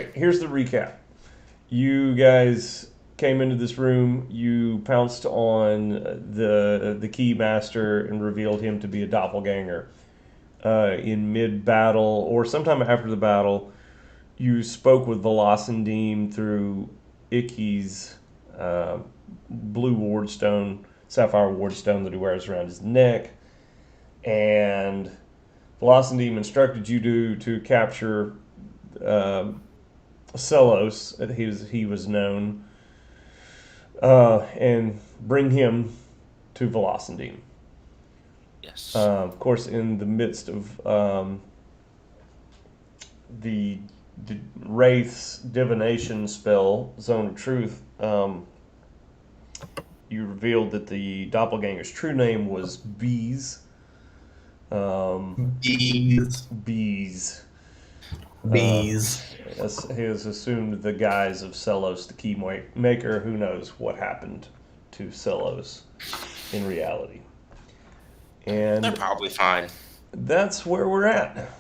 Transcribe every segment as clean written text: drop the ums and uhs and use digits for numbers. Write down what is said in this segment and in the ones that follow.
Okay, here's the recap. You guys came into this room. You pounced on the key master and revealed him to be a doppelganger. In mid battle, or sometime after the battle, you spoke with Velocindim through Icky's blue wardstone, sapphire wardstone that he wears around his neck, and Velocindim instructed you to capture Celos, he was known, and bring him to Velocindim. Yes. Of course, in the midst of the Wraith's divination spell, Zone of Truth, you revealed that the doppelganger's true name was Bees. Bees. Bees. Bees. He has assumed the guise of Celos, the key maker. Who knows what happened to Celos in reality? And They're probably fine. that's where we're at.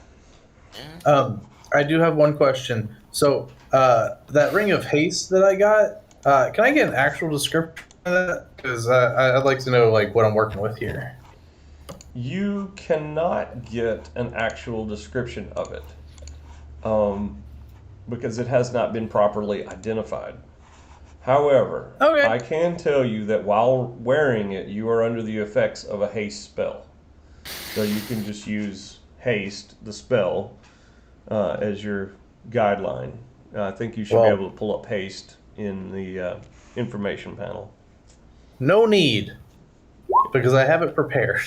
I do have one question. So, that ring of haste that I got, can I get an actual description of that? Because I'd like to know like what I'm working with here. You cannot get an actual description of it because it has not been properly identified. However, Okay. I can tell you that while wearing it, you are under the effects of a haste spell. So you can just use haste, the spell, as your guideline. I think you should be able to pull up haste in the information panel. No need, because I have it prepared.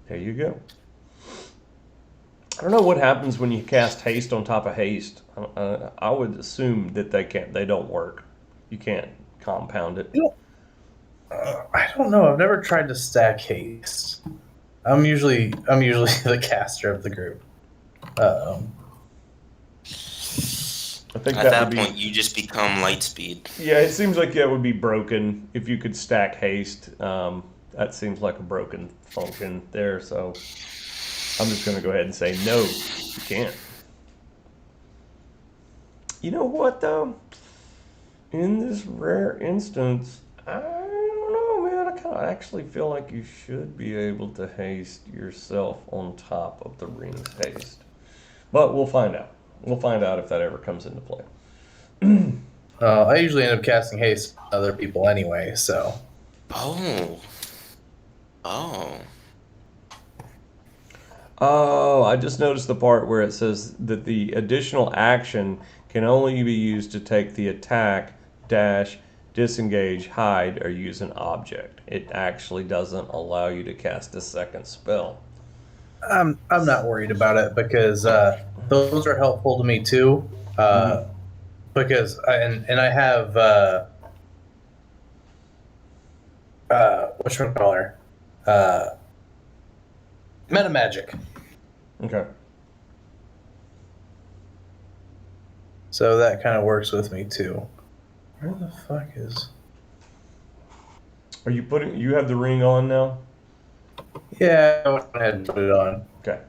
There you go. I don't know what happens when you cast haste on top of haste. I would assume that they don't work. You can't compound it. I don't know. I've never tried to stack haste. I'm usually the caster of the group. I think At that point, you just become Lightspeed. Yeah, it seems like that would be broken if you could stack haste. That seems like a broken function there, so I'm just going to go ahead and say no, you can't. You know what, though? In this rare instance, I don't know, man. I kind of actually feel like you should be able to haste yourself on top of the ring's haste. But we'll find out. We'll find out if that ever comes into play. I usually end up casting haste on other people anyway, so. Oh. Oh, I just noticed the part where it says that the additional action can only be used to take the attack, dash, disengage, hide, or use an object. It actually doesn't allow you to cast a second spell. I'm not worried about it because those are helpful to me too. Because I have whatchamacallit? Meta magic. Okay. So that kind of works with me too. Where the fuck is? Are you putting? You have the ring on now? Yeah, I went ahead and put it on. Okay.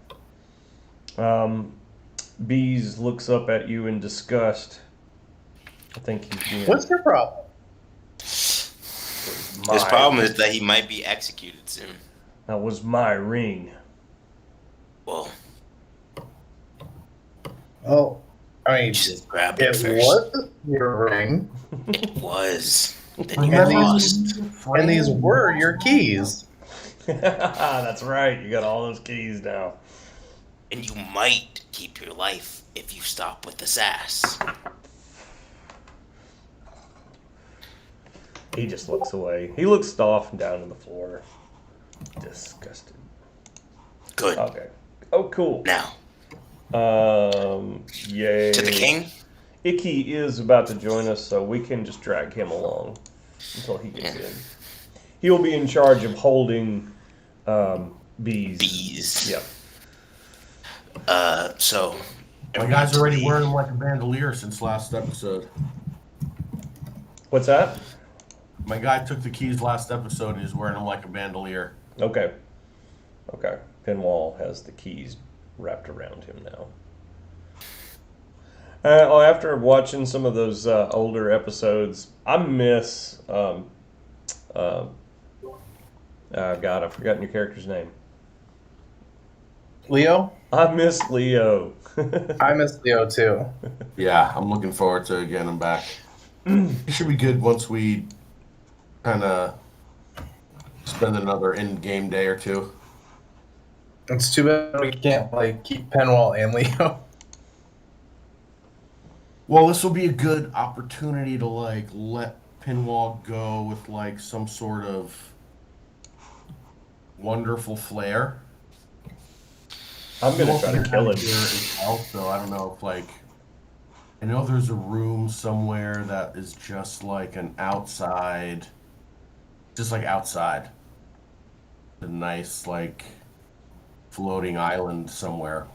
Bees looks up at you in disgust. I think he's being. What's your problem? His problem is that he might be executed soon. That was my ring. Well, Oh, I mean, you just grabbed it it first. was your ring, It was. Then you and lost. these were your keys. That's right. You got all those keys now. And you might keep your life if you stop with the sass. He just looks away. He looks off down to the floor. Disgusted. Good. Okay. Oh, cool. Now, Yay. to the king? Icky is about to join us, so we can just drag him along until he gets in. He'll be in charge of holding bees. Bees. Yep. So. My guy's already wearing like a bandolier since last episode. What's that? My guy took the keys last episode and he's wearing them like a bandolier. Okay. Pinwall has the keys wrapped around him now. After watching some of those older episodes, I miss. God, I've forgotten your character's name. Leo? I miss Leo. I miss Leo too. Yeah, I'm looking forward to getting him back. It should be good once we kind of spend another in-game day or two. It's too bad we can't like keep Penwall and Leo. Well, this will be a good opportunity to like let Pinwall go with like some sort of wonderful flair. I'm gonna try to kill him. Also, I don't know if like I know there's a room somewhere that is just like an outside, just like outside, a nice like floating island somewhere.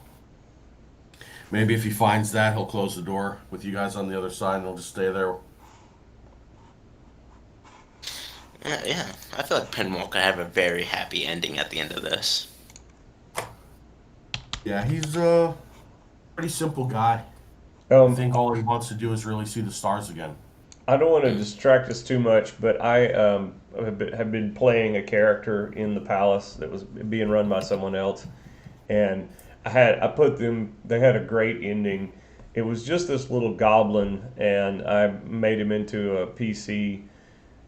Maybe if he finds that, he'll close the door with you guys on the other side, and he'll just stay there. Yeah. I feel like Pinwall could have a very happy ending at the end of this. Yeah, he's a pretty simple guy. I think all he wants to do is really see the stars again. I don't want to distract us too much, but I have been playing a character in the palace that was being run by someone else, and I put them. They had a great ending. It was just this little goblin, and I made him into a PC,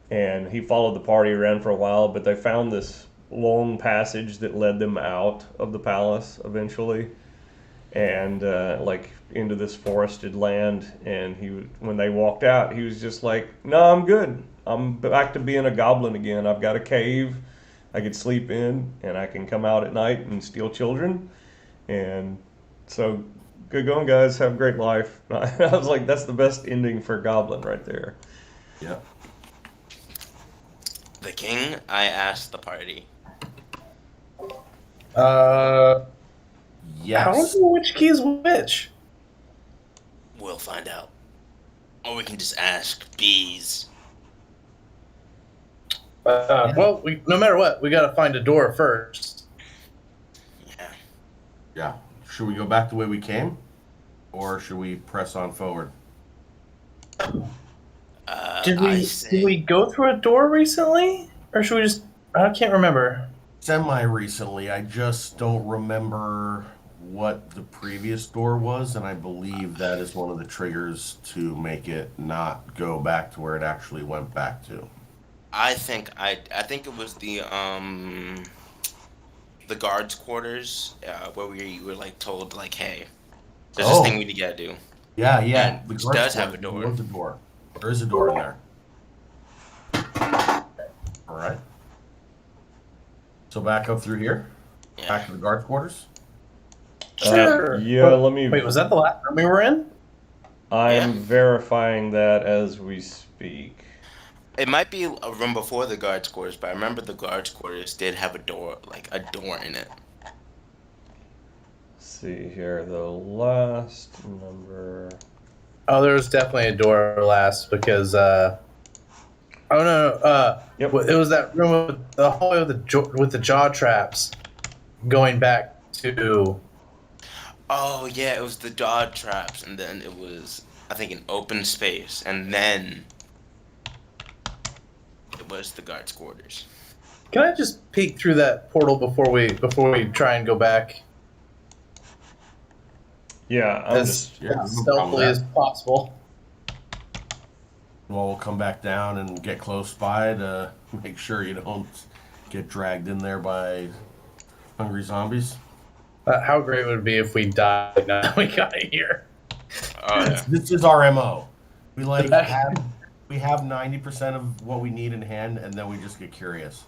and he followed the party around for a while. But they found this long passage that led them out of the palace eventually, and like into this forested land. And when they walked out, he was just like, "No, I'm good. I'm back to being a goblin again. I've got a cave I could sleep in, and I can come out at night and steal children." And so, good going, guys. Have a great life. I was like, that's the best ending for a goblin right there. Yep. The king, I asked the party. I Yes. don't know which key is which. We'll find out. Or we can just ask bees. Well, no matter what, we gotta find a door first. Yeah. Yeah. Should we go back the way we came, or should we press on forward? Did I say, we go through a door recently, or should we just? I can't remember. Semi-recently, I just don't remember what the previous door was, and I believe that is one of the triggers to make it not go back to where it actually went back to. I think it was the guards' quarters where we were like told like, hey, there's this thing we need to do. Yeah. And The which guard does have quarters, a door. There was a door. There is a door in there. All right. So back up through here. Yeah. Back to the guard quarters. Sure. Yeah, let me. Wait, was that the last room we were in? I'm Yeah. verifying that as we speak. It might be a room before the guards' quarters, but I remember the guards' quarters did have a door in it. Let's see here, the last number. Oh, there was definitely a door last because. Oh no. Yep. It was that room with the hallway with the jaw traps, going back to. Oh yeah, it was the dog traps, and then it was I think an open space, and then it was the guards' quarters. Can I just peek through that portal before we try and go back Yeah, I'm as just. Yeah, no stealthily problem as possible? Well, we'll come back down and get close by to make sure you don't get dragged in there by hungry zombies. How great would it be if we died now that we got here? Oh yeah. This is our MO. We Okay. have 90% of what we need in hand, and then we just get curious.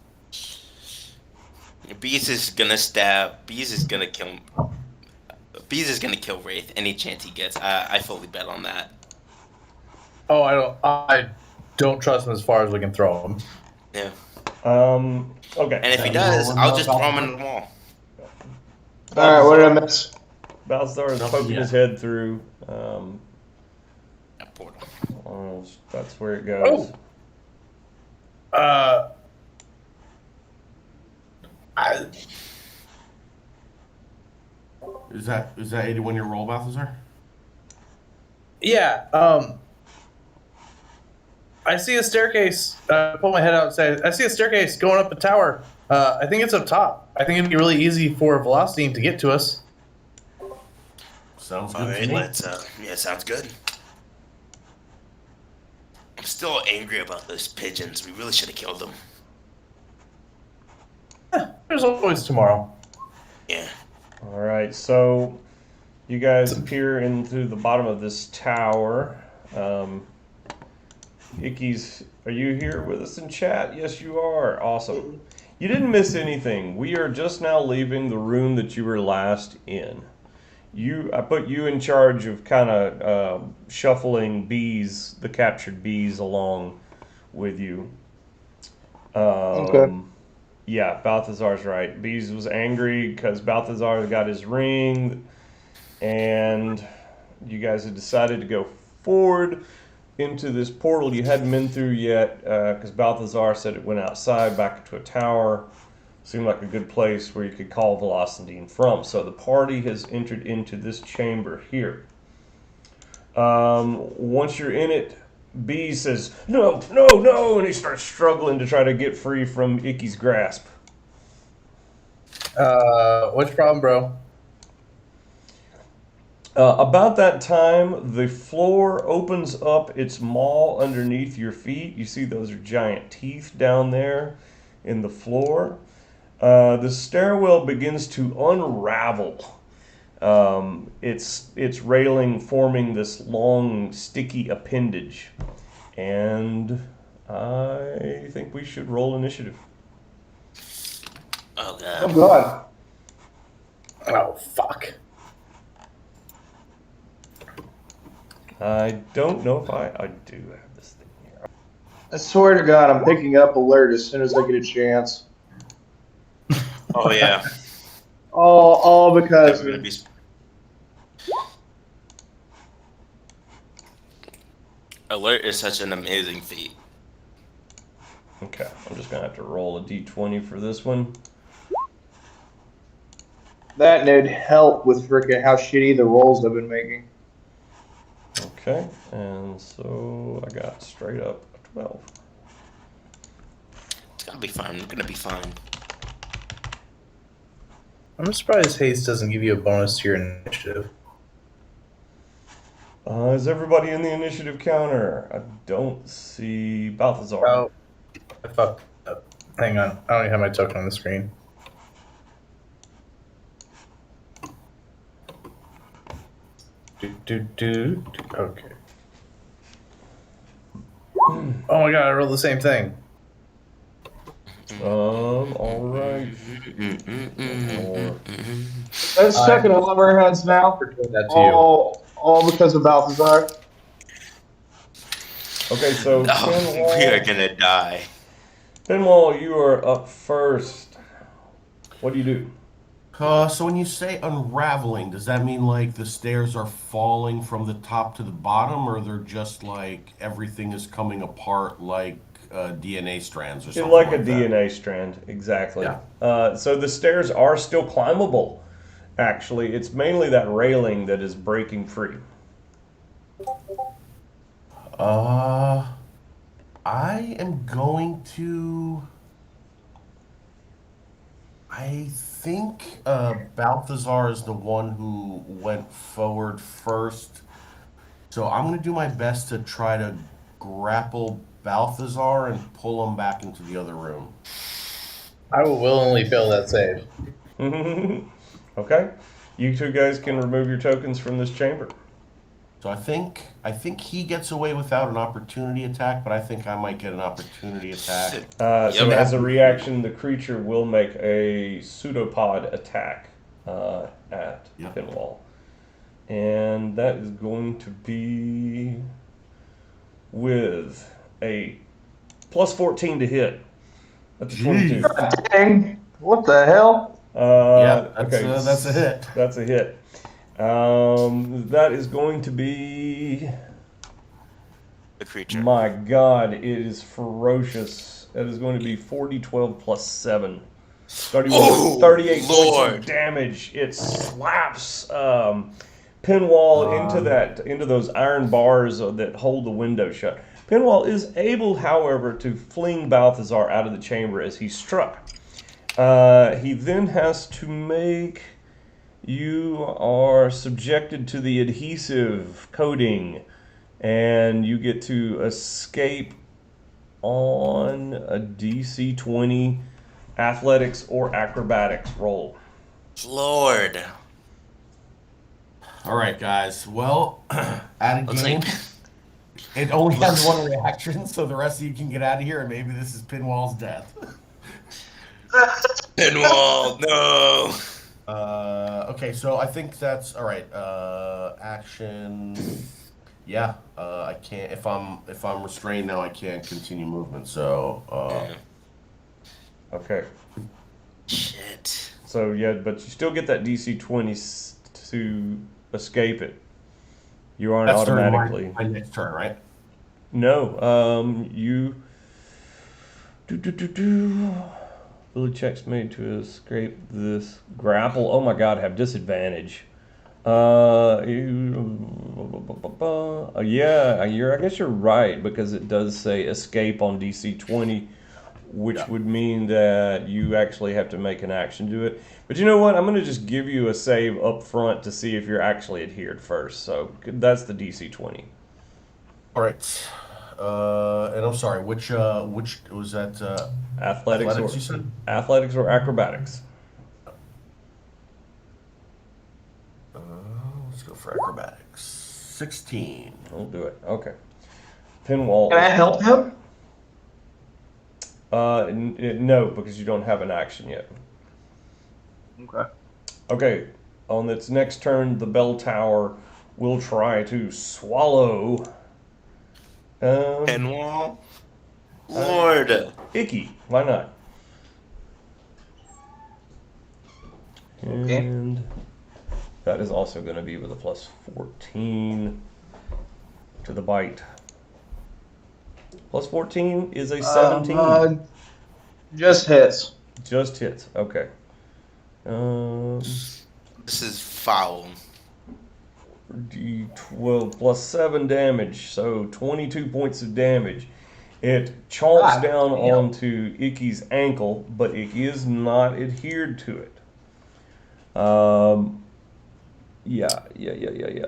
Bees is gonna stab. Bees is gonna kill. Bees is gonna kill Wraith any chance he gets. I fully bet on that. Oh, I don't trust him as far as we can throw him. Yeah. Okay. And if he Yeah, does, we'll I'll just knock throw off him in the- the wall. Alright, what did I miss? Balthazar is Nothing poking yet. his head through. That portal. That's where it goes. I, Is that 81 your roll, Balthazar? Yeah. I see a staircase. Pull my head outside. I see a staircase going up a tower. I think it's up top. I think it'd be really easy for Velocity to get to us. Sounds good All to right, me. let's. Yeah, sounds good. I'm still angry about those pigeons. We really should have killed them. There's always tomorrow. Yeah. All right, so you guys peer into the bottom of this tower. Icky's, are you here with us in chat? Yes, you are. Awesome. You didn't miss anything. We are just now leaving the room that you were last in. I put you in charge of kind of shuffling bees, the captured bees, along with you. Okay. Yeah, Balthazar's right. Bees was angry because Balthazar got his ring, and you guys had decided to go forward into this portal you hadn't been through yet because Balthazar said it went outside back into a tower. Seemed like a good place where you could call Velocity from. So the party has entered into this chamber here. Once you're in it, B says, no, no, no, and he starts struggling to try to get free from Icky's grasp. What's your problem, bro? About that time, the floor opens up its maw underneath your feet. You see those are giant teeth down there in the floor. The stairwell begins to unravel. Its railing forming this long, sticky appendage. And I think we should roll initiative. Oh Oh god. God. Oh, fuck. I don't know if I do have this thing here. I swear to God, I'm picking up alert as soon as I get a chance. Oh yeah. All because Never gonna be. Alert is such an amazing feat. Okay, I'm just gonna have to roll a d20 for this one. that would help with frickin' how shitty the rolls I've been making. Okay, and so I got straight up a 12. It's gonna be fine. We're gonna be fine. I'm surprised haste doesn't give you a bonus to your initiative. Is everybody in the initiative counter? I don't see Balthazar. Oh, I fucked up. Hang on. I don't even have my token on the screen. Okay. Oh my god, I rolled the same thing. All right. That's stuck in all of our heads now. For doing that to you. All because of Balthazar. Okay, so Oh, we are gonna die. Pinwall, you are up first. What do you do? So when you say unraveling, does that mean like the stairs are falling from the top to the bottom, or they're just like everything is coming apart like DNA strands or something Like a that? DNA strand, exactly. Yeah. So the stairs are still climbable, actually. It's mainly that railing that is breaking free. I am going to. I think Balthazar is the one who went forward first. So I'm going to do my best to try to grapple Balthazar and pull him back into the other room. I will willingly fail that save. Okay. You two guys can remove your tokens from this chamber. So I think he gets away without an opportunity attack, but I think I might get an opportunity attack. So Yep. as a reaction, the creature will make a pseudopod attack at Yep. Pinwall. And that is going to be with a plus 14 to hit. That's a 22. Dang. What the hell? Yeah, that's, okay, that's a hit. That's a hit. That is going to be... The creature. My God, it is ferocious. That is going to be 40, 12 plus 7. 31, Oh, 38 points Lord. of damage. It slaps Pinwall into those iron bars that hold the window shut. Pinwall is able, however, to fling Balthazar out of the chamber as he's struck. He then has to make... You are subjected to the adhesive coating, and you get to escape on a DC 20 athletics or acrobatics roll. Lord. All right, guys. Well, at a Looks game, like it only has one reaction, so the rest of you can get out of here, and maybe this is Pinwall's death. Pinwall, no. Okay, so I think that's all right. Action. Yeah, I can't if I'm restrained now. I can't continue movement. So. Yeah. Okay. Shit. So yeah, but you still get that DC 20 to escape it. You aren't That's automatically. my next turn, right? No. You. Ability checks made to escape this grapple. Oh my God, have disadvantage. Yeah, I guess you're right because it does say escape on DC 20, which would mean that you actually have to make an action to do it. But you know what? I'm going to just give you a save up front to see if you're actually adhered first. So that's the DC 20. All right. And I'm sorry. Which was that? Athletics you said? Athletics or acrobatics. Let's go for acrobatics. 16. I'll do it. Okay. Pinwall. Can I help him? No, because you don't have an action yet. Okay. Okay, on its next turn, the bell tower will try to swallow. Pinwall? Lord. Icky. Why not? Okay. And that is also going to be with a plus 14 to the bite. Plus 14 is a 17. Just hits. Just hits. Okay. This is foul. D12 plus 7 damage, so 22 points of damage. It chomps down onto Icky's ankle, but Icky is not adhered to it. Yeah.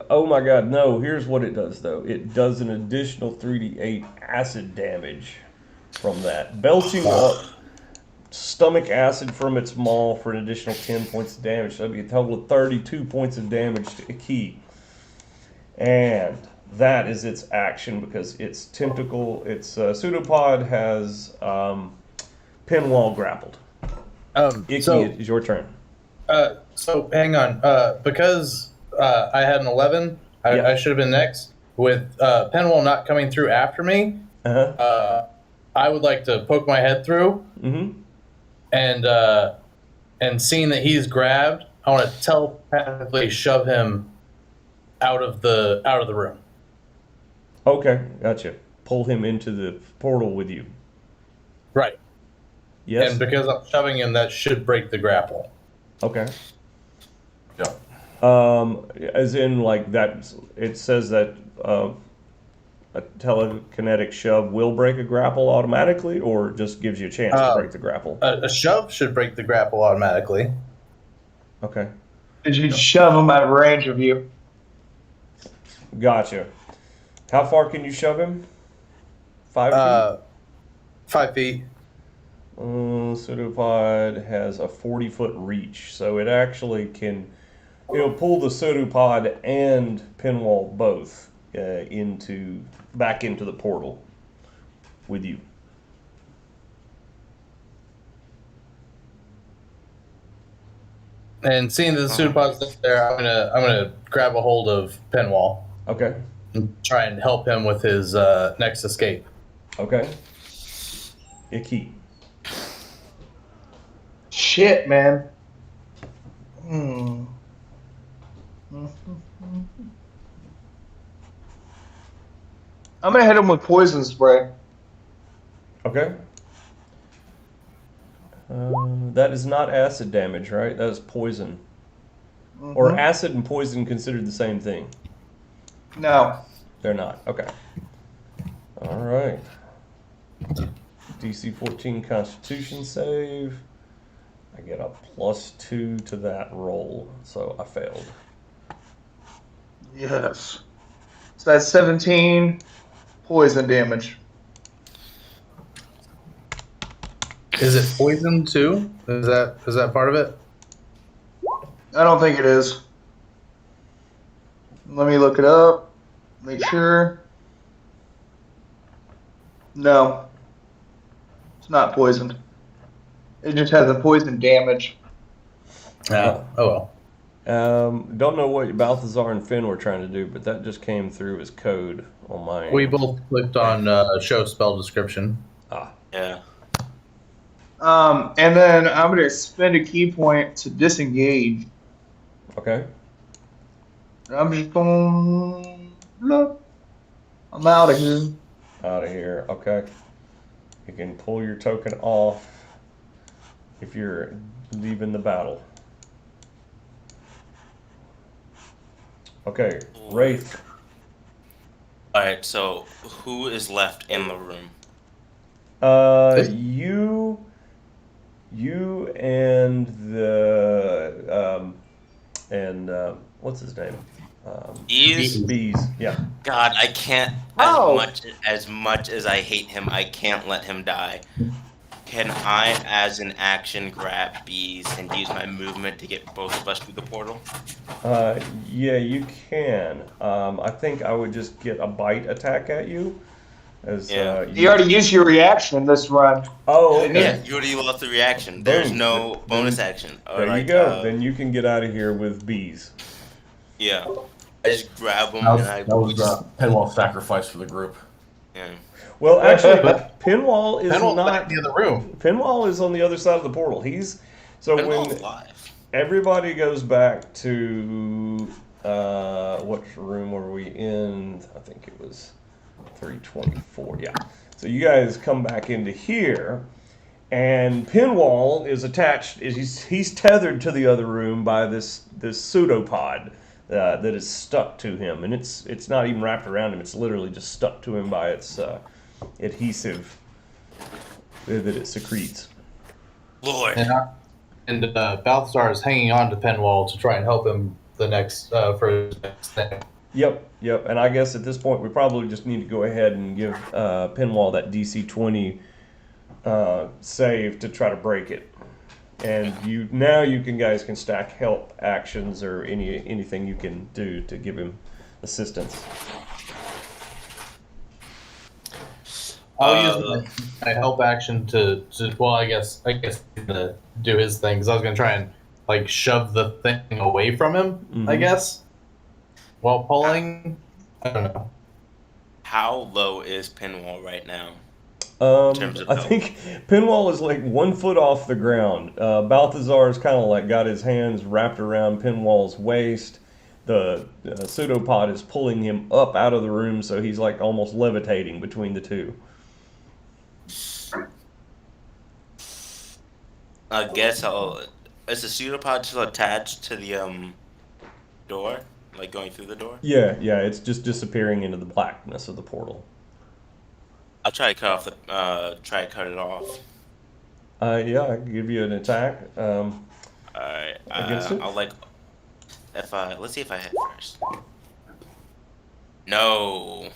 Oh my God, no, here's what it does though. It does an additional 3d8 acid damage from that. Belching up stomach acid from its maw for an additional 10 points of damage. So that'd be a total of 32 points of damage to Icky. And that is its action because its tentacle, its pseudopod has Pinwall grappled. Icky, it is your turn. So hang on, because I had an 11, I should have been next. With Pinwall not coming through after me, I would like to poke my head through, and seeing that he's grabbed, I want to telepathically shove him out of the room. Okay, gotcha. Pull him into the portal with you. Right. Yes. And because I'm shoving him, that should break the grapple. Okay. Yeah. As in, like that. It says that a telekinetic shove will break a grapple automatically, or just gives you a chance to break the grapple. A shove should break the grapple automatically. Okay. Did you shove him out of range of you? Gotcha. How far can you shove him? 5 feet? 5 feet. Pseudopod has a 40-foot reach, so it actually can, it'll pull the pseudopod and Pinwall both back into the portal with you. And seeing that the pseudopod's there, I'm gonna grab a hold of Pinwall Okay. and try and help him with his next escape. Okay. Icky. Shit, man. I'm gonna hit him with poison spray. Okay. That is not acid damage, right? That is poison. Or Mhm. acid and poison considered the same thing? No. They're not. Okay. All right. DC 14 Constitution save. I get a +2 to that roll, so I failed. Yes. So that's 17 poison damage. Is it poison too? Is that part of it? I don't think it is. Let me look it up. Make sure. No. It's not poisoned. It just has a poison damage. Oh well. Don't know what Balthazar and Finn were trying to do, but that just came through as code on my We end. both clicked on show spell description. Yeah. And then I'm going to spend a key point to disengage. Okay. I'm just going. Look. I'm out of here. Out of here. Okay. You can pull your token off if you're leaving the battle. Okay, Wraith. Alright, so who is left in the room? You and the what's his name? Bees. Yeah. God, I can't. Oh. As much as I hate him, I can't let him die. Can I, as an action, grab bees and use my movement to get both of us through the portal? Yeah, you can. I think I would just get a bite attack at you. As Yeah. You already used your reaction this run. Oh, okay. Yeah, you already lost the reaction. There's Boom. no bonus action. Or There you like, go. Then you can get out of here with bees. Yeah. I just grab them That was Penwall's sacrifice for the group. yeah. Well, actually, Pinwall is Penwall's not. back in the other room. Pinwall is on the other side of the portal. So Penwall's when alive. everybody goes back to what room were we in? I think it was 324. Yeah. So you guys come back into here, and Pinwall is attached. He's tethered to the other room by this pseudopod that is stuck to him, and it's not even wrapped around him. It's literally just stuck to him by its adhesive that it secretes. Lord. And Balthazar is hanging on to Penwall to try and help him for his next thing. Yep. And I guess at this point we probably just need to go ahead and give Pinwall that DC 20 save to try to break it. And you guys can stack help actions or anything you can do to give him assistance. I'll use my help action to I guess to do his thing because I was gonna try and like shove the thing away from him. I guess while pulling. I don't know. How low is Pinwall right now? terms of I health. think Pinwall is like 1 foot off the ground. Balthazar's kind of like got his hands wrapped around Pinwall's waist. The pseudopod is pulling him up out of the room, so he's like almost levitating between the two. I guess is the pseudopod still attached to the door? Like going through the door? Yeah, it's just disappearing into the blackness of the portal. I'll try to cut it off. Yeah, I can give you an attack. Alright. Against it? I'll let's see if I hit first. No,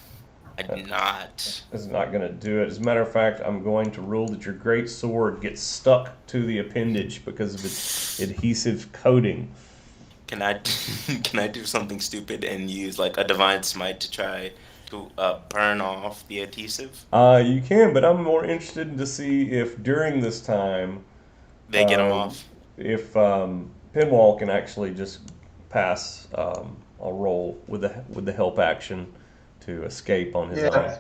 I did not. It's not going to do it. As a matter of fact, I'm going to rule that your great sword gets stuck to the appendage because of its adhesive coating. Can I do something stupid and use like a divine smite to try to burn off the adhesive? You can, but I'm more interested to see if during this time They get them off. if Pinwall can actually just pass a roll with the help action to escape on his own.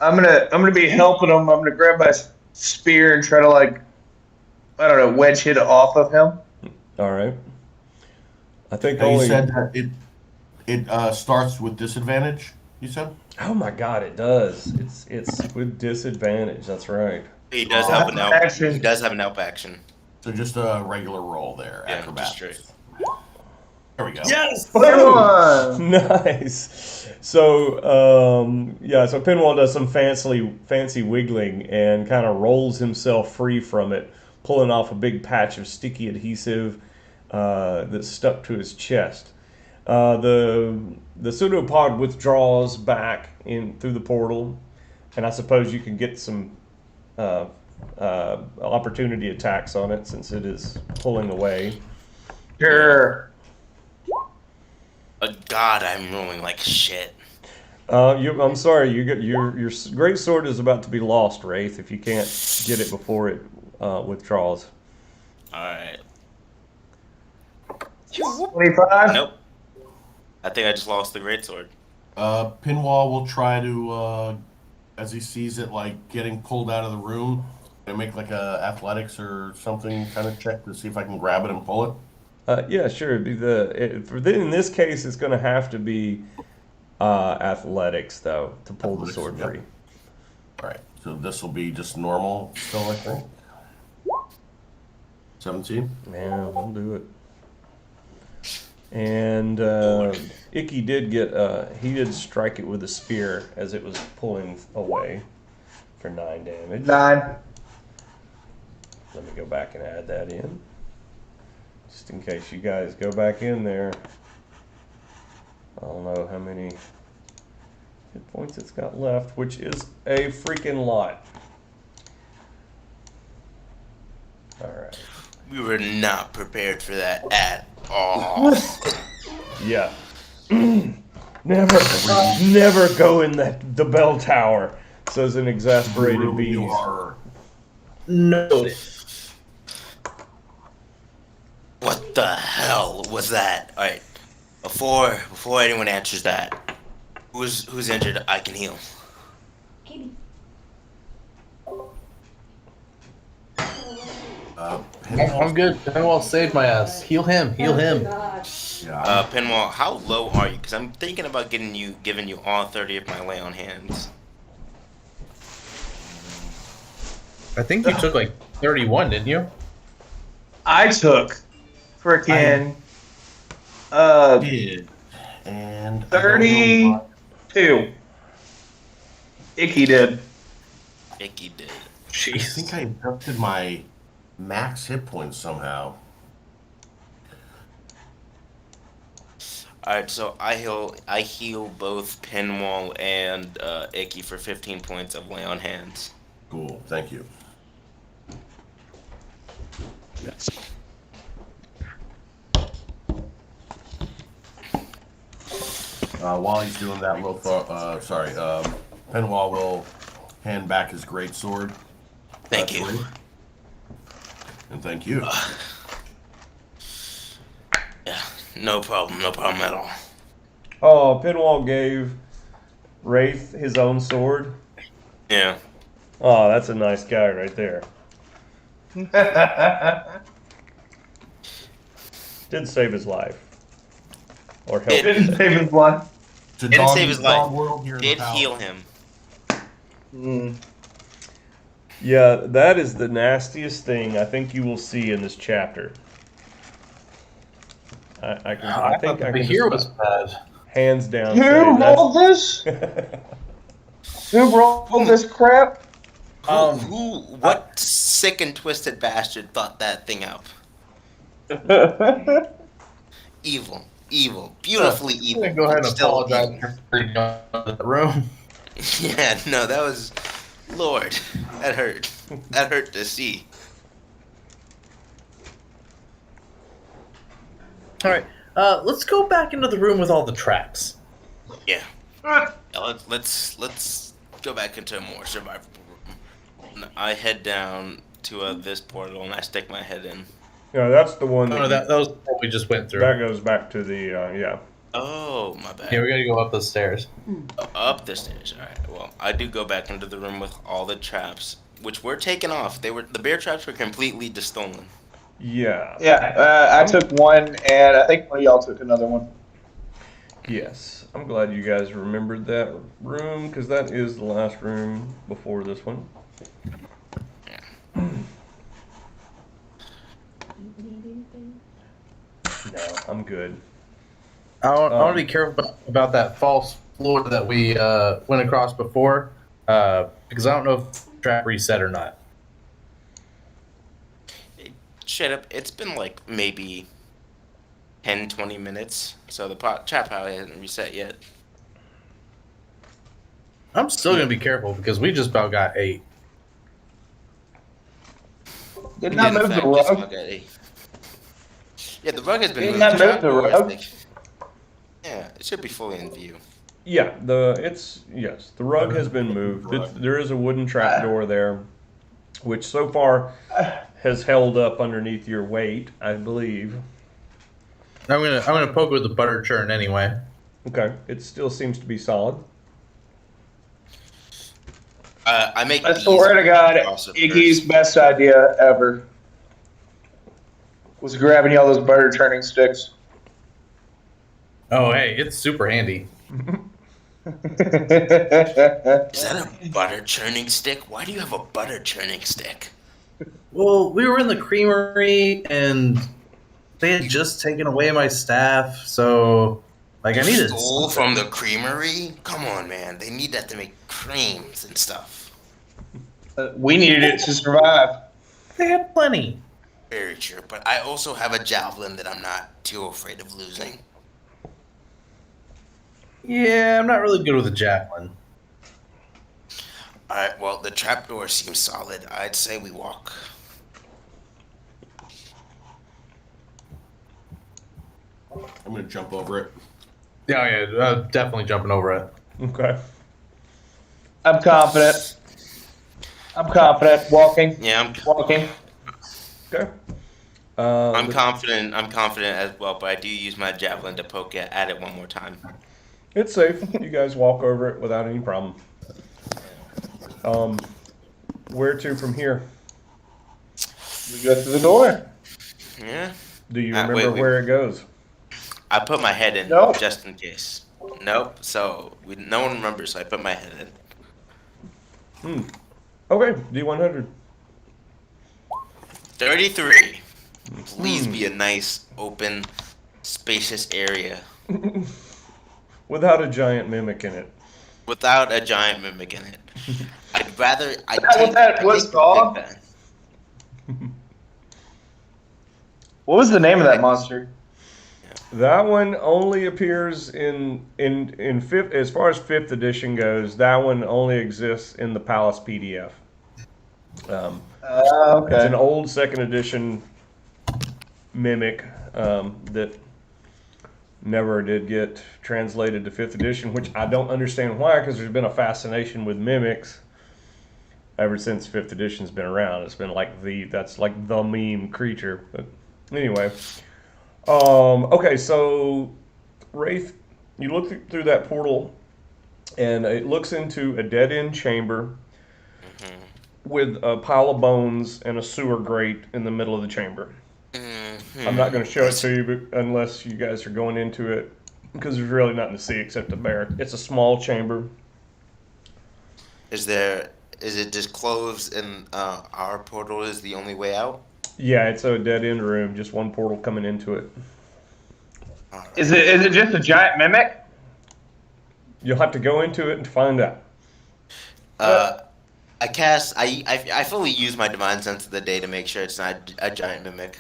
I'm gonna be helping him. I'm gonna grab my spear and try to wedge hit it off of him. All right. I think Now, only. you said that it starts with disadvantage. You said. Oh my God, it does. It's with disadvantage. That's right. He does have an help. Action. He does have an help action. So just a regular roll there. Yeah, Acrobatics. just straight. There we go. Yes! One. Nice. So, so Pinwall does some fancy wiggling and kind of rolls himself free from it, pulling off a big patch of sticky adhesive that's stuck to his chest. The pseudopod withdraws back in through the portal, and I suppose you can get some opportunity attacks on it since it is pulling away. Sure. God, I'm rolling like shit. I'm sorry. Your great sword is about to be lost, Wraith. If you can't get it before it withdraws. All right. 25. Nope. I think I just lost the greatsword. Pinwall will try to, as he sees it, like getting pulled out of the room, and make like a athletics or something kind of check to see if I can grab it and pull it. Yeah, sure. It'd be in this case, it's going to have to be athletics though to pull the sword Yep. free. All right, so this will be just normal still, I think. 17. Yeah, I'll do it. And Icky did he did strike it with a spear as it was pulling away for 9 damage. 9. Let me go back and add that in, just in case you guys go back in there. I don't know how many hit points it's got left, which is a freaking lot. All right. We were not prepared for that at all. Yeah. Never go in the bell tower, says an exasperated beast. You are. No. What the hell was that? All right. Before anyone answers that, who's injured? I can heal. I'm good. Pinwall saved my ass. Heal him. Heal him. Yeah. Pinwall, how low are you? Because I'm thinking about giving you all 30 of my lay on hands. I think you took like 31, didn't you? I took freaking Did. And 32. Icky did. Icky did. I think I adjusted my max hit points somehow. All right, so I heal both Pinwall and Icky for 15 points of lay on hands. Cool, thank you. While he's doing that, Pinwall will hand back his greatsword. Thank you. And thank you. Yeah, no problem at all. Oh, Pinwall gave Wraith his own sword. Yeah. Oh, that's a nice guy right there. Did save his life. Or help him. Didn't save his life. Didn't save his life. World here in the Did palace. heal him. Yeah, that is the nastiest thing I think you will see in this chapter. I think I can Here just was bad. hands down Who say that's- rolled this? Who rolled this crap? What sick and twisted bastard thought that thing up? Evil, beautifully I'm evil. gonna go ahead and Still apologize evil. for bringing up the room. Yeah, no, that was, Lord, that hurt. That hurt to see. All right, let's go back into the room with all the traps. Yeah. Let's go back into a more survivable room. I head down to this portal and I stick my head in. Yeah, that's the one. No, that was what we just went through. that goes back to the yeah. Oh, my bad. Yeah, we gotta go up the stairs. Up the stairs. All right. Well, I do go back into the room with all the traps, which were taken off. The bear traps were completely stolen. Yeah. Yeah, I took one, and I think one of y'all took another one. Yes. I'm glad you guys remembered that room because that is the last room before this one. No, I'm good. I want to be careful about that false floor that we went across before, because I don't know if the trap reset or not. Shut up. It's been like maybe 10, 20 minutes, so the trap probably hasn't reset yet. I'm still going to be careful because we just about got 8. Did not In move the fact, just rug. look at it. Yeah, the rug has been Did moved. not The move the trapdoor, I rug. think- Yeah, it should be fully in view. Yeah, the rug has been moved. There is a wooden trapdoor there, which so far has held up underneath your weight, I believe. I'm gonna poke it with the butter churn anyway. Okay, it still seems to be solid. I make. I these swear to God, explosive Iggy's first. best idea ever was grabbing y'all those butter churning sticks. Oh, hey, it's super handy. Is that a butter churning stick? Why do you have a butter churning stick? Well, we were in the creamery and they had just taken away my staff, so like I needed Stole something. from the creamery? Come on, man. They need that to make creams and stuff. We needed it to survive. They had plenty. Very true. But I also have a javelin that I'm not too afraid of losing. Yeah, I'm not really good with a javelin. Alright, well, the trapdoor seems solid. I'd say we walk. I'm gonna jump over it. Yeah, definitely jumping over it. Okay. I'm confident. Walking. Yeah, Walking. Okay. I'm confident. I'm confident as well, but I do use my javelin to poke at it one more time. It's safe. You guys walk over it without any problem. Where to from here? We go through the door. Yeah. Do you wait, remember where it goes? I put my head in Nope. just in case. Nope. So no one remembers, so I put my head in. Okay, D100. 33. Please be a nice, open, spacious area Without a giant mimic in it. without a giant mimic in it. I'd rather. I'd that what that was called? that. What was the name of that monster? That one only appears in fifth, as far as 5th edition goes. That one only exists in the Palace PDF. It's Okay. an old 2nd edition mimic that never did get translated to 5th edition, which I don't understand why, because there's been a fascination with mimics ever since 5th edition's been around. It's been like that's like the meme creature. But anyway, okay, so Wraith, you look through that portal, and it looks into a dead-end chamber with a pile of bones and a sewer grate in the middle of the chamber. I'm not going to show it to you unless you guys are going into it, because there's really nothing to see except the barrack. It's a small chamber. Is it just closed and our portal is the only way out? Yeah, it's a dead-end room, just one portal coming into it. Is it just a giant mimic? You'll have to go into it and find out. I fully use my divine sense of the day to make sure it's not a giant mimic.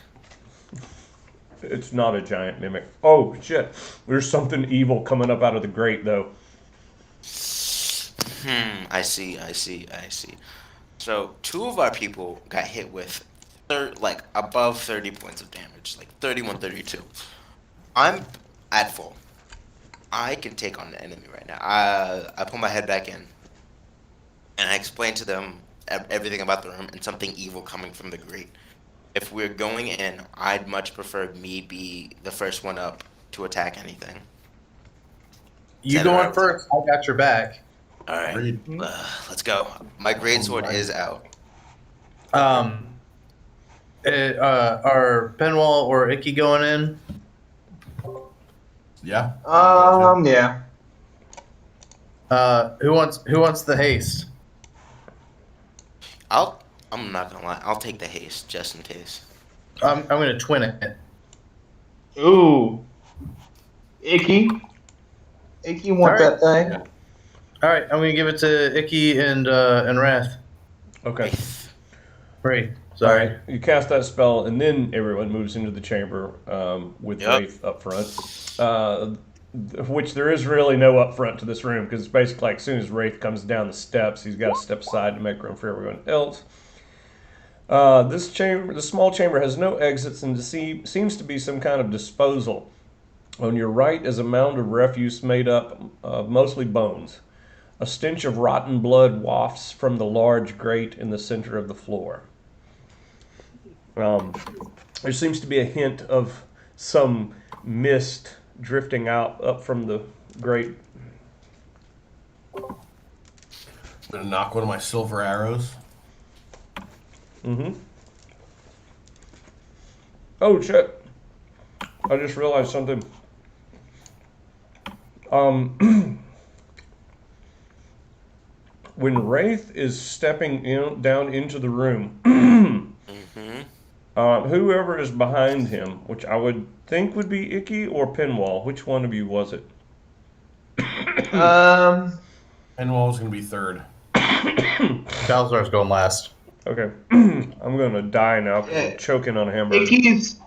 It's not a giant mimic. Oh, shit. There's something evil coming up out of the grate, though. I see. So 2 of our people got hit with above 30 points of damage, like 31, 32. I'm at full. I can take on the enemy right now. I pull my head back in, and I explain to them everything about the room and something evil coming from the grate. If we're going in, I'd much prefer me be the first one up to attack anything. You Send go it on out. first. I got your back. All right, Agreed. let's go. My greatsword is out. Are Penwall or Icky going in? Yeah. Yeah. Who wants the haste? I'm not gonna lie. I'll take the haste just in case. I'm gonna twin it. Ooh. Icky. Icky want Alright. that thing. Yeah. All right, I'm gonna give it to Icky and Wrath. Okay. Right. All Sorry. right. You cast that spell, and then everyone moves into the chamber with Yep. Wraith up front. Which there is really no up front to this room, because it's basically like as soon as Wraith comes down the steps, he's got to step aside to make room for everyone else. This small chamber has no exits and seems to be some kind of disposal. On your right is a mound of refuse made up of mostly bones. A stench of rotten blood wafts from the large grate in the center of the floor. There seems to be a hint of some mist drifting out up from the grate. I'm gonna knock one of my silver arrows. Mm-hmm. Oh, shit. I just realized something. When Wraith is stepping down into the room, whoever is behind him, which I would think would be Icky or Pinwall, which one of you was it? Penwall's gonna be third. Balthazar's going last. Okay. I'm going to die now because I'm choking on a hamburger. Icky's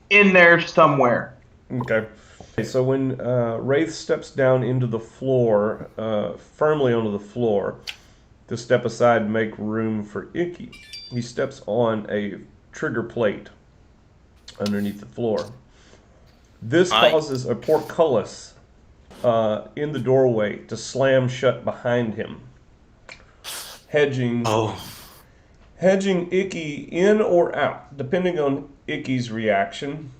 in there somewhere. Okay. So when Wraith steps down into the floor, firmly onto the floor, to step aside and make room for Icky, he steps on a trigger plate underneath the floor. This causes a portcullis in the doorway to slam shut behind him, hedging Icky in or out, depending on Icky's reaction.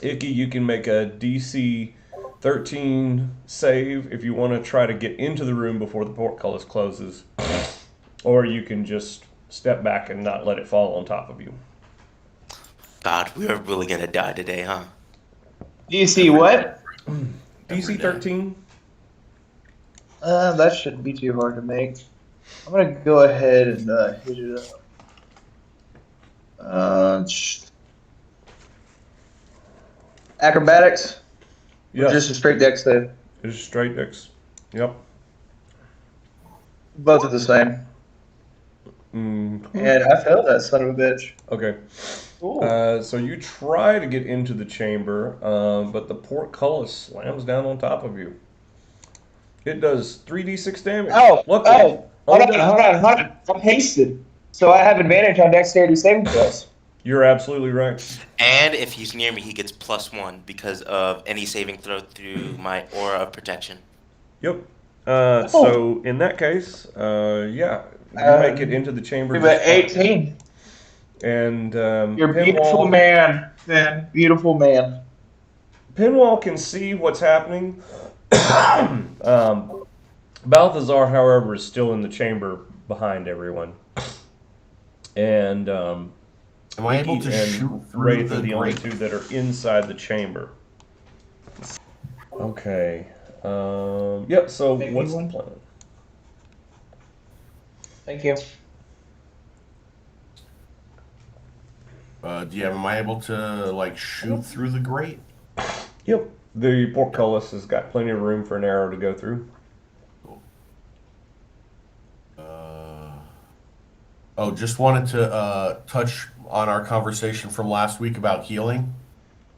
Icky, you can make a DC 13 save if you want to try to get into the room before the portcullis closes, or you can just step back and not let it fall on top of you. God, we are really gonna die today, huh? DC what? DC 13? That shouldn't be too hard to make. I'm gonna go ahead and hit it up. Acrobatics? Or Yes. just a straight dex save? It's straight dex. Yep. Both are the same. And I failed that son of a bitch. Okay. Ooh. So you try to get into the chamber, but the portcullis slams down on top of you. It does 3d6 damage. Luckily, Hold on. I'm hasted. So I have advantage on dexterity saving throws. You're absolutely right. And if he's near me, he gets +1 because of any saving throw through my aura of protection. Yep. So in that case, yeah, you make it into the chamber. You're at 18. And You're a beautiful man, then. Beautiful man. Pinwall can see what's happening. Balthazar, however, is still in the chamber behind everyone. And Am I able to and shoot through Wraith are the the only grate? two that are inside the chamber. Okay. Yep. So Maybe what's the one. plan? Thank you. Am I able to like shoot through the grate? Yep. The portcullis has got plenty of room for an arrow to go through. Just wanted to touch on our conversation from last week about healing,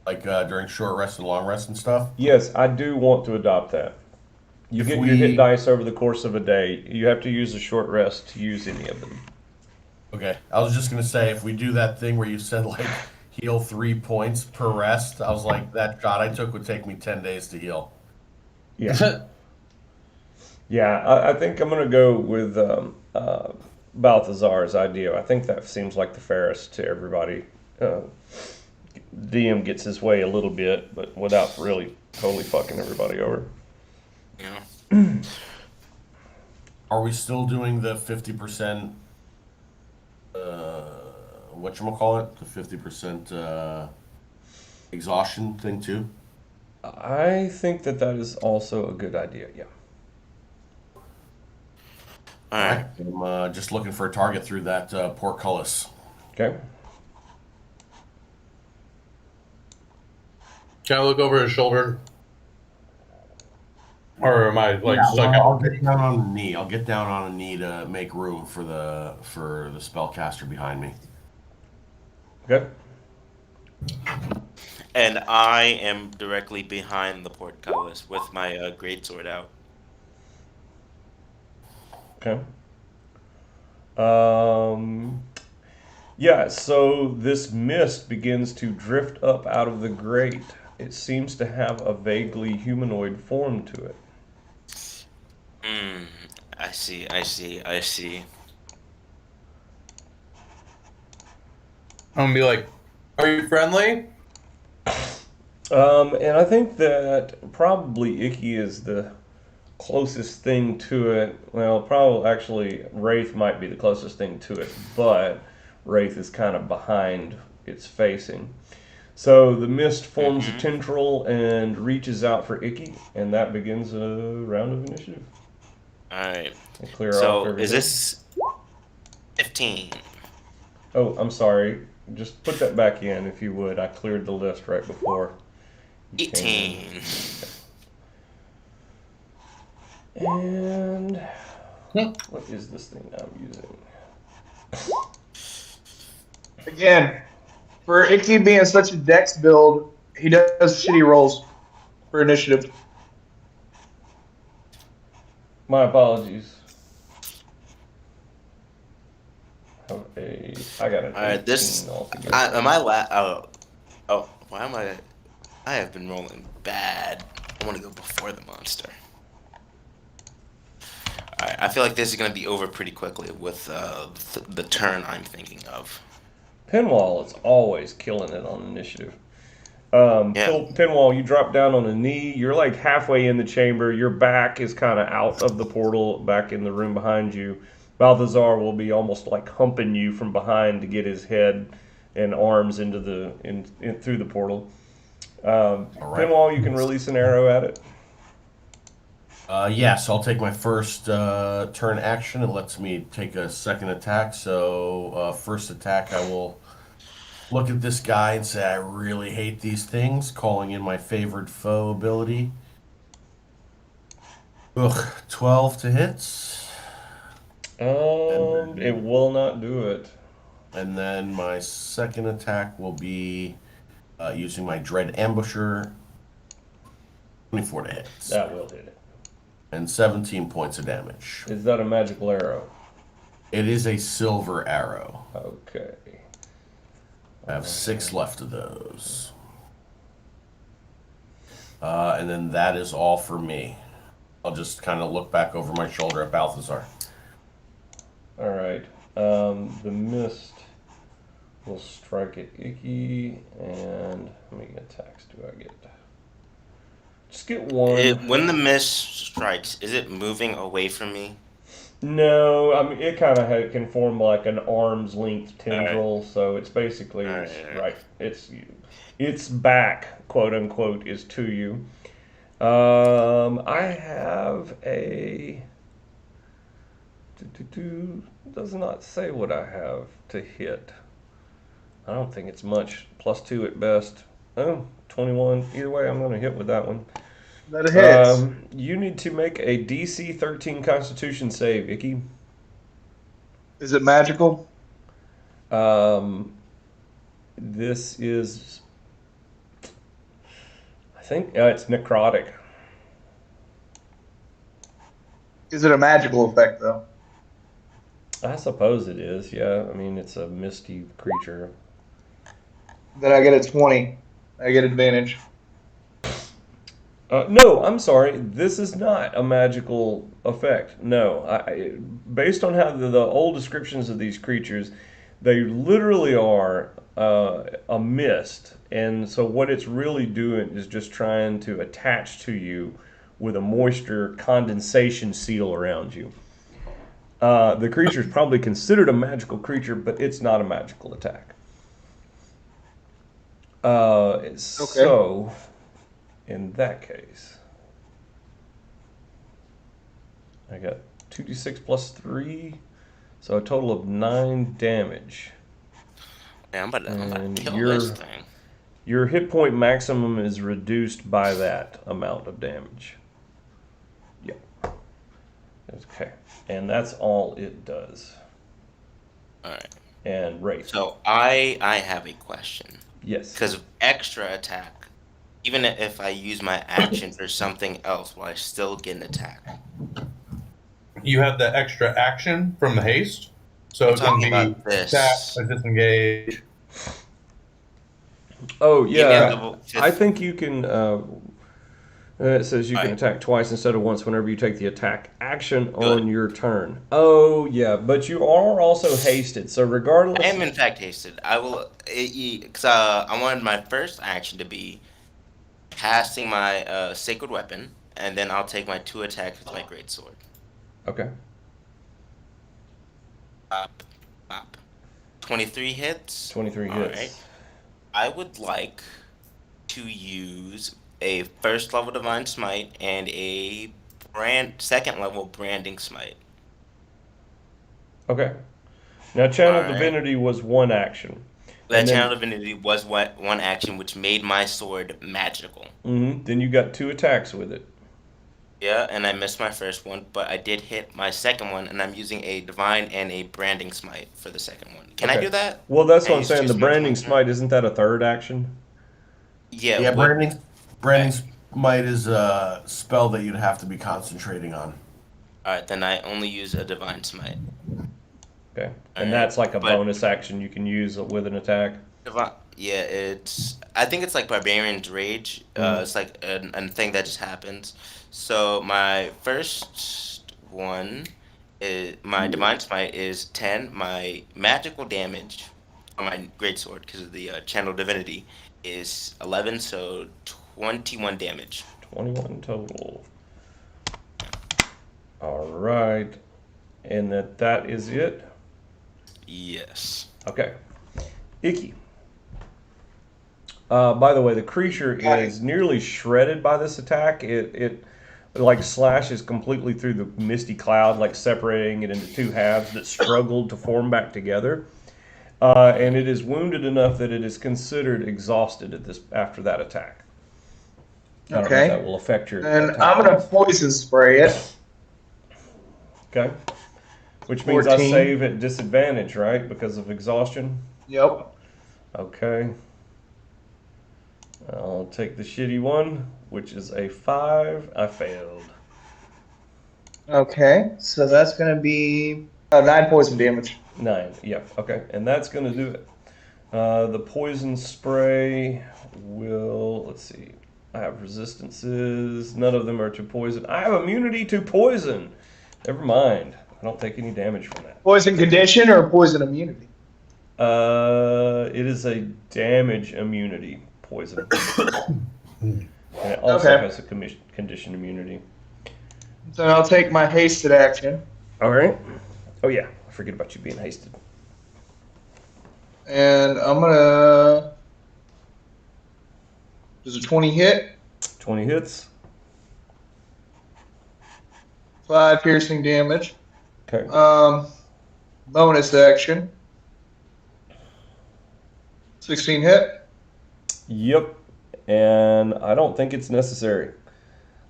like during short rest and long rest and stuff. Yes, I do want to adopt that. You get your hit dice over the course of a day. You have to use a short rest to use any of them. Okay, I was just gonna say if we do that thing where you said like heal 3 points per rest, I was like that shot I took would take me 10 days to heal. Yeah. Yeah, I think I'm going to go with Balthazar's idea. I think that seems like the fairest to everybody. DM gets his way a little bit, but without really totally fucking everybody over. Yeah. Are we still doing the 50%? Whatchamacallit? The 50% exhaustion thing too? I think that is also a good idea, yeah. Alright. I'm just looking for a target through that portcullis. Okay. Can I look over his shoulder Or am I like Yeah, stuck well, I'll out? get down on a knee. I'll get down on a knee to make room for the spellcaster behind me. Okay. And I am directly behind the portcullis with my greatsword out. Okay. Yeah, so this mist begins to drift up out of the grate. It seems to have a vaguely humanoid form to it. Hmm. I see. I see. I see. I'm gonna be like, are you friendly? And I think that probably Icky is the closest thing to it. Well, probably actually Wraith might be the closest thing to it, but Wraith is kind of behind its facing. So the mist forms a Mm-hmm. tendril and reaches out for Icky, and that begins a round of initiative. All right. And clear off So is everything. this 15? Oh, I'm sorry. Just put that back in if you would. I cleared the list right before you came 18. in. And what is this thing I'm using? Again, for Icky being such a dex build, he does shitty rolls for initiative. My apologies. I got an All right. 18 altogether. Am I oh. Why am I? I have been rolling bad. I want to go before the monster. All right. I feel like this is gonna be over pretty quickly with the turn I'm thinking of. Pinwall is always killing it on initiative. Yeah. Pinwall, you drop down on a knee. You're like halfway in the chamber. Your back is kind of out of the portal, back in the room behind you. Balthazar will be almost like humping you from behind to get his head and arms into through the portal. All right. Pinwall, you can release an arrow at it. Yes, I'll take my first turn action. It lets me take a second attack. So, first attack, I will look at this guy and say, I really hate these things, calling in my favored foe ability. Ugh, 12 to hit. It will not do it. And then my second attack will be using my Dread Ambusher. 24 to hit. That will hit it. And 17 points of damage. Is that a magical arrow? It is a silver arrow. Okay. I have 6 left of those. And then that is all for me. I'll just kind of look back over my shoulder at Balthazar. All right. The mist will strike at Icky, and how many attacks do I get? Just get one. When the mist strikes, is it moving away from me? No, I mean it kind of can form like an arm's length All right. tendril, so it's basically All it's, right. right. Its back, quote unquote, is to you. I have a. Does not say what I have to hit. I don't think it's much. +2 at best. Oh, 21. Either way, I'm going to hit with that one. That hits. You need to make a DC 13 Constitution save, Icky. Is it magical? This is, I think, it's necrotic. Is it a magical effect, though? I suppose it is, yeah. I mean, it's a misty creature. Then I get a 20. I get advantage. No, I'm sorry. This is not a magical effect. No. Based on how the old descriptions of these creatures, they literally are a mist. And so what it's really doing is just trying to attach to you with a moisture condensation seal around you. The creature is probably considered a magical creature, but it's not a magical attack. So, in that case, I got 2d6 plus 3, so a total of 9 damage. Yeah, I'm about And to kill this thing. Your hit point maximum is reduced by that amount of damage. Okay, and that's all it does. All right. And Wraith. So I have a question. Yes. Because of extra attack, even if I use my action for something else, will I still get an attack? You have the extra action from the haste, so I'm it can talking be about this. attack, or disengage. Oh Give me a yeah, level I fifth. think you can. It says you can Alright. attack twice instead of once whenever you take the attack action Good. on your turn. Oh yeah, but you are also hasted, so regardless. I am in fact hasted. I will, because I wanted my first action to be casting my sacred weapon, and then I'll take my 2 attacks with my great sword. Okay. Bop, bop. 23 hits. 23 Alright. hits. I would like to use a first level divine smite and a second level branding smite. Okay. Now, channel Alright. divinity was one action. That And then- channel divinity was one action which made my sword magical. Then you got 2 attacks with it. Yeah, and I missed my first one, but I did hit my second one, and I'm using a divine and a branding smite for the second one. Can I Okay. do that? Well, that's Can I what I'm use saying. 2 The spells branding on my turn? smite, isn't that a third action? Yeah, Yeah, would- branding smite is a spell that you'd have to be concentrating on. Alright, then I only use a divine smite. Okay. And Alright, that's like a but- bonus action you can use with an attack. Yeah, I think it's like Barbarian's Rage. Mhm. It's like a thing that just happens. So my first one is my Divine Smite is 10. My magical damage on my greatsword because of the Channel Divinity is 11. So 21 damage. 21 total. All right. And that is it? Yes. Okay. Icky. By the way, the creature is nearly shredded by this attack. It like slashes completely through the misty cloud, like separating it into 2 halves that struggled to form back together. And it is wounded enough that it is considered exhausted after that attack. I don't know if Okay. that will affect your And attack. I'm gonna poison spray it. Okay. Which means I 14. save at disadvantage, right? Because of exhaustion? Yep. Okay. I'll take the shitty one, which is a 5. I failed. Okay, so that's gonna be 9 poison damage. 9. Yep. Okay. And that's going to do it. The poison spray will, let's see. I have resistances. None of them are to poison. I have immunity to poison. Never mind. I don't take any damage from that. Poison condition or poison immunity? It is a damage immunity poison. And it also Okay. has a condition immunity. So I'll take my hasted action, All right. Oh, yeah. I forget about you being hasted. and I'm gonna. Does a 20 hit? 20 hits. 5 piercing damage. Okay. Bonus action. 16 hit. Yep. And I don't think it's necessary.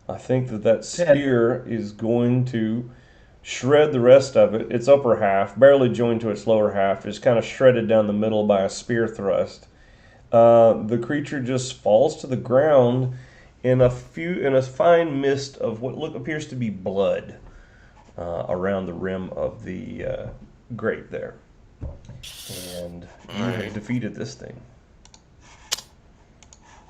I think that spear is going to shred the rest of it. Its upper half, barely joined to its lower half, is kind of shredded down the middle by a spear thrust. The creature just falls to the ground in a fine mist of what appears to be blood around the rim of the grate there. And you have defeated this thing.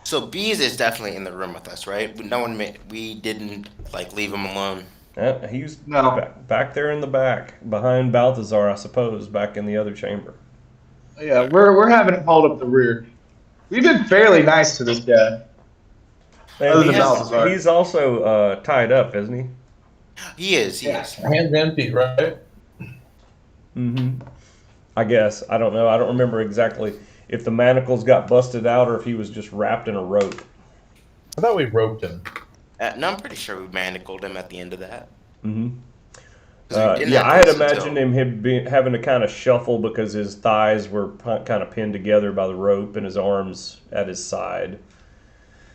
So Bees is definitely in the room with us, right? We didn't like leave him alone. He's No. back there in the back, behind Balthazar, I suppose, back in the other chamber. Yeah, we're having him hold up the rear. We've been fairly nice to this guy. Other And than Balthazar. he's also tied up, isn't he? He is. Hands empty, right? Mm-hmm. I guess. I don't know. I don't remember exactly if the manacles got busted out or if he was just wrapped in a rope. I thought we roped him. No, I'm pretty sure we manacled him at the end of that. Mm-hmm. 'Cause we didn't have I had this imagined until- him having to kind of shuffle because his thighs were kind of pinned together by the rope and his arms at his side.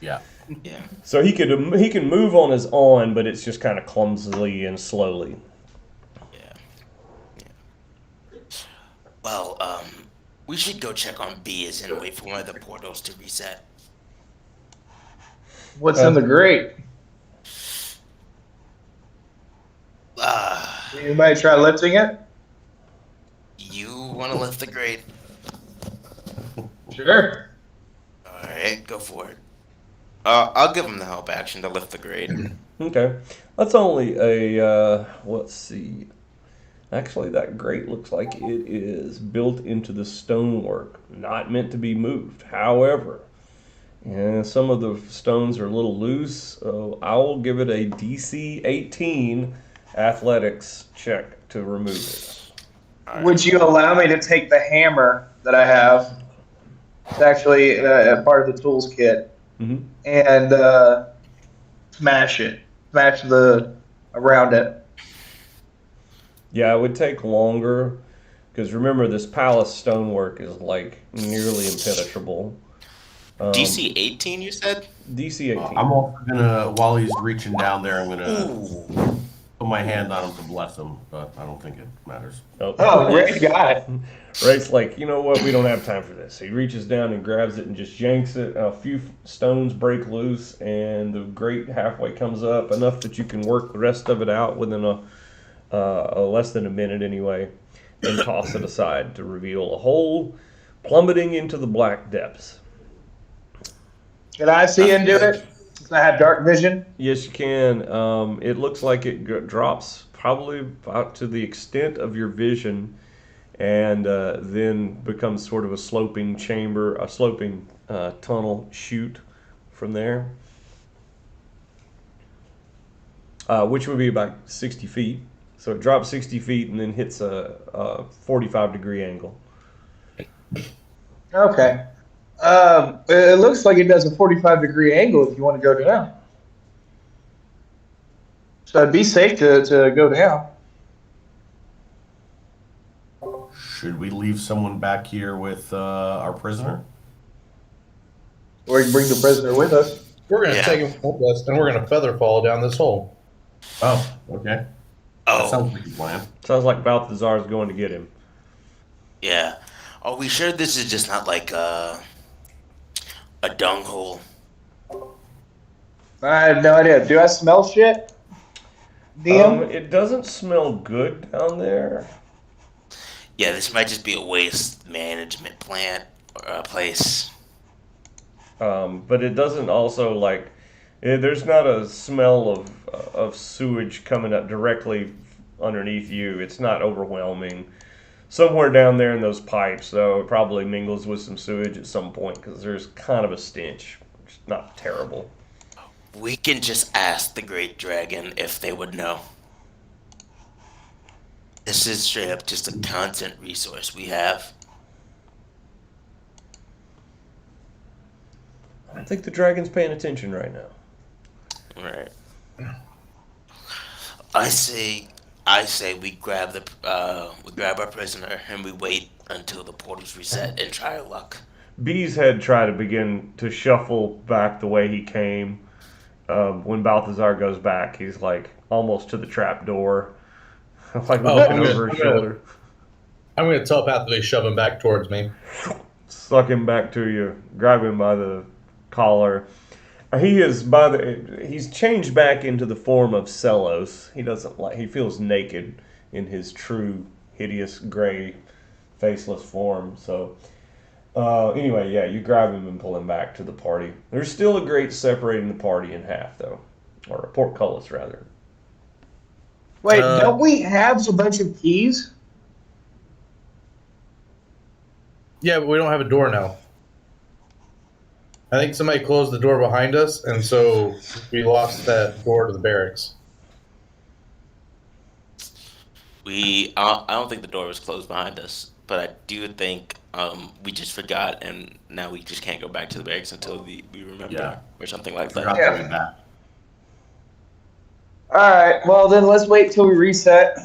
Yeah. Yeah. So he can move on his own, but it's just kind of clumsily and slowly. Well, we should go check on Bees and wait for one of the portals to reset. What's in the grate? Uh, Anybody try lifting it? you want to lift the grate? Sure. Alright, go for it. I'll give him the help action to lift the grate. Okay. That's only a, let's see. Actually, that grate looks like it is built into the stonework, not meant to be moved. However, some of the stones are a little loose, so I will give it a DC 18 athletics check to remove it. Would you allow me to take the hammer that I have? It's actually a part of the tools kit. Mm-hmm. And smash the around it. Yeah, it would take longer because remember this palace stonework is like nearly impenetrable. DC 18, you said? DC 18. I'm also gonna, while he's reaching down there, I'm gonna Ooh. put my hand on him to bless him, but I don't think it matters. Oh, Ray got it. Ray's like, you know what? We don't have time for this. He reaches down and grabs it and just yanks it. A few stones break loose, and the grate halfway comes up, enough that you can work the rest of it out within a less than a minute anyway, and toss it aside to reveal a hole plummeting into the black depths. Can I see into it? Since I have dark vision. Yes, you can. It looks like it drops probably about to the extent of your vision, and then becomes sort of a sloping chamber, a sloping tunnel chute from there, which would be about 60 feet. So it drops 60 feet and then hits a 45-degree angle. Okay. It looks like it does a 45-degree angle if you want to go down. So it'd be safe to go down. Should we leave someone back here with our prisoner? Or you can bring the prisoner with us. We're going to Yeah. take him with us, and we're going to feather fall down this hole. Oh, okay. That Oh, sounds like a plan. Sounds like Balthazar's going to get him. yeah. Are we sure this is just not like a dung hole? I have no idea. Do I smell shit? DM? It doesn't smell good down there. Yeah, this might just be a waste management plant or a place. But it doesn't also like there's not a smell of sewage coming up directly underneath you. It's not overwhelming. Somewhere down there in those pipes, though, it probably mingles with some sewage at some point because there's kind of a stench. It's not terrible. We can just ask the Great Dragon if they would know. This is straight up just a content resource we have. I think the dragon's paying attention right now. Right. I say we grab our prisoner and we wait until the portals reset and try our luck. Bee's head tried to begin to shuffle back the way he came. When Balthazar goes back, he's like almost to the trap door, like looking over his shoulder. I'm going to telepathically shove him back towards me. Suck him back to you, grab him by the collar. He's changed back into the form of Celos. He feels naked in his true hideous gray faceless form. So anyway, yeah, you grab him and pull him back to the party. There's still a grate separating the party in half though, or a portcullis rather. Wait, don't we have a bunch of keys? Yeah, but we don't have a door now. I think somebody closed the door behind us, and so we lost that door to the barracks. I don't think the door was closed behind us, but I do think we just forgot, and now we just can't go back to the barracks until we remember, Yeah. or something like Forgot that. the way back. All right. Well, then let's wait till we reset.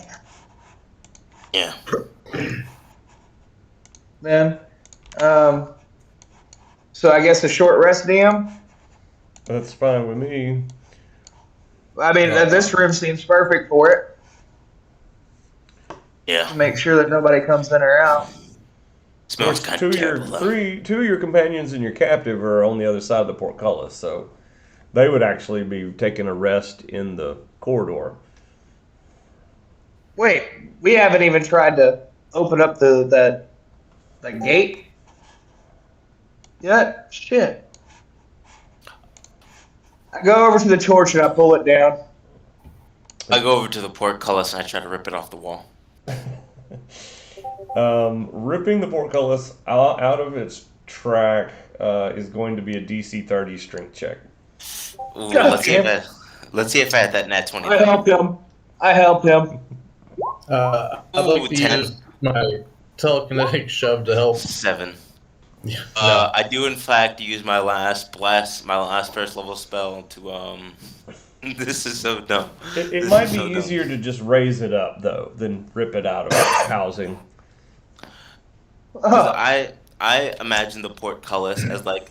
Yeah. Then, so I guess a short rest, DM. That's fine with me. I mean, this room seems perfect for it. Yeah. To make sure that nobody comes in or out. Smells kind of terrible though. Two of your companions and your captive are on the other side of the portcullis, so they would actually be taking a rest in the corridor. Wait, we haven't even tried to open up that gate yet. Shit. I go over to the torch and I pull it down. I go over to the portcullis and I try to rip it off the wall. Ripping the portcullis out of its track is going to be a DC 30 strength check. Ooh, God let's see if I had that nat 20. I help him. I'd like to 10. use my telekinetic shove to help. 7. Yeah, I do in fact use my last first level spell to This is so dumb. It might be easier to just raise it up though than rip it out of its housing. I imagine the portcullis as like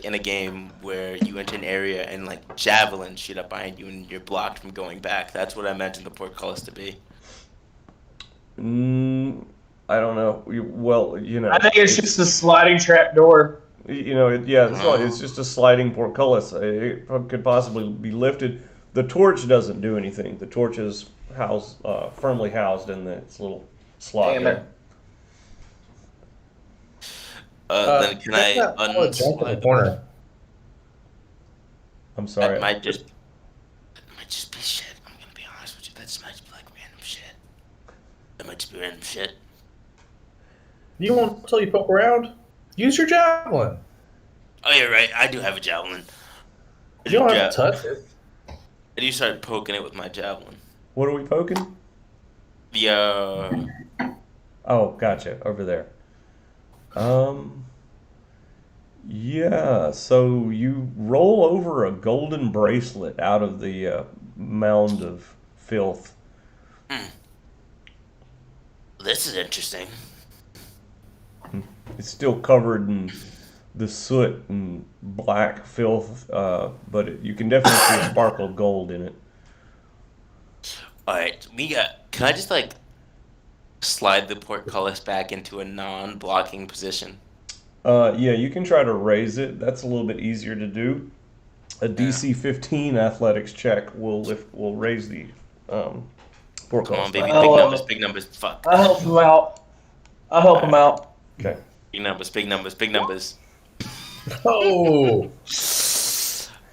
in a game where you enter an area and like javelins shoot up behind you and you're blocked from going back. That's what I imagine the portcullis to be. I don't know. I think it's just a sliding trap door. It's just a sliding portcullis. It could possibly be lifted. The torch doesn't do anything. The torch is firmly housed in its little slot. Damn it. Then can I jump in the unslide? corner? I'm sorry. That might just be shit. I'm gonna be honest with you. That might just be like random shit. That might just be random shit. You won't until you poke around. Use your javelin. Oh, you're right. I do have a javelin. You don't have to touch it. I do start poking it with my javelin. What are we poking? The Oh, gotcha. Over there. Yeah, so you roll over a golden bracelet out of the mound of filth. This is interesting. It's still covered in the soot and black filth, but you can definitely see a sparkle of gold in it. All right, can I just like slide the portcullis back into a non-blocking position? Yeah, you can try to raise it. That's a little bit easier to do. A DC 15 athletics check will raise the portcullis. Come on, baby, big numbers. Fuck. I'll help him out. Okay. Big numbers. Oh!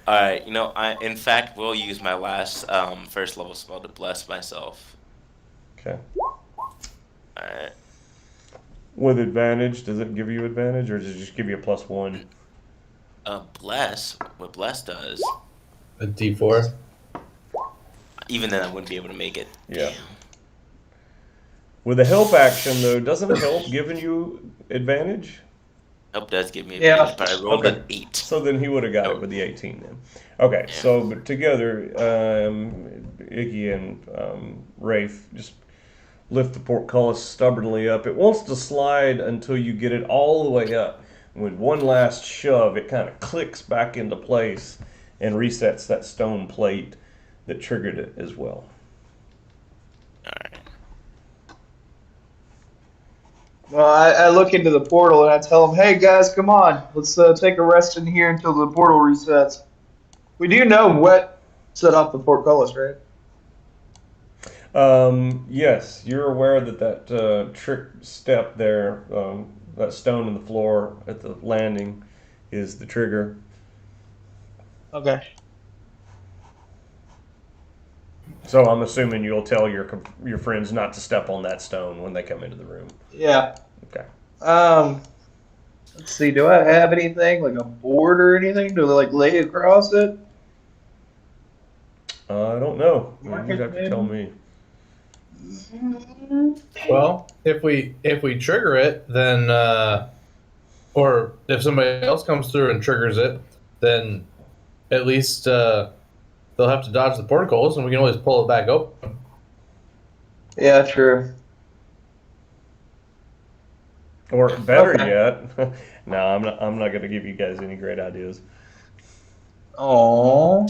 All right, I in fact will use my last first level spell to bless myself. Okay. All right. With advantage, does it give you advantage, or does it just give you a +1? What bless does, A D4. even then I wouldn't be able to make it. Yeah. Damn. With a help action, though, doesn't help giving you advantage? Help does give me Yeah. advantage, but I rolled an 8. So then he would have got it with the 18 then. Okay, Yeah. so but together, Iggy and Rafe just lift the portcullis stubbornly up. It wants to slide until you get it all the way up. With one last shove, it kind of clicks back into place and resets that stone plate that triggered it as well. All right. Well, I look into the portal and I tell them, "Hey guys, come on, let's take a rest in here until the portal resets." We do know what set off the portcullis, right? Yes, you're aware that trick step there, that stone in the floor at the landing, is the trigger. Okay. So I'm assuming you'll tell your friends not to step on that stone when they come into the room. Yeah. Okay. Let's see. Do I have anything like a board or anything to like lay across it? I don't know. You'd Market have to tell me. Well, if we trigger it, then or if somebody else comes through and triggers it, then at least they'll have to dodge the portcullis, and we can always pull it back open. Yeah, true. Or better Okay. yet, no, I'm not going to give you guys any great ideas. Oh.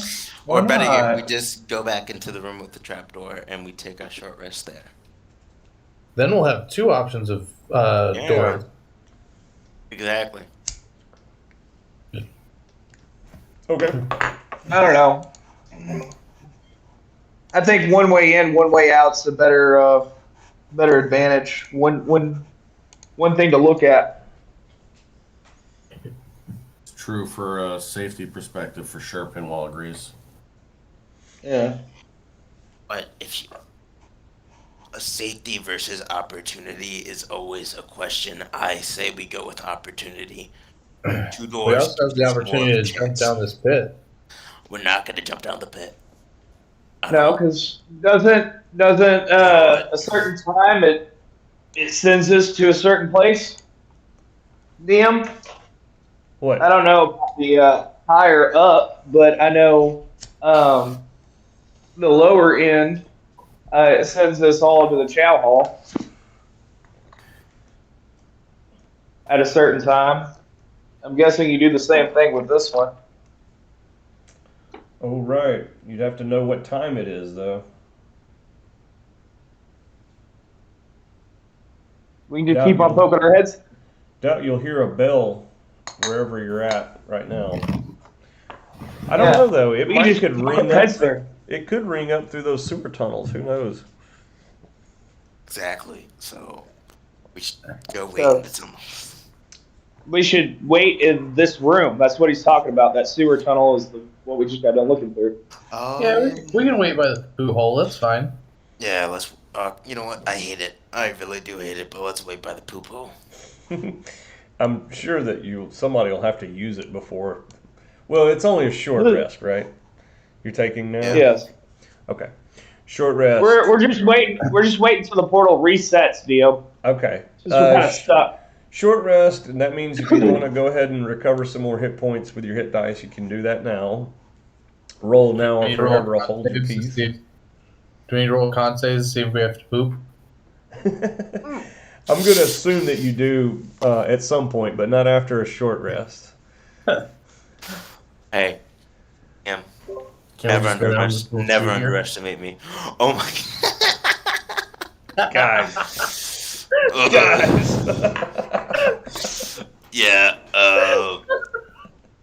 Or better yet, we just go back into the room with the trapdoor and we take our short rest there. Then we'll have two options of doors. Exactly. Okay. I don't know. I think one way in, one way out's a better advantage. One thing to look at. It's true for a safety perspective for sure. Pinwall agrees. Yeah. But if you, a safety versus opportunity is always a question. I say we go with opportunity. Two We doors. also have the is more of opportunity a to jump chance. down this pit. We're not going to jump down the pit. No, because doesn't a certain time it sends us to a certain place. DM. What? I don't know about the higher up, but I know the lower end it sends us all to the chow hall at a certain time. I'm guessing you do the same thing with this one. Oh, right. You'd have to know what time it is, though. We can just Yeah, keep on poking our heads. Doubt you'll hear a bell wherever you're at right now. I don't Yeah. know, though. It We might just could poke ring our heads up. there. It could ring up through those sewer tunnels. Who knows? Exactly. So we should go wait So- in the tunnel. We should wait in this room. That's what he's talking about. That sewer tunnel is what we just got done looking through. Oh, Yeah, we can wait by the poo hole. That's fine. yeah. Let's. You know what? I hate it. I really do hate it. But let's wait by the poop hole. I'm sure that somebody will have to use it before. Well, it's only a short rest, right? You're taking now? Yeah. Yes. Okay. Short rest. We're just waiting. We're just waiting till the portal resets, Dio. Okay. Since we're kind of stuck. Short rest, and that means if you want to go ahead and recover some more hit points with your hit dice, you can do that now. Roll now or forever I'll hold your peace. Do we need to roll con saves to see if we have to poop? I'm going to assume that you do at some point, but not after a short rest. Hey, Em. Can't we just go down this little Never street here? underestimate me. Oh my. Guys. Ugh. Guys. Yeah,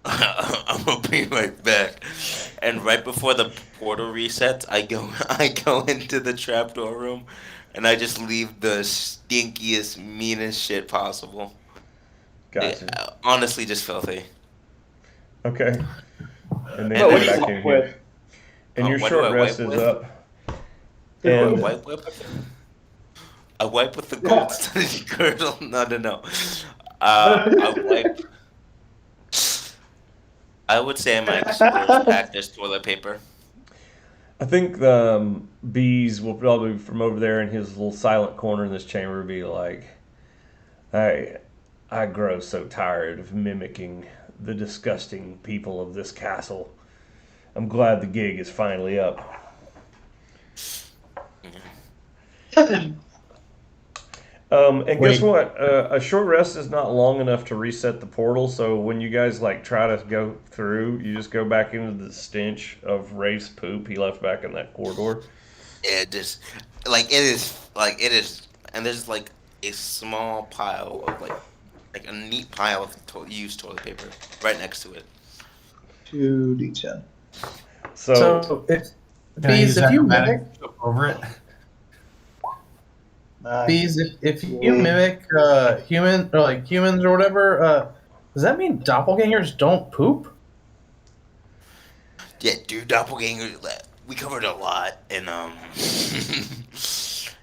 I'm gonna be right back. And right before the portal resets, I go into the trapdoor room, and I just leave the stinkiest, meanest shit possible. Gotcha. Honestly, just filthy. Okay. And then What come do you back want in with? here. And your What do short I rest wipe is with? up. I And wipe with. I wipe with the gold studded girdle. No. I wipe. I would say my exposed pack is toilet paper. I think the bees will probably from over there in his little silent corner in this chamber be like, I grow so tired of mimicking the disgusting people of this castle. I'm glad the gig is finally up. And guess what? A short rest is not long enough to reset the portal. So when you guys like try to go through, you just go back into the stench of Rafe's poop he left back in that corridor. It just it is, and there's like a small pile of like a neat pile of used toilet paper right next to it. 2d10. So if Can I bees, use if you acrobatic mimic to jump over it? bees, if you mimic human or like humans or whatever, does that mean doppelgangers don't poop? Yeah, dude, doppelganger. We covered a lot in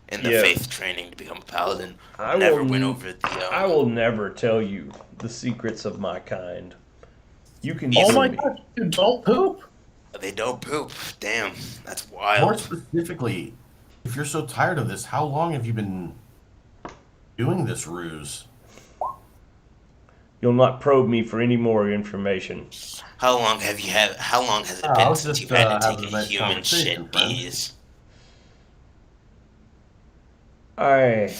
in the Yeah. faith training to become a paladin. I Never will- went over the. I will never tell you the secrets of my kind. You can Oh sue my me. god, you don't poop? They don't poop. Damn, that's More wild. specifically, if you're so tired of this, how long have you been doing this ruse? You'll not probe me for any more information. How long have you had? How long has it Oh, I been was since just, you've had to having take a a nice human conversation, shit, friend. bees? I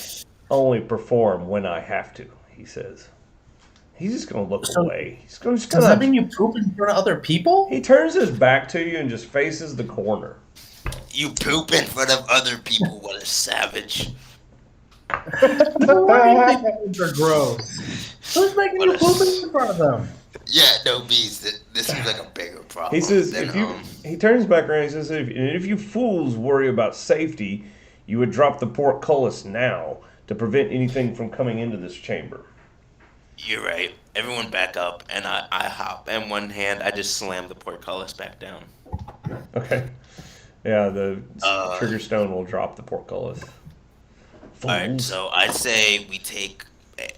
only perform when I have to, he says. He's just going to look So- away. He's going to Does that mean you poop in front of other people? He turns his back to you and just faces the corner. You poop in front of other people. What a savage! No way these are gross. Who's making you poop in front of them? Yeah, no, bees. This seems like a bigger problem. He says, than, he turns back around and says, if you fools worry about safety, you would drop the portcullis now to prevent anything from coming into this chamber. You're right. Everyone back up, and I hop. And one hand, I just slam the portcullis back down. Okay. Yeah, the Uh, trigger stone will drop the portcullis. Alright, Fools. so I'd say we take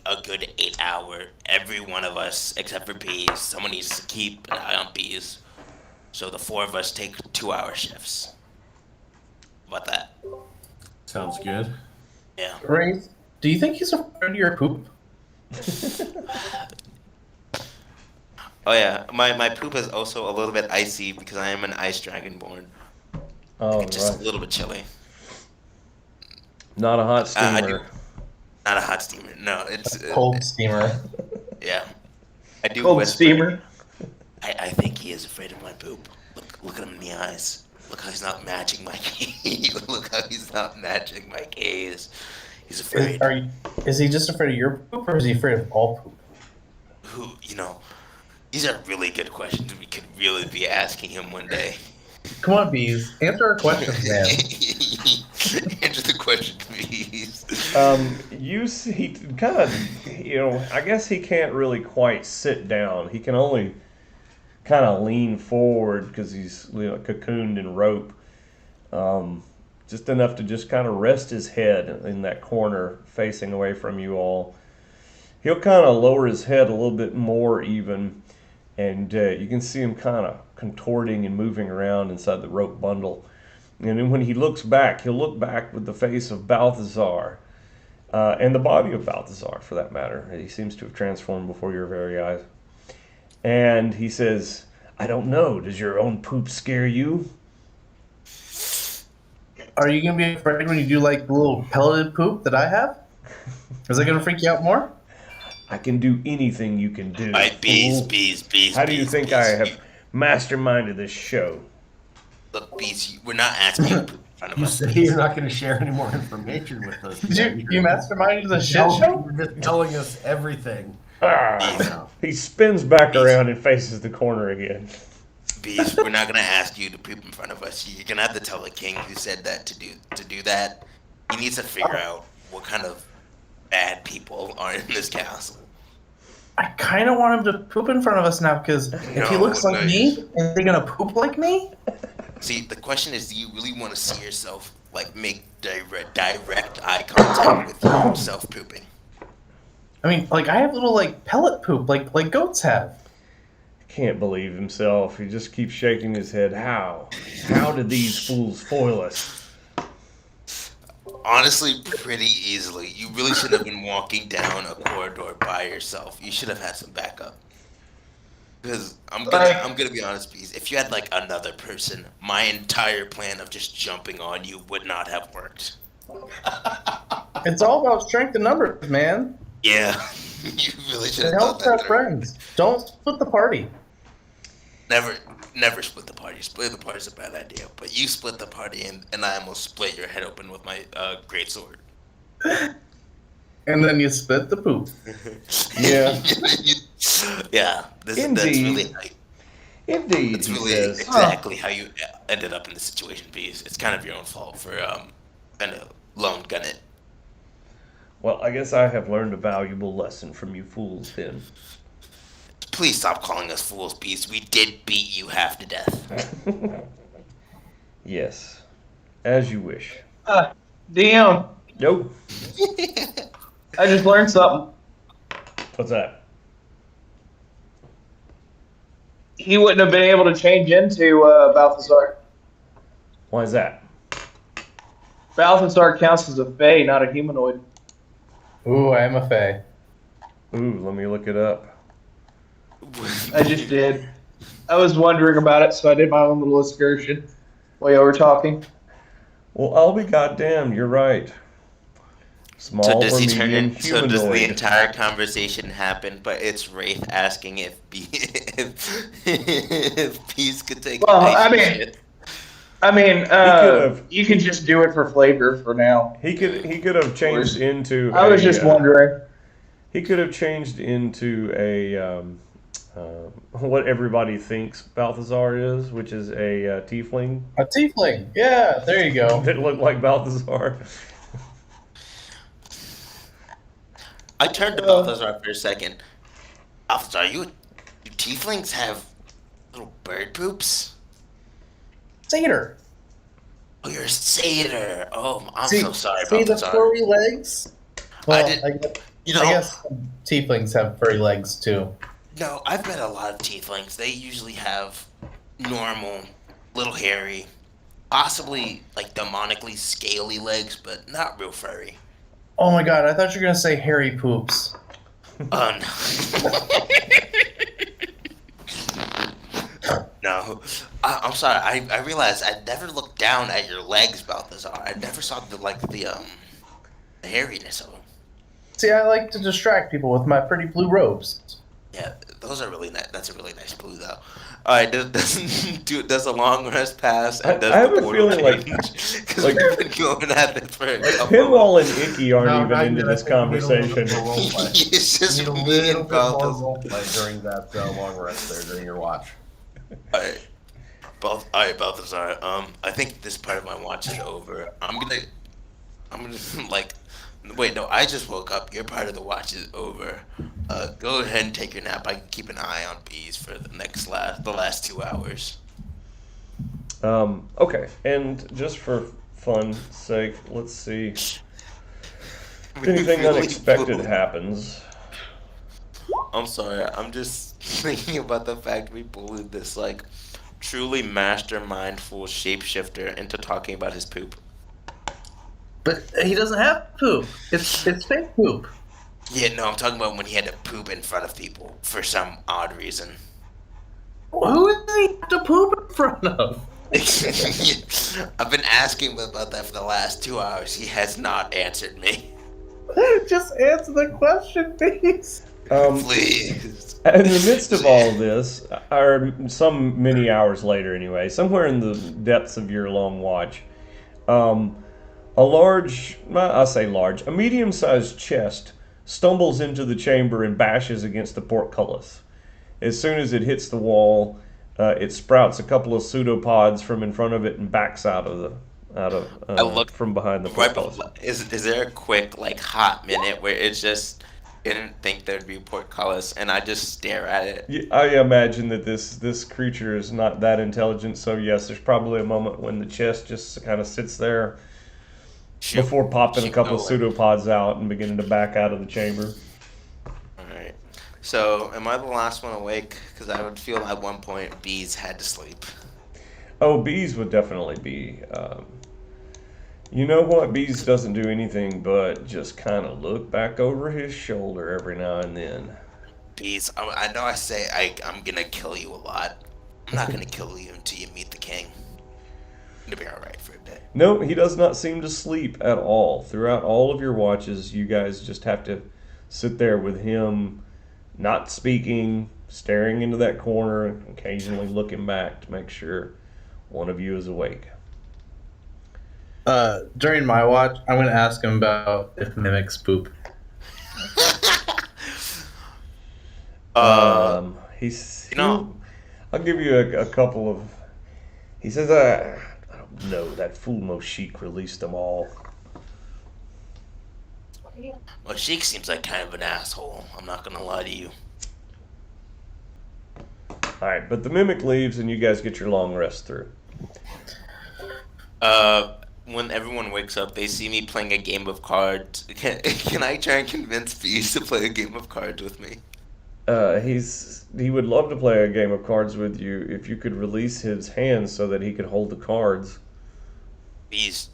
a good 8 hour, every one of us, except for Bees. Someone needs to keep an eye on Bees. So the 4 of us take 2-hour shifts. How about that? Sounds good. Yeah. Wraith, do you think he's afraid of your poop? Oh yeah, my poop is also a little bit icy because I am an ice dragonborn. Oh, It's just a right. little bit chilly. Not a hot I steamer. do. Not a hot steamer. No, it's Cold steamer. yeah. I do Cold whisper. steamer. I think he is afraid of my poop. Look at him in the eyes. Look how he's not matching my gaze. Look how he's not matching my gaze. He's afraid. Is he just afraid of your poop, or is he afraid of all poop? Who, these are really good questions we could really be asking him one day. Come on, Bees. Answer our questions, man. Answer the question, please. You see, he kind of, I guess he can't really quite sit down. He can only kind of lean forward because he's cocooned in rope. Just enough to just kind of rest his head in that corner facing away from you all. He'll kind of lower his head a little bit more even, and you can see him kind of contorting and moving around inside the rope bundle. And then when he looks back, he'll look back with the face of Balthazar, and the body of Balthazar, for that matter. He seems to have transformed before your very eyes. And he says, I don't know, does your own poop scare you? Are you gonna be afraid when you do like the little pelleted poop that I have? Is that gonna freak you out more? I can do anything you can do. Alright, bees. How do you think I have masterminded this show? Look, bees, we're not asking you to poop in front of You us. say you're not going to share any more information with us. You masterminded the shit No, show? You're just telling us everything. Ah, he spins back around and faces the corner again. Bees, we're not gonna ask you to poop in front of us. You're gonna have to tell the king who said that to do that. He needs to figure out what kind of bad people are in this castle. I kind of want him to poop in front of us now, because if he No, looks like no. me, is he gonna poop like me? See, the question is, do you really want to see yourself make direct eye contact with yourself pooping? I mean, like, I have little like pellet poop, like goats have. Can't believe himself. He just keeps shaking his head. How? How did these fools foil us? Honestly, pretty easily. You really should have been walking down a corridor by yourself. You should have had some backup. Because I'm gonna be honest, Bees. If you had another person, my entire plan of just jumping on you would not have worked. It's all about strength and numbers, man. Yeah, you really should It have thought helps that have through. friends. Don't split the party. Never split the party. Split the party is a bad idea. But you split the party, and I almost split your head open with my great sword. And then you split the poop. Yeah. Yeah. That's Indeed. really Indeed, That's he really says. exactly how you ended up in this situation, Bees. It's kind of your own fault for kind of lone gun it. Well, I guess I have learned a valuable lesson from you fools then. Please stop calling us fools, Bees. We did beat you half to death. Yes. As you wish. Damn, Nope. I just learned something. What's that? He wouldn't have been able to change into Balthazar. Why is that? Balthazar counts as a fae, not a humanoid. Ooh, I am a fae. Ooh, let me look it up. I just did. I was wondering about it, so I did my own little excursion while you were talking. Well, I'll be goddamned. You're right. Small So does or he turn medium in? So does the humanoid. entire conversation happen? But it's Wraith asking if if Bees could take Well, ice I mean- shit. I mean, could have. you can just do it for flavor for now. He could have changed into. I was just wondering. He could have changed into a what everybody thinks Balthazar is, which is a tiefling A tiefling. Yeah, there you go. that looked like Balthazar. I turned to Balthazar for a second. Balthazar, do tieflings have little bird poops? Satyr. Oh, you're a satyr. Oh, I'm See, so sorry, see the Balthazar. furry legs? Well, You know, I guess tieflings have furry legs too. no, I've met a lot of tieflings. They usually have normal, little hairy, possibly like demonically scaly legs, but not real furry. Oh my god, I thought you were gonna say hairy poops. Oh no. No. I'm sorry. I realized I never looked down at your legs, Balthazar. I never saw the hairiness of them. See, I like to distract people with my pretty blue robes. Yeah, those are really nice. That's a really nice blue, though. All right, does a long rest pass? And does I have the a portal feeling like because like- we've been going at this for a couple Pinwall and Icky aren't No, even not into yet. this I think we need a little conversation. bit more role play. It's You just need a me little and bit more Balthazar. role play during that long rest there during your watch. All right, Balthazar. I think this part of my watch is over. I'm gonna like. Wait, no, I just woke up. Your part of the watch is over. Go ahead and take your nap. I can keep an eye on bees for the last 2 hours. Okay, and just for fun's sake, let's see. If anything Really unexpected cool. happens. I'm sorry. I'm just thinking about the fact we bullied this like truly mastermindful shapeshifter into talking about his poop. But he doesn't have poop. It's fake poop. Yeah, no, I'm talking about when he had to poop in front of people for some odd reason. Who does he have to poop in front of? I've been asking him about that for the last 2 hours. He has not answered me. Just answer the question, please. Please. In the midst of all this, or some many hours later anyway, somewhere in the depths of your long watch, a medium-sized chest stumbles into the chamber and bashes against the portcullis. As soon as it hits the wall, it sprouts a couple of pseudopods from in front of it and backs out of from behind the Right, portcullis. but is there a quick like hot minute where it's just didn't think there'd be portcullis and I just stare at it? Yeah, I imagine that this creature is not that intelligent, so yes, there's probably a moment when the chest just kind of sits there before popping a couple of pseudopods out and beginning to back out of the chamber. Alright. So, am I the last one awake? Because I would feel at one point bees had to sleep. Oh, Bees would definitely be. You know what? Bees doesn't do anything but just kind of look back over his shoulder every now and then. Bees, I know I say I'm gonna kill you a lot. I'm not gonna kill you until you meet the king. It'll be alright for a bit. No, he does not seem to sleep at all. Throughout all of your watches, you guys just have to sit there with him, not speaking, staring into that corner, occasionally looking back to make sure one of you is awake. During my watch, I'm going to ask him about if mimics poop. I'll give you a couple of. He says, I don't know. That fool Moshik released them all. Well, Sheik seems like kind of an asshole. I'm not gonna lie to you. All right, but the mimic leaves, and you guys get your long rest through. When everyone wakes up, they see me playing a game of cards. Can I try and convince Bees to play a game of cards with me? He would love to play a game of cards with you if you could release his hands so that he could hold the cards. Bees.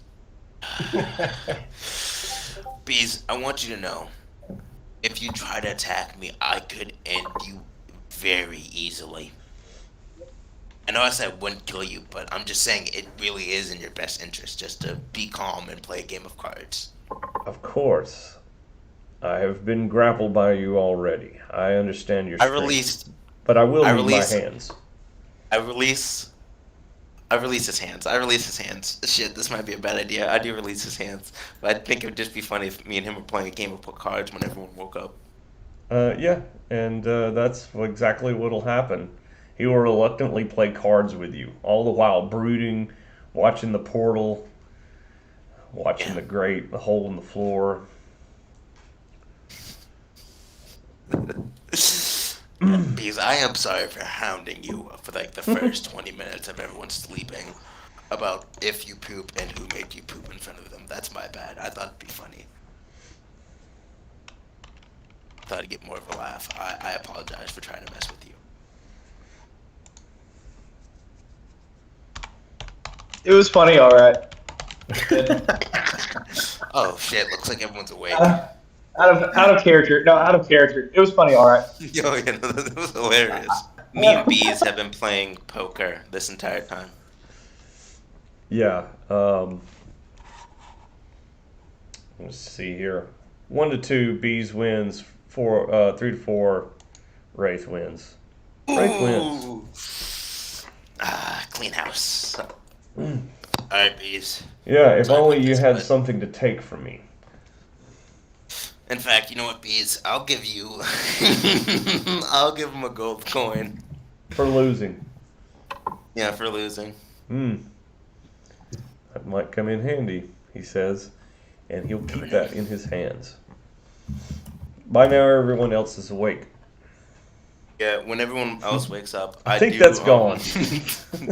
Bees, I want you to know, if you try to attack me, I could end you very easily. I know I said I wouldn't kill you, but I'm just saying it really is in your best interest just to be calm and play a game of cards. Of course. I have been grappled by you already. I understand your strength. But I will need my hands. I release I release his hands. I release his hands. Shit, this might be a bad idea. I do release his hands, but I think it would just be funny if me and him were playing a game of cards when everyone woke up. Yeah, and that's exactly what'll happen. He will reluctantly play cards with you, all the while brooding, watching the portal, watching Yeah. the grate, the hole in the floor. Because I am sorry for hounding you for like the first 20 minutes of everyone sleeping about if you poop and who made you poop in front of them. That's my bad. I thought it'd be funny. I thought I'd get more of a laugh. I apologize for trying to mess with you. It was funny, all right. Oh shit! Looks like everyone's awake. Out of character. No, out of character. It was funny, all right. Yo, yeah, no, that was hilarious. Me and Bees have been playing poker this entire time. Yeah. Let's see here. 1 to 2, Bees wins. 3 to 4, Wraith wins. Wraith wins. Ooh. Clean house. Alright, Bees. Yeah, if Sorry only about you this, had bud. something to take from me. In fact, you know what, Bees? I'll give you. I'll give him a gold coin. For losing. Yeah, for losing. That might come in handy, he says, and he'll keep that in his hands. By now, everyone else is awake. Yeah, when everyone else wakes up, I think that's gone.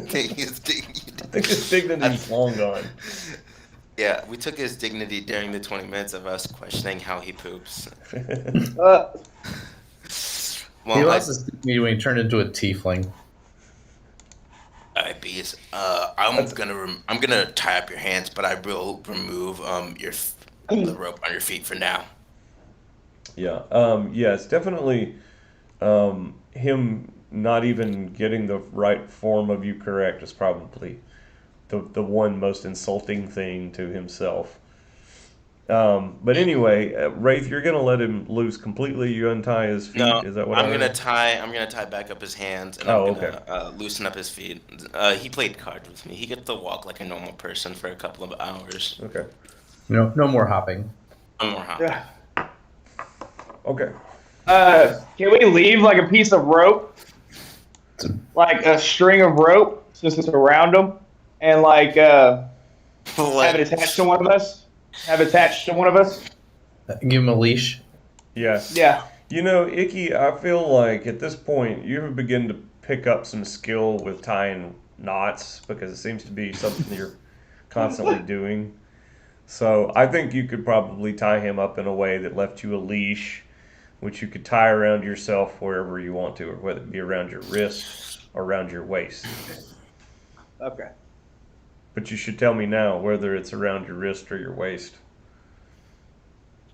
take his dignity. I think his dignity's long gone. Yeah, we took his dignity during the 20 minutes of us questioning how he poops. Uh, He Well, lost his dignity when he turned into a tiefling. alright, Bees. I'm gonna tie up your hands, but I will remove the rope on your feet for now. Yeah. Yeah, it's definitely him not even getting the right form of you correct is probably the one most insulting thing to himself. But anyway, Wraith, you're gonna let him loose completely. You untie his feet. No, Is that what I'm I gonna heard? tie back up his hands and Oh, I'm gonna loosen up his feet. He played cards with me. He gets to walk like a normal person for a couple of hours. Okay. No more hopping. I'm more happy. yeah. Okay. Can we leave like a piece of rope, like a string of rope, just around him, and like have it attached to one of us? Have it attached to one of us? Give him a leash. Yeah. Yeah. You know, Icky, I feel like at this point you have begun to pick up some skill with tying knots because it seems to be something you're constantly doing. So I think you could probably tie him up in a way that left you a leash, which you could tie around yourself wherever you want to, or whether it be around your wrist or around your waist. Okay. But you should tell me now whether it's around your wrist or your waist.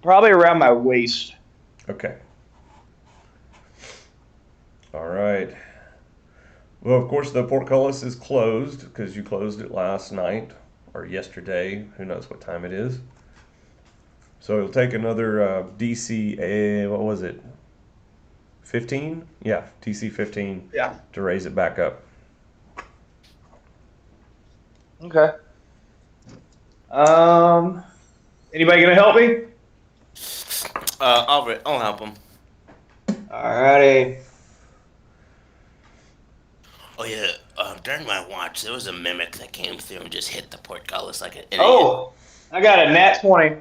Probably around my waist. Okay. All right. Well, of course, the portcullis is closed because you closed it last night or yesterday. Who knows what time it is. So it'll take another DC, what was it? 15? Yeah, DC 15 Yeah. to raise it back up. Okay. Anybody gonna help me? I'll help him. Alrighty. Oh yeah, during my watch, there was a mimic that came through and just hit the portcullis like an idiot. Oh, I got a nat 20.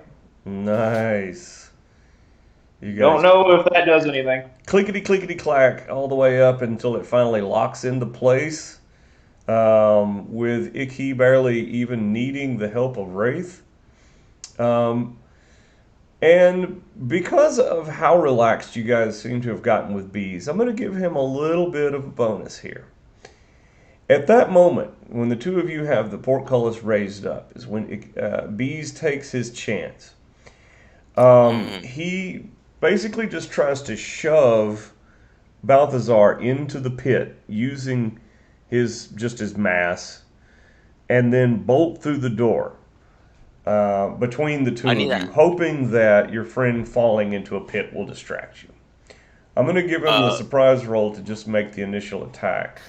Nice. You guys Don't know if that does anything. clickety clickety clack all the way up until it finally locks into place. With Icky barely even needing the help of Wraith. And because of how relaxed you guys seem to have gotten with Bees, I'm going to give him a little bit of a bonus here. At that moment, when the two of you have the portcullis raised up, is when Bees takes his chance. He basically just tries to shove Balthazar into the pit using his mass, and then bolt through the door between the two of you, hoping that your friend falling into a pit will distract you. I'm going to give him the surprise roll to just make the initial attack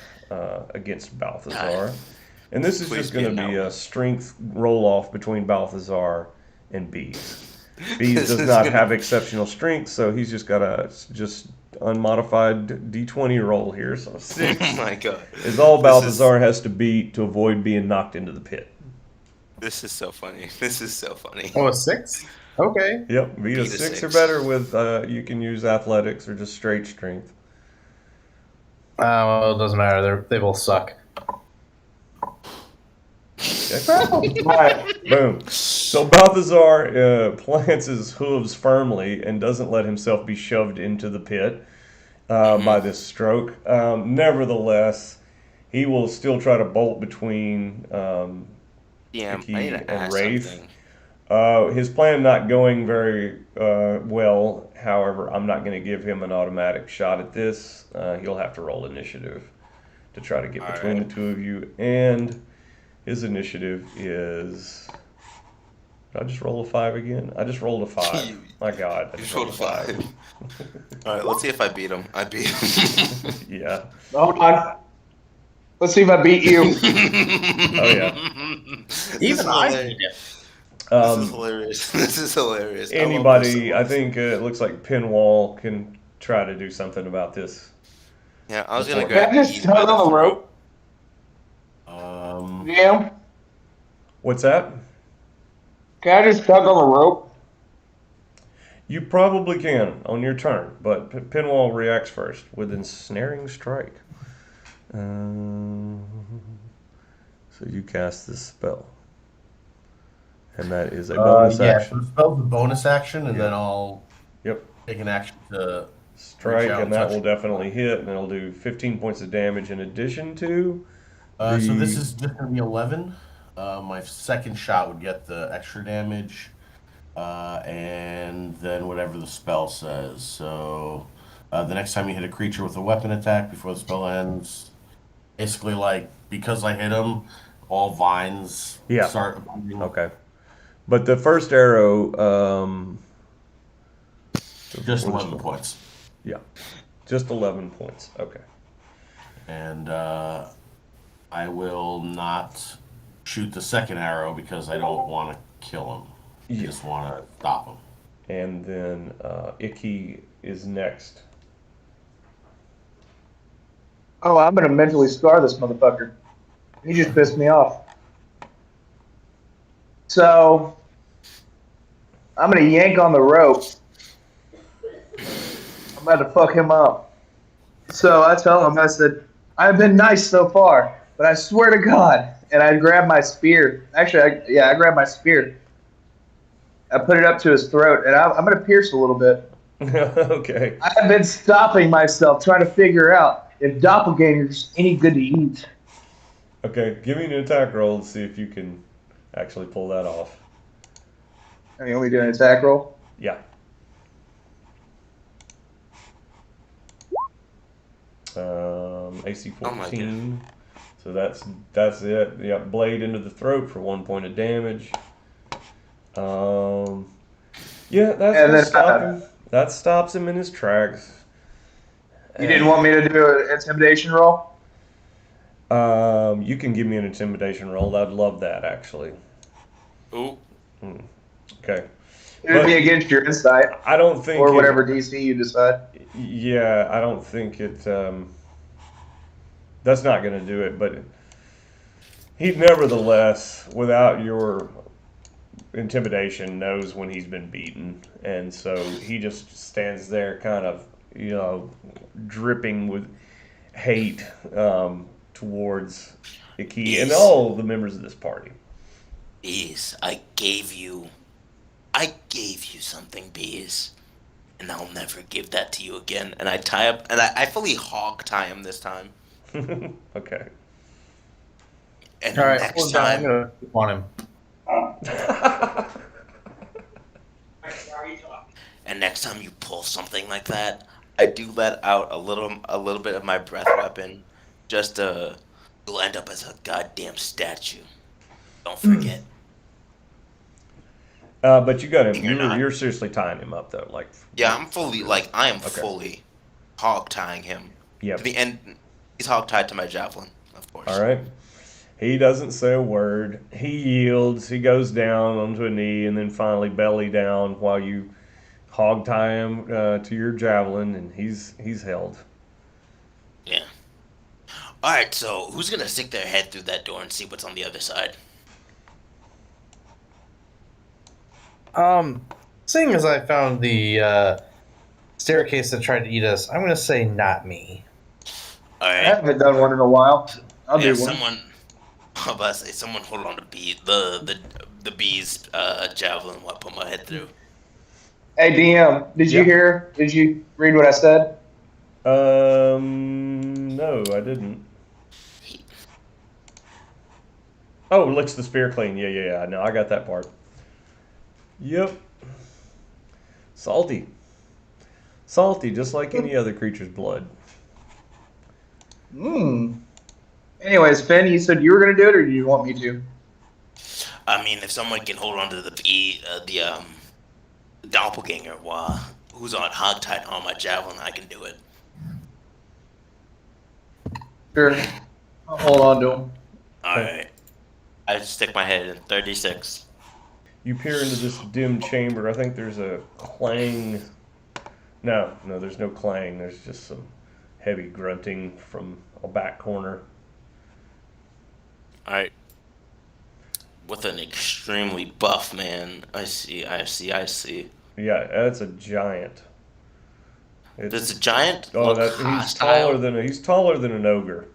against Balthazar. And this is Please just going be to be no. a strength roll off between Balthazar and Bees. Bees This does is not gonna- have exceptional strength, so he's just got a just unmodified D20 roll here. So 6 Oh my god. is all This Balthazar has to beat to avoid being knocked into the pit. This is so funny. This is so funny. Oh, a 6? Okay. Yep, beat a Beat a 6 or 6. better with you can use athletics or just straight strength. Well, it doesn't matter. They both suck. Okay. Right. Boom. So Balthazar plants his hooves firmly and doesn't let himself be shoved into the pit by this stroke. Nevertheless, he will still try to bolt between Yeah, Icky I need to and ask Wraith. something. His plan not going very well. However, I'm not going to give him an automatic shot at this. He'll have to roll initiative to try to get All between right. the two of you. And his initiative is. Did I just roll a 5 again? I just rolled a 5. My God, I You just rolled a 5. All right, let's see if I beat him. I beat him. Yeah. Hold on. Let's see if I beat you. Oh yeah. Even I beat him. This is hilarious. This is hilarious. I love this Anybody? so I much. think it looks like Pinwall can try to do something about this. Yeah, I was gonna Can grab Can I just Bees by tug the on the throat. rope? Um, Yeah. What's that? Can I just tug on the rope? You probably can on your turn, but Pinwall reacts first with ensnaring strike. So you cast this spell, and that is a bonus yeah, action. so spell's a bonus action, and Yeah. then I'll Yep, take an action to strike, reach out and and that touch will it. definitely hit, and it'll do 15 points of damage in addition to. So this The- is just going to be 11. My second shot would get the extra damage, and then whatever the spell says. So the next time you hit a creature with a weapon attack before the spell ends, basically like because I hit him, all vines Yeah. start appearing. Okay, but the first arrow. Just what is 11 it? points. Yeah, just 11 points. Okay. And I will not shoot the second arrow because I don't want to kill him. I Yeah. just want to stop him. And then Icky is next. Oh, I'm gonna mentally scar this motherfucker. He just pissed me off. So I'm gonna yank on the rope. I'm about to fuck him up. So I tell him, I said, I've been nice so far, but I swear to God. And I grabbed my spear. Actually, I grabbed my spear. I put it up to his throat, and I'm going to pierce a little bit. Okay. I've been stopping myself, trying to figure out if doppelganger's any good to eat. Okay, give me an attack roll and see if you can actually pull that off. I mean, we do an attack roll. Yeah. AC Oh my 14. So that's it. Yeah, blade into the throat for 1 point of damage. Yeah, that's And gonna then, stop him. That stops him in his tracks. You didn't want me to do an intimidation roll? You can give me an intimidation roll. I'd love that actually. Ooh. Okay. It would But be against your insight I don't think or it- whatever DC you decide. Yeah, I don't think it. That's not going to do it. But he, nevertheless, without your intimidation, knows when he's been beaten, and so he just stands there, kind of, dripping with hate towards Icky and all the members of this party. Bees, I gave you something, Bees. And I'll never give that to you again. And I tie up, and I fully hog tie him this time. Okay. And All right, next hold down. I'm time, gonna on him. and next time you pull something like that, I do let out a little bit of my breath weapon, just to, you'll end up as a goddamn statue. Don't forget. But you got him. You're not. You're seriously tying him up though. Like. Yeah, I'm fully, I am Okay. fully hog tying him. Yep. To the end, he's hog tied to my javelin, of course. All right. He doesn't say a word. He yields. He goes down onto a knee and then finally belly down while you hog tie him to your javelin, and he's held. Yeah. All right. So who's gonna stick their head through that door and see what's on the other side? Seeing as I found the staircase that tried to eat us, I'm gonna say not me. All I right. haven't done one in a while. I'll Yeah. do one. Someone. I'm about to say someone hold on to the bee's javelin while I put my head through. Hey DM, did you Yeah. hear? Did you read what I said? No, I didn't. Oh, licks the spear clean. Yeah. No, I got that part. Yep. Salty. Salty, just like any other creature's blood. Anyways, Finn, you said you were gonna do it, or do you want me to? I mean, if someone can hold on to the doppelganger while who's on hogtied on my javelin, I can do it. Sure. I'll hold on to him. All right. I stick my head in 36. You peer into this dim chamber. I think there's a clang. No, there's no clang. There's just some heavy grunting from a back corner. All right. With an extremely buff man. I see. Yeah, that's a giant. Does the giant Oh, look that hostile? he's taller than an ogre.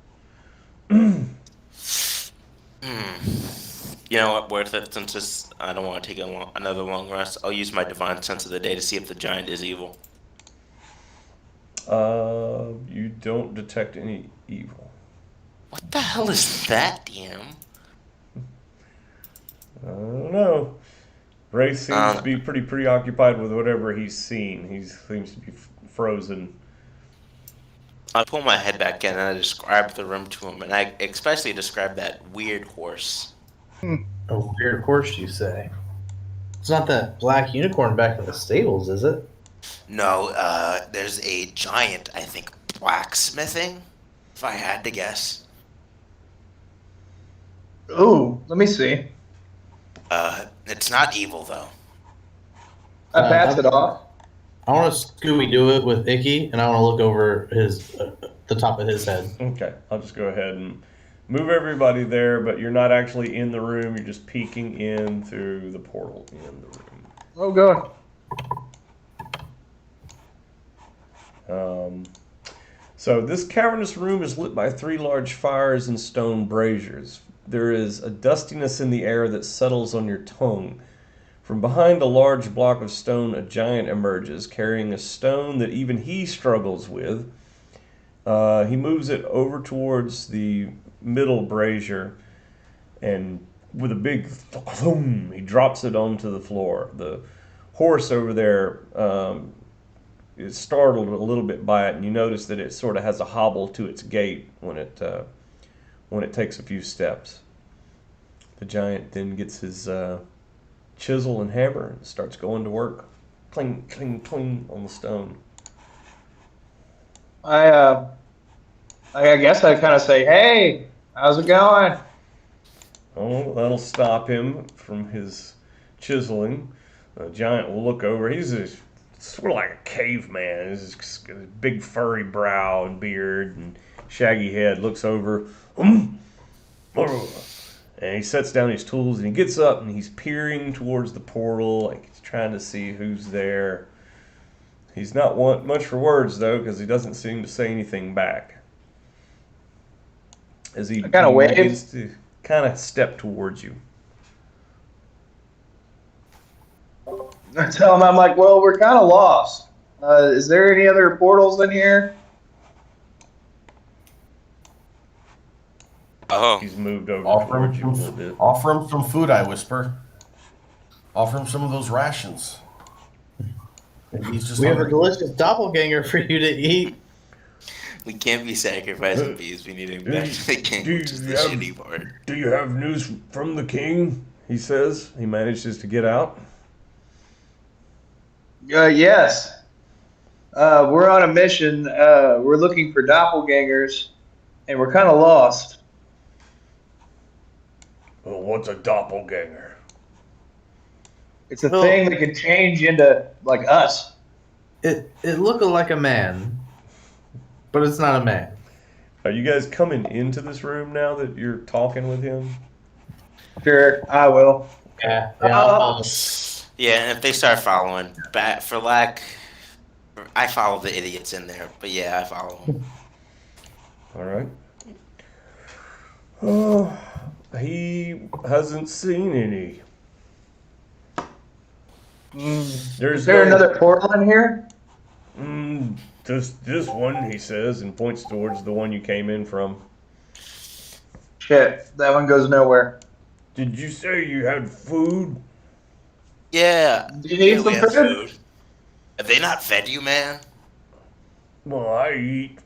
You know what? Worth it. Since I don't want to take another long rest, I'll use my divine sense of the day to see if the giant is evil. You don't detect any evil. What the hell is that, DM? I don't know. Ray seems to be pretty preoccupied with whatever he's seen. He seems to be frozen. I pull my head back in and I describe the room to him, and I especially describe that weird horse. A weird horse, you say? It's not that black unicorn back in the stables, is it? No, there's a giant, I think, blacksmithing, if I had to guess. Ooh, let me see. It's not evil, though. I passed it off. I want to Scooby Doo it with Icky, and I want to look over the top of his head. Okay, I'll just go ahead and move everybody there, but you're not actually in the room. You're just peeking in through the portal in the room. Oh, God. So this cavernous room is lit by 3 large fires and stone braziers. There is a dustiness in the air that settles on your tongue. From behind a large block of stone, a giant emerges, carrying a stone that even he struggles with. He moves it over towards the middle brazier, and with a big thump, he drops it onto the floor. The horse over there is startled a little bit by it, and you notice that it sort of has a hobble to its gait when it takes a few steps. The giant then gets his chisel and hammer and starts going to work. Cling, cling, cling on the stone. I guess I kind of say, "Hey, how's it going?" Oh, that'll stop him from his chiseling. The giant will look over. He's sort of like a caveman. He's got a big furry brow and beard and shaggy head. Looks over. And he sets down his tools and he gets up and he's peering towards the portal, like he's trying to see who's there. He's not want much for words though, because he doesn't seem to say anything back. As he kinda wave. begins to kind of step towards you. I tell him, I'm like, "Well, we're kind of lost. Is there any other portals in here?" Oh, He's moved over Offer towards you a him, little bit. offer him some food, I whisper. Offer him some of those rations. Maybe he's just We have a hungry. delicious doppelganger for you to eat. we can't be sacrificing bees. We need him back to the king, do which is the you have- shitty part. Do you have news from the king? He says. He manages to get out. Yes. We're on a mission. We're looking for doppelgangers, and we're kind of lost. Well, what's a doppelganger? It's a Well- thing that can change into like us. It looked like a man, but it's not a man. Are you guys coming into this room now that you're talking with him? Sure, I will. Yeah. Yeah, and if they start following, for lack, I follow the idiots in there. But yeah, I follow them. All right. Oh, he hasn't seen any. Is there another portal in here? Just this one, he says, and points towards the one you came in from. Shit, that one goes nowhere. Did you say you had food? Yeah. Do you need we some have food? food. Have they not fed you, man? Well, I eat.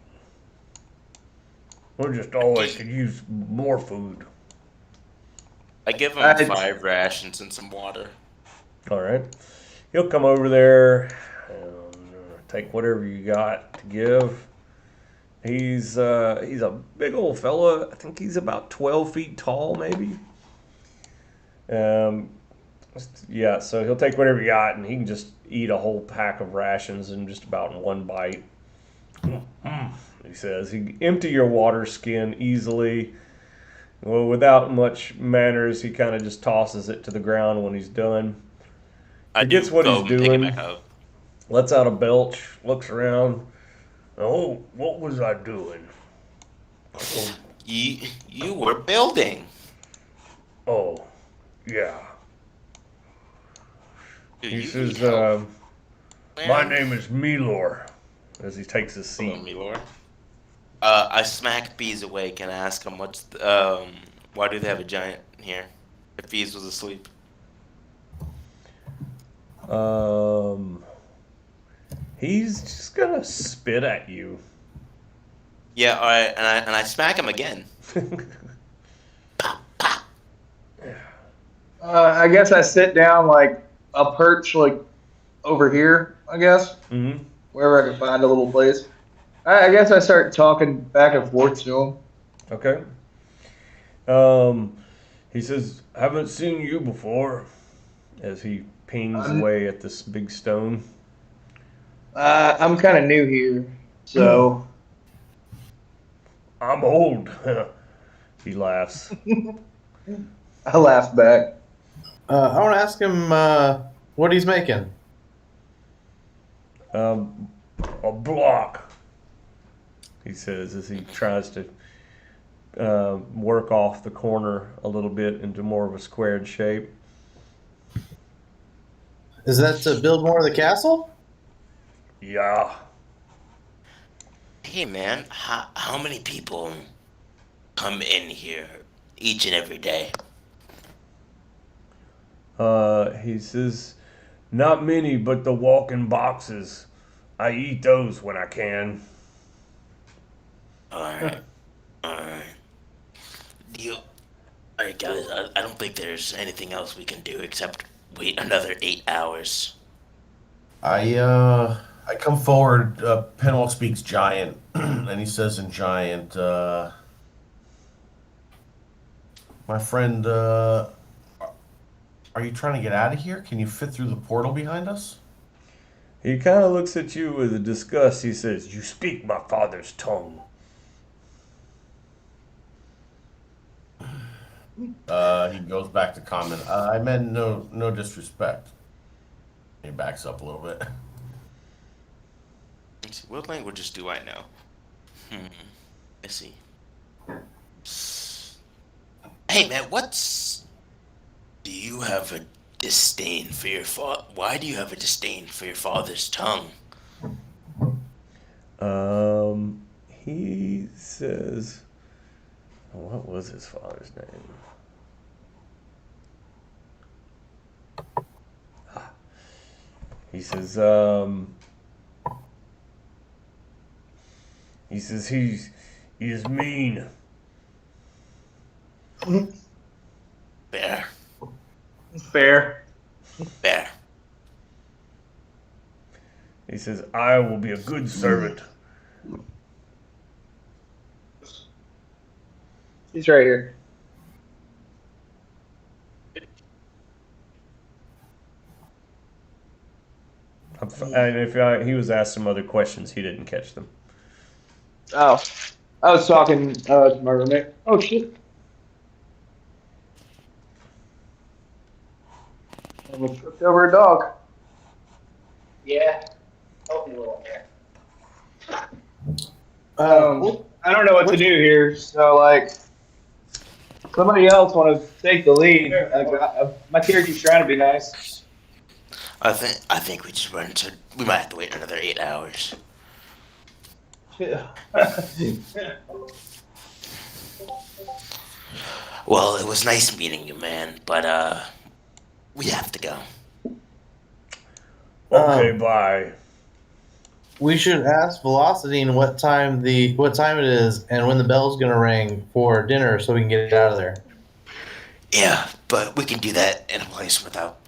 We just always could use more food. I give them I- 5 rations and some water. All right. He'll come over there and take whatever you got to give. He's a big old fella. I think he's about 12 feet tall, maybe. Yeah, so he'll take whatever you got, and he can just eat a whole pack of rations in just about in one bite. He says he can empty your water skin easily. Well, without much manners, he kind of just tosses it to the ground when he's done. I He gets do what go he's and pick doing. it back up. Lets out a belch, looks around. Oh, what was I doing? You were building. Oh, yeah. Do He you says, need help, my man? name is Milor, as he takes his seat. Hello, Milor. I smack Bees awake and ask him why do they have a giant here? If Bees was asleep. He's just gonna spit at you. Yeah, all right, and I smack him again. I guess I sit down like a perch like over here, I guess. Mm-hmm. Wherever I can find a little place. I guess I start talking back and forth to him. Okay. He says, haven't seen you before, as he pings away at this big stone. I'm kind of new here, so I'm old. He laughs. I laugh back. I want to ask him what he's making. A block, he says, as he tries to work off the corner a little bit into more of a squared shape. Is that to build more of the castle? Yeah. Hey man, how many people come in here each and every day? He says, not many, but the walking boxes. I eat those when I can. Alright. Alright. Alright guys, I don't think there's anything else we can do except wait another 8 hours. I come forward. Penwell speaks giant, and he says in giant, my friend, are you trying to get out of here? Can you fit through the portal behind us? He kind of looks at you with a disgust. He says, you speak my father's tongue. He goes back to comment. I meant no disrespect. He backs up a little bit. Let's see, what languages do I know? Let's see. Hey man, do you have a disdain for your father? Why do you have a disdain for your father's tongue? He says, what was his father's name? He says, he is mean. Fair. Fair. Fair. He says, I will be a good servant. He's right here. And if he was asked some other questions, he didn't catch them. Oh, I was talking to my roommate. Oh shit! And we tripped over a dog. Yeah, help me a little here. I don't know what to do here, so like, somebody else want to take the lead. My character's trying to be nice. I think we just run into. We might have to wait another 8 hours. Well, it was nice meeting you, man, but we have to go. Okay, bye. We should ask Velocity what time it is and when the bell's gonna ring for dinner, so we can get out of there. Yeah, but we can do that in a place without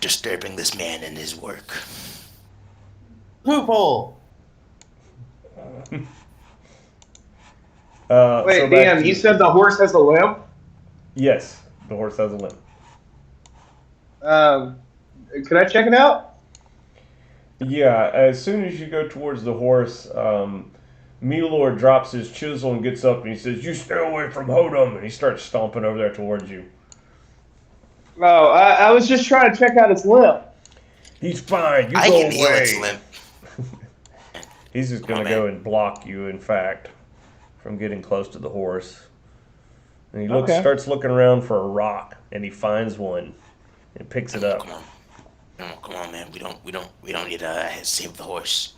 disturbing this man in his work. Poop hole. Wait, So back Dan, to- you said the horse has a limp? Yes, the horse has a limp. Could I check it out? Yeah, as soon as you go towards the horse, Milor drops his chisel and gets up and he says, "You stay away from Hodum," and he starts stomping over there towards you. Oh, I was just trying to check out its limp. He's fine. You I go can heal its away. limp. He's just Come going on, to go and block you, in fact, from getting close to the horse. And he Okay. starts looking around for a rock, and he finds one and picks it up. Come on, man. We don't need to save the horse.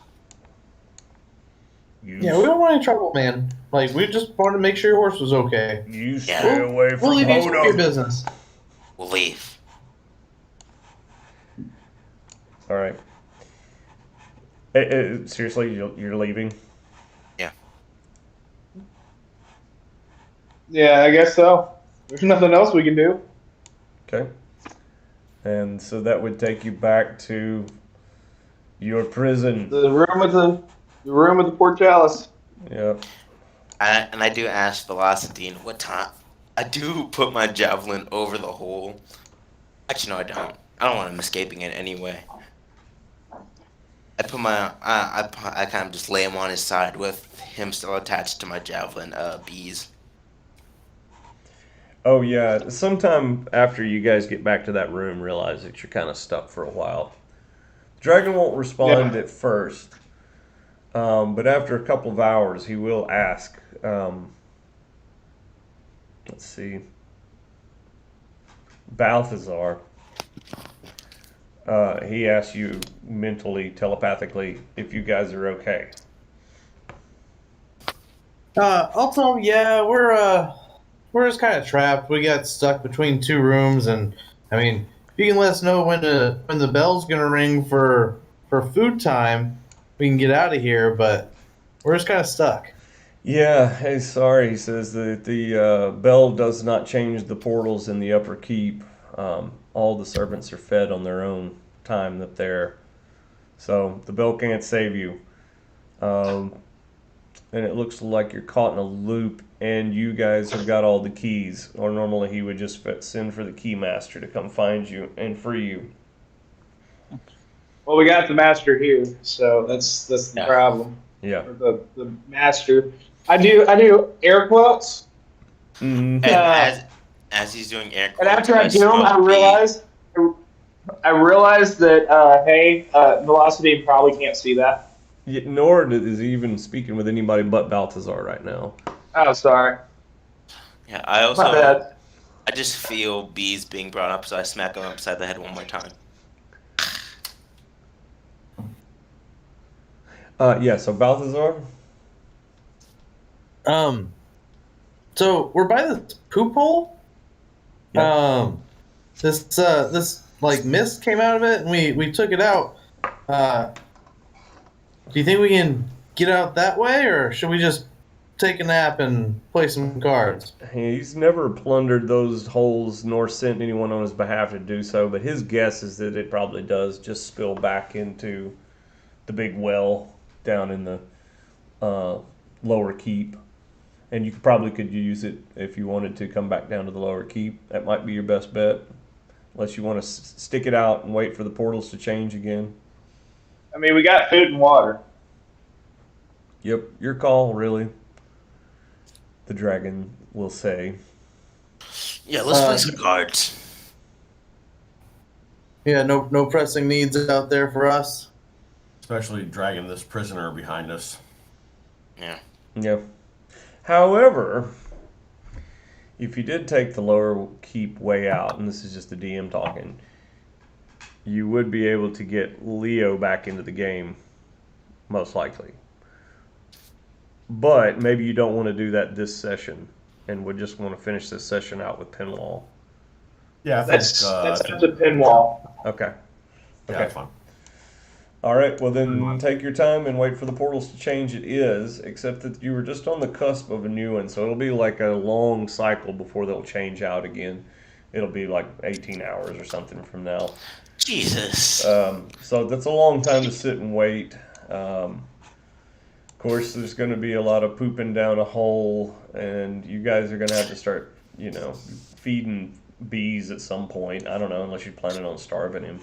You, Yeah, we don't want any trouble, man. Like, we just wanted to make sure your horse was okay. you Yeah. stay away from We'll leave you to your Hodum. business. We'll leave. All right. Seriously, you're leaving? Yeah, I guess so. There's nothing else we can do. Okay. And so that would take you back to your prison. The room with the port chalice. Yep. And I do ask Velocity what time. I do put my javelin over the hole. Actually, no, I don't. I don't want him escaping it anyway. I put my I kind of just lay him on his side with him still attached to my javelin bees. Oh yeah. Sometime after you guys get back to that room, realize that you're kind of stuck for a while. Dragon won't respond Yeah. at first, but after a couple of hours, he will ask. Let's see. Balthazar. He asks you mentally, telepathically, if you guys are okay. I'll tell him, yeah, we're just kind of trapped. We got stuck between two rooms, and I mean, if you can let us know when the bell's gonna ring for food time, we can get out of here. But we're just kind of stuck. Yeah, hey, sorry. He says that the bell does not change the portals in the upper keep. All the servants are fed on their own time up there. So the bell can't save you. And it looks like you're caught in a loop, and you guys have got all the keys. Or normally he would just send for the keymaster to come find you and free you. Well, we got the master here, so that's the Yeah. problem. Yeah. Or the master. I do air quotes, Mm-hmm. And as he's doing air and quotes, after I do them, I smoke realize that Velocity probably can't see that. Nor is he even speaking with anybody but Balthazar right now. Oh, sorry. Yeah, I My also bad. I just feel bees being brought up, so I smack him upside the head one more time. Yeah, so Balthazar? So we're by the poop hole. Yeah. This like mist came out of it, and we took it out. Do you think we can get out that way, or should we just take a nap and play some cards? He's never plundered those holes nor sent anyone on his behalf to do so, but his guess is that it probably does just spill back into the big well down in the lower keep. And you probably could use it if you wanted to come back down to the lower keep. That might be your best bet, unless you want to stick it out and wait for the portals to change again. I mean, we got food and water. Yep, your call, really. The dragon will say. Yeah, let's play some cards. Yeah, no pressing needs out there for us. Especially dragging this prisoner behind us. Yeah. Yeah. However, if you did take the lower keep way out, and this is just the DM talking, you would be able to get Leo back into the game, most likely. But maybe you don't want to do that this session, and would just want to finish this session out with Pinwall. Yeah, That's a pinwall. Okay. Yeah, Okay. that's fine. All right. Well, then take your time and wait for the portals to change. It is, except that you were just on the cusp of a new one, so it'll be like a long cycle before they'll change out again. It'll be like 18 hours or something from now. Jesus. So that's a long time to sit and wait. Of course, there's going to be a lot of pooping down a hole, and you guys are going to have to start, feeding bees at some point. I don't know, unless you're planning on starving him.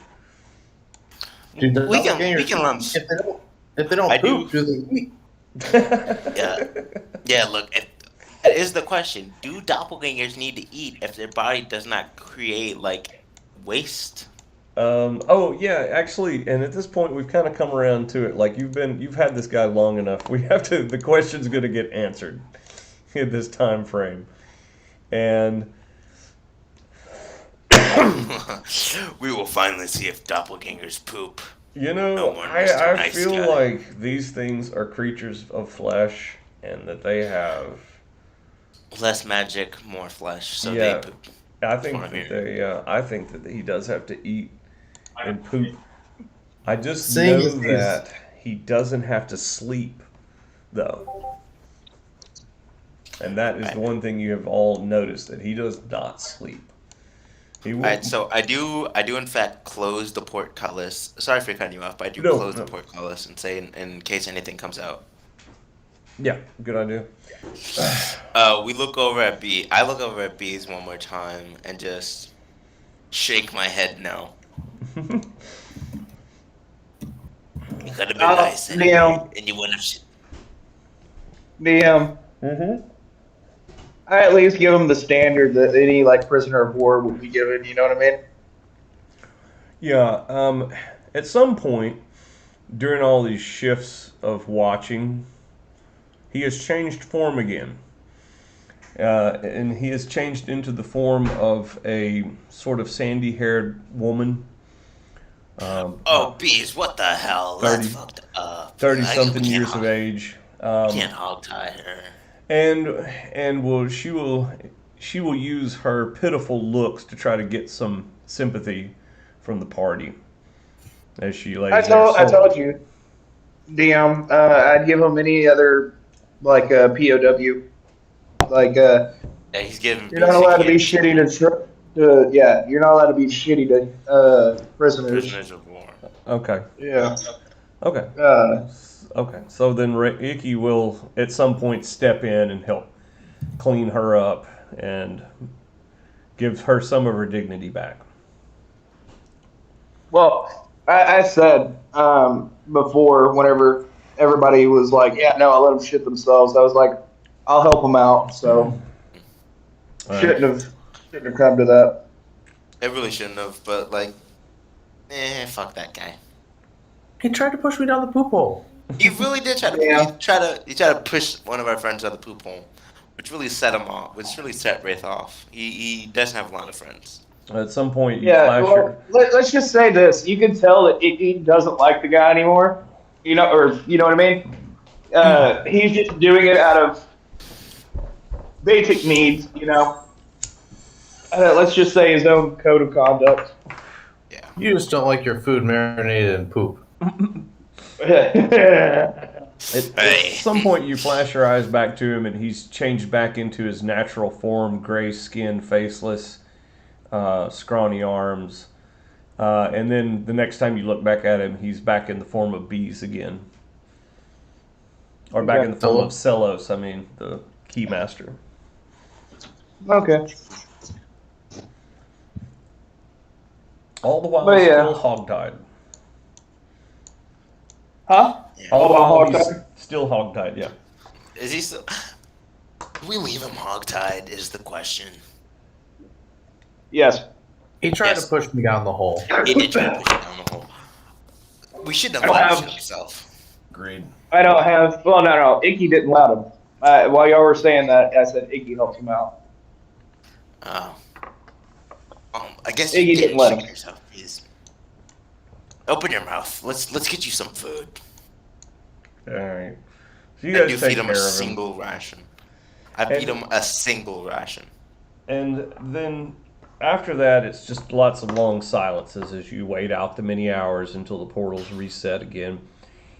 Dude, the We can doppelgangers, lump. if they don't I poop, do they eat? Yeah. Look, that is the question. Do doppelgangers need to eat if their body does not create like waste? Oh yeah, actually, and at this point we've kind of come around to it. Like you've had this guy long enough. We have to. The question's going to get answered in this time frame, and We will finally see if doppelgangers poop. I feel like these things are creatures of flesh, and that they have. Less magic, more flesh, so Yeah. they poop. I think That's what I'm that I think that he does have to eat and poop. I just Seeing know as he's- that he doesn't have to sleep, though. And that is the one thing you have all noticed, that he does not sleep. He will. Alright, so I do in fact close the portcullis. Sorry for cutting you off, but I do No, close no. the portcullis and say in case anything comes out. Yeah, good idea. We look over at B. I look over at B's one more time and just shake my head no. You could have been nice and you wouldn't have. DM. Mm-hmm. I at least give them the standard that any like prisoner of war would be given. You know what I mean? Yeah. At some point during all these shifts of watching, he has changed form again. And he has changed into the form of a sort of sandy-haired woman. Oh, B's, what the hell? 30 That's fucked up. 30-something We can't years of age. Can't hog tie her. And she will use her pitiful looks to try to get some sympathy from the party as she lays I there. told you, DM. I'd give them any other like POW. Like Yeah, he's giving. you're not allowed to be shitty to you're not allowed to be shitty to prisoners. Prisoners of war. Okay. Yeah. Okay. Uh, Okay. So then Icky will at some point step in and help clean her up and give her some of her dignity back. well, I said before, whenever everybody was like, "Yeah, no, I'll let them shit themselves," I was like, "I'll help them out." So All right. shouldn't have come to that. It really shouldn't have, but like, fuck that guy. He tried to push me down the poop hole. He really did try to. Yeah. He tried to push one of our friends out of the poop hole, which really set him off. Which really set Wraith off. He doesn't have a lot of friends. At some point, you Yeah, flash well, her. let's just say this: you can tell that Icky doesn't like the guy anymore. You know, or you know what I mean? He's just doing it out of basic needs. You know, let's just say his own code of conduct. Yeah. You just don't like your food marinated in poop. At Hey. some point, you flash your eyes back to him, and he's changed back into his natural form: gray skin, faceless, scrawny arms. And then the next time you look back at him, he's back in the form of bees again, or back Okay. in the form of Celos. I mean, the keymaster. Okay. All the while, But yeah. still hogtied. Huh? Yeah. Oh, All while hog he's tied? still hogtied, yeah. Is he still? Do we leave him hogtied? Is the question. Yes. He tried Yes. to push me down the hole. He did try to push it down the hole. We shouldn't have I let don't him have- shoot himself. Agreed. I don't have. Well, no. Icky didn't let him. While y'all were saying that, I said Icky helped him out. Oh. I guess Iggy you didn't can't let shoot him. yourself. Please. Open your mouth. Let's get you some food. All right. So you And guys you take feed him care a of him. single ration. I And- feed him a single ration. And then after that, it's just lots of long silences as you wait out the many hours until the portals reset again.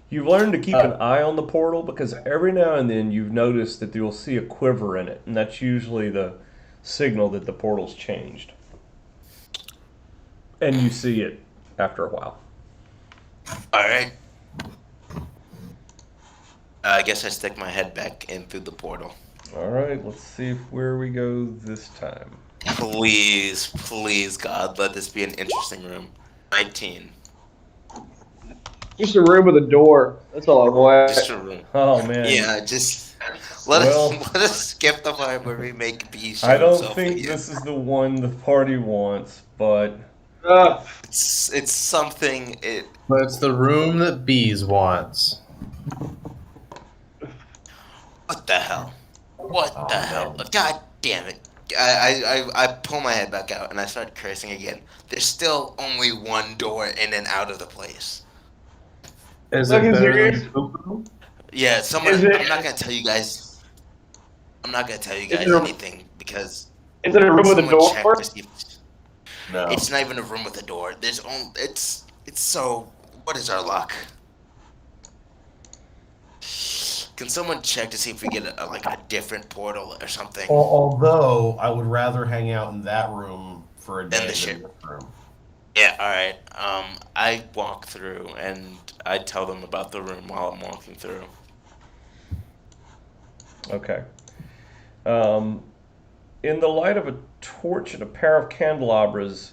You've learned to keep an eye on the portal because every now and then you've noticed that you'll see a quiver in it, and that's usually the signal that the portal's changed. And you see it after a while. All right. I guess I stick my head back in through the portal. All right, let's see where we go this time. Please, God, let this be an interesting room. 19. Just a room with a door. That's all I want. Just a room. Oh man. Yeah, just let us skip the part where we make B show I don't himself think again. this is the one the party wants, but It's something. But it's the room that Bees wants. What the hell? What Oh, the man. hell? God damn it! I pull my head back out and I start cursing again. There's still only one door in and out of the place. Is Look, it is better there- than Poo-Poo? Yeah, someone. Is it- I'm not gonna tell you guys. I'm not gonna tell you Is guys it a- anything because Is it a room with a someone door? checked to see if No. it's not even a room with a door. There's only it's so. What is our luck? Can someone check to see if we get a different portal or something? Although I would rather hang out in that room for a day the than ship. this room. Yeah, all right. I walk through and I tell them about the room while I'm walking through. okay. In the light of a torch and a pair of candelabras,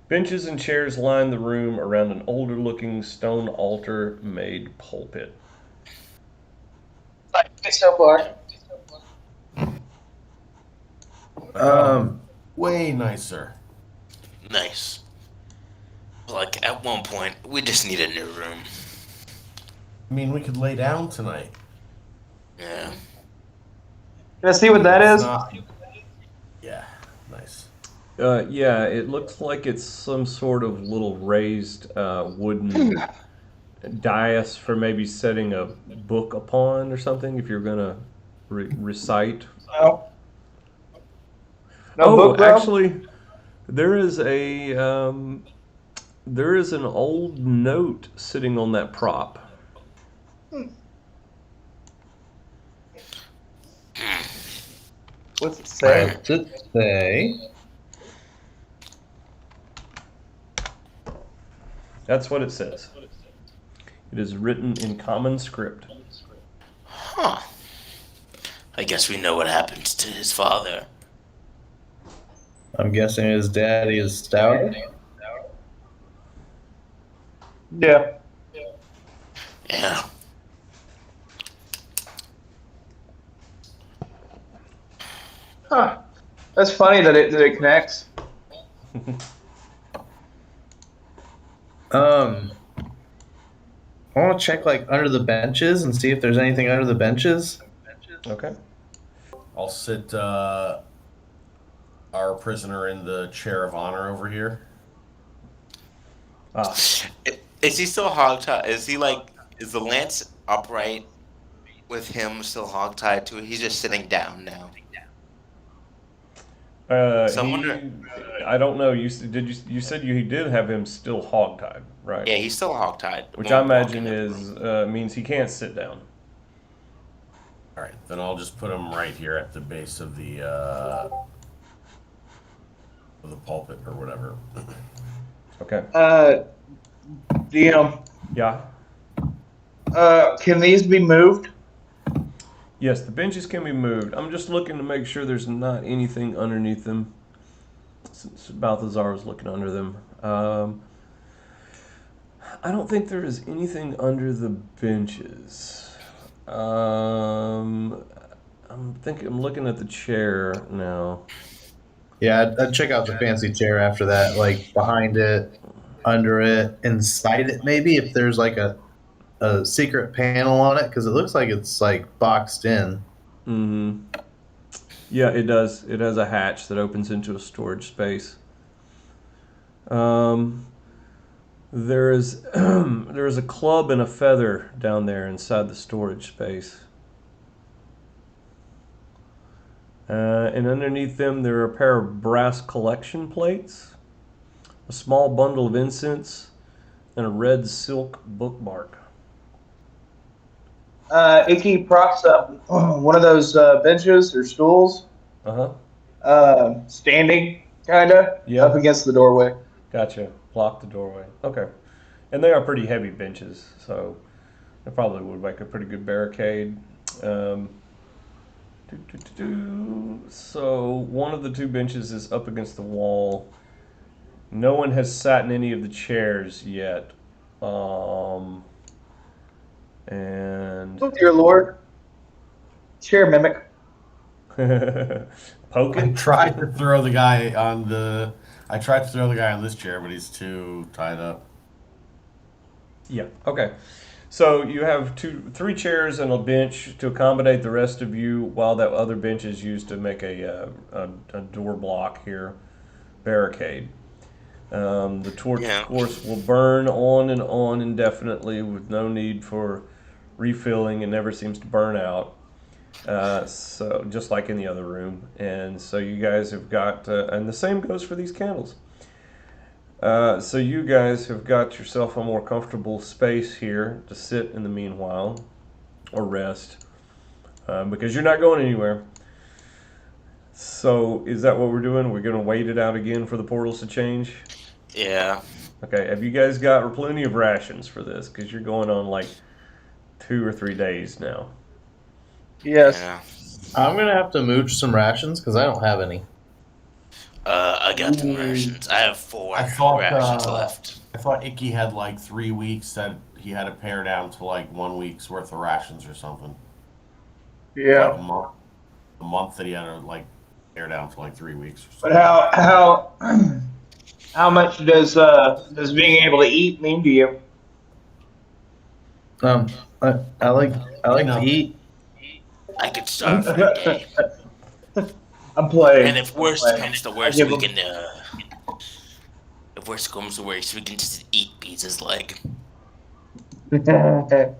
benches and chairs line the room around an older-looking stone altar-made pulpit. So far. Way nicer. Nice. Like at one point, we just need a new room. I mean, we could lay down tonight. Yeah. Can I see what that It's is? not- Yeah, nice. Yeah, it looks like it's some sort of little raised wooden dais for maybe setting a book upon or something if you're gonna recite. No. No Oh, book, bro? actually, there is an old note sitting on that prop. What's it say? What's it say? That's what it says. It is written in common script. Huh. I guess we know what happened to his father. I'm guessing his daddy is stout. Yeah. Yeah. Huh. That's funny that it connects. I want to check like under the benches and see if there's anything under the benches. Okay. I'll sit our prisoner in the chair of honor over here. Ah, Is he still hogtied? Is the lance upright with him still hogtied to it? He's just sitting down now. So I wonder- I don't know. You said you did have him still hogtied, right? Yeah, he's still hogtied. Which Won't I walk imagine in the room. means he can't sit down. All right, then I'll just put him right here at the base of the pulpit or whatever. Okay. DM. Yeah. Can these be moved? Yes, the benches can be moved. I'm just looking to make sure there's not anything underneath them. Since Balthazar was looking under them. I don't think there is anything under the benches. I'm looking at the chair now. Yeah, I'd check out the fancy chair after that, like behind it, under it, inside it, maybe if there's like a secret panel on it, because it looks like it's like boxed in. Mm-hmm. Yeah, it does. It has a hatch that opens into a storage space. There is there is a club and a feather down there inside the storage space. And underneath them, there are a pair of brass collection plates, a small bundle of incense, and a red silk bookmark. Icky props up one of those benches or stools, standing, kind of, Yeah. up against the doorway. Gotcha. Block the doorway. Okay. And they are pretty heavy benches, so they probably would make a pretty good barricade. So one of the two benches is up against the wall. No one has sat in any of the chairs yet. And Oh, dear Lord. Chair mimic. I poking. tried to throw the guy on this chair, but he's too tied up. Yeah. Okay. So you have three chairs and a bench to accommodate the rest of you, while that other bench is used to make a door block here, barricade. The torch, of course, will burn on and on indefinitely with no need for refilling and never seems to burn out. So just like in the other room. And so you guys have got, and the same goes for these candles. So you guys have got yourself a more comfortable space here to sit in the meanwhile, or rest, because you're not going anywhere. So is that what we're doing? We're going to wait it out again for the portals to change? Yeah. Okay, have you guys got plenty of rations for this? Because you're going on like 2 or 3 days now. Yes. Yeah. I'm gonna have to mooch some rations because I don't have any. I got the rations. I have 4 I thought, rations left. I thought Icky had like 3 weeks that he had to pare down to like 1 week's worth of rations or something. Yeah. Like a month that he had to like pare down to like 3 weeks or But something. how much does being able to eat mean to you? I like to eat. I could starve for a day. I'm playing. And if worst comes to worst, we can. If worst comes to worst, we can just eat Pizza's leg. I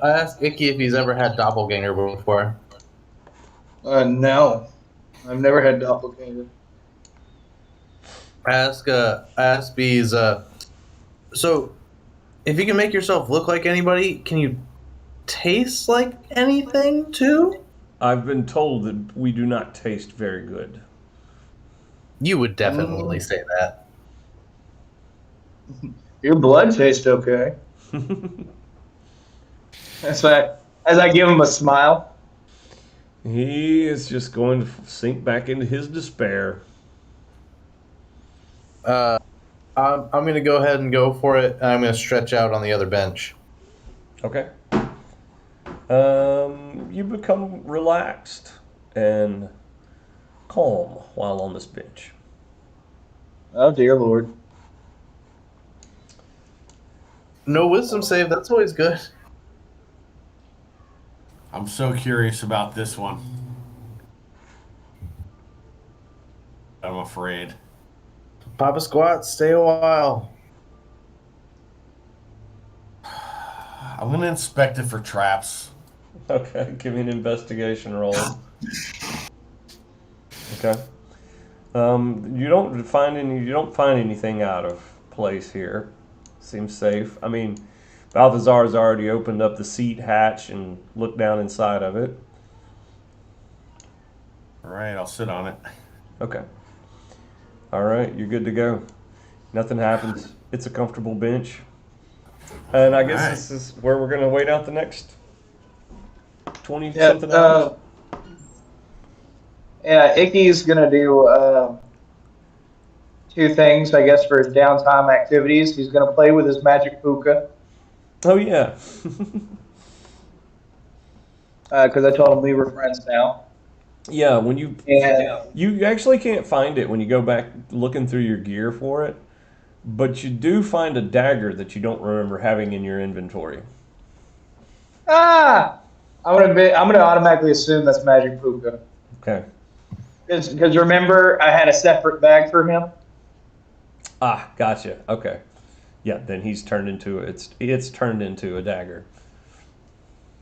asked Icky if he's ever had doppelganger before. No, I've never had doppelganger. I asked Bees, so if you can make yourself look like anybody, can you taste like anything too? I've been told that we do not taste very good. You would definitely say that. Your blood tastes okay. As I give him a smile. He is just going to sink back into his despair. I'm going to go ahead and go for it, and I'm going to stretch out on the other bench. Okay. You become relaxed and calm while on this bench. Oh dear Lord. No wisdom save, that's always good. I'm so curious about this one. I'm afraid. Papa Squat, stay a while. I'm going to inspect it for traps. Okay, give me an investigation roll. Okay. You don't find anything out of place here. Seems safe. I mean, Balthazar's already opened up the seat hatch and looked down inside of it. All right, I'll sit on it. Okay. All right, you're good to go. Nothing happens. It's a comfortable bench. And I guess this is where we're going to wait out the next 20-something hours. Yeah, Icky's gonna do two things, I guess, for his downtime activities. He's going to play with his magic puka Oh yeah. because I told him we were friends now. Yeah, when you And you actually can't find it when you go back looking through your gear for it, but you do find a dagger that you don't remember having in your inventory. I'm gonna automatically assume that's magic puka Okay. because remember I had a separate bag for him. Ah, gotcha. Okay. Yeah, then it's turned into a dagger.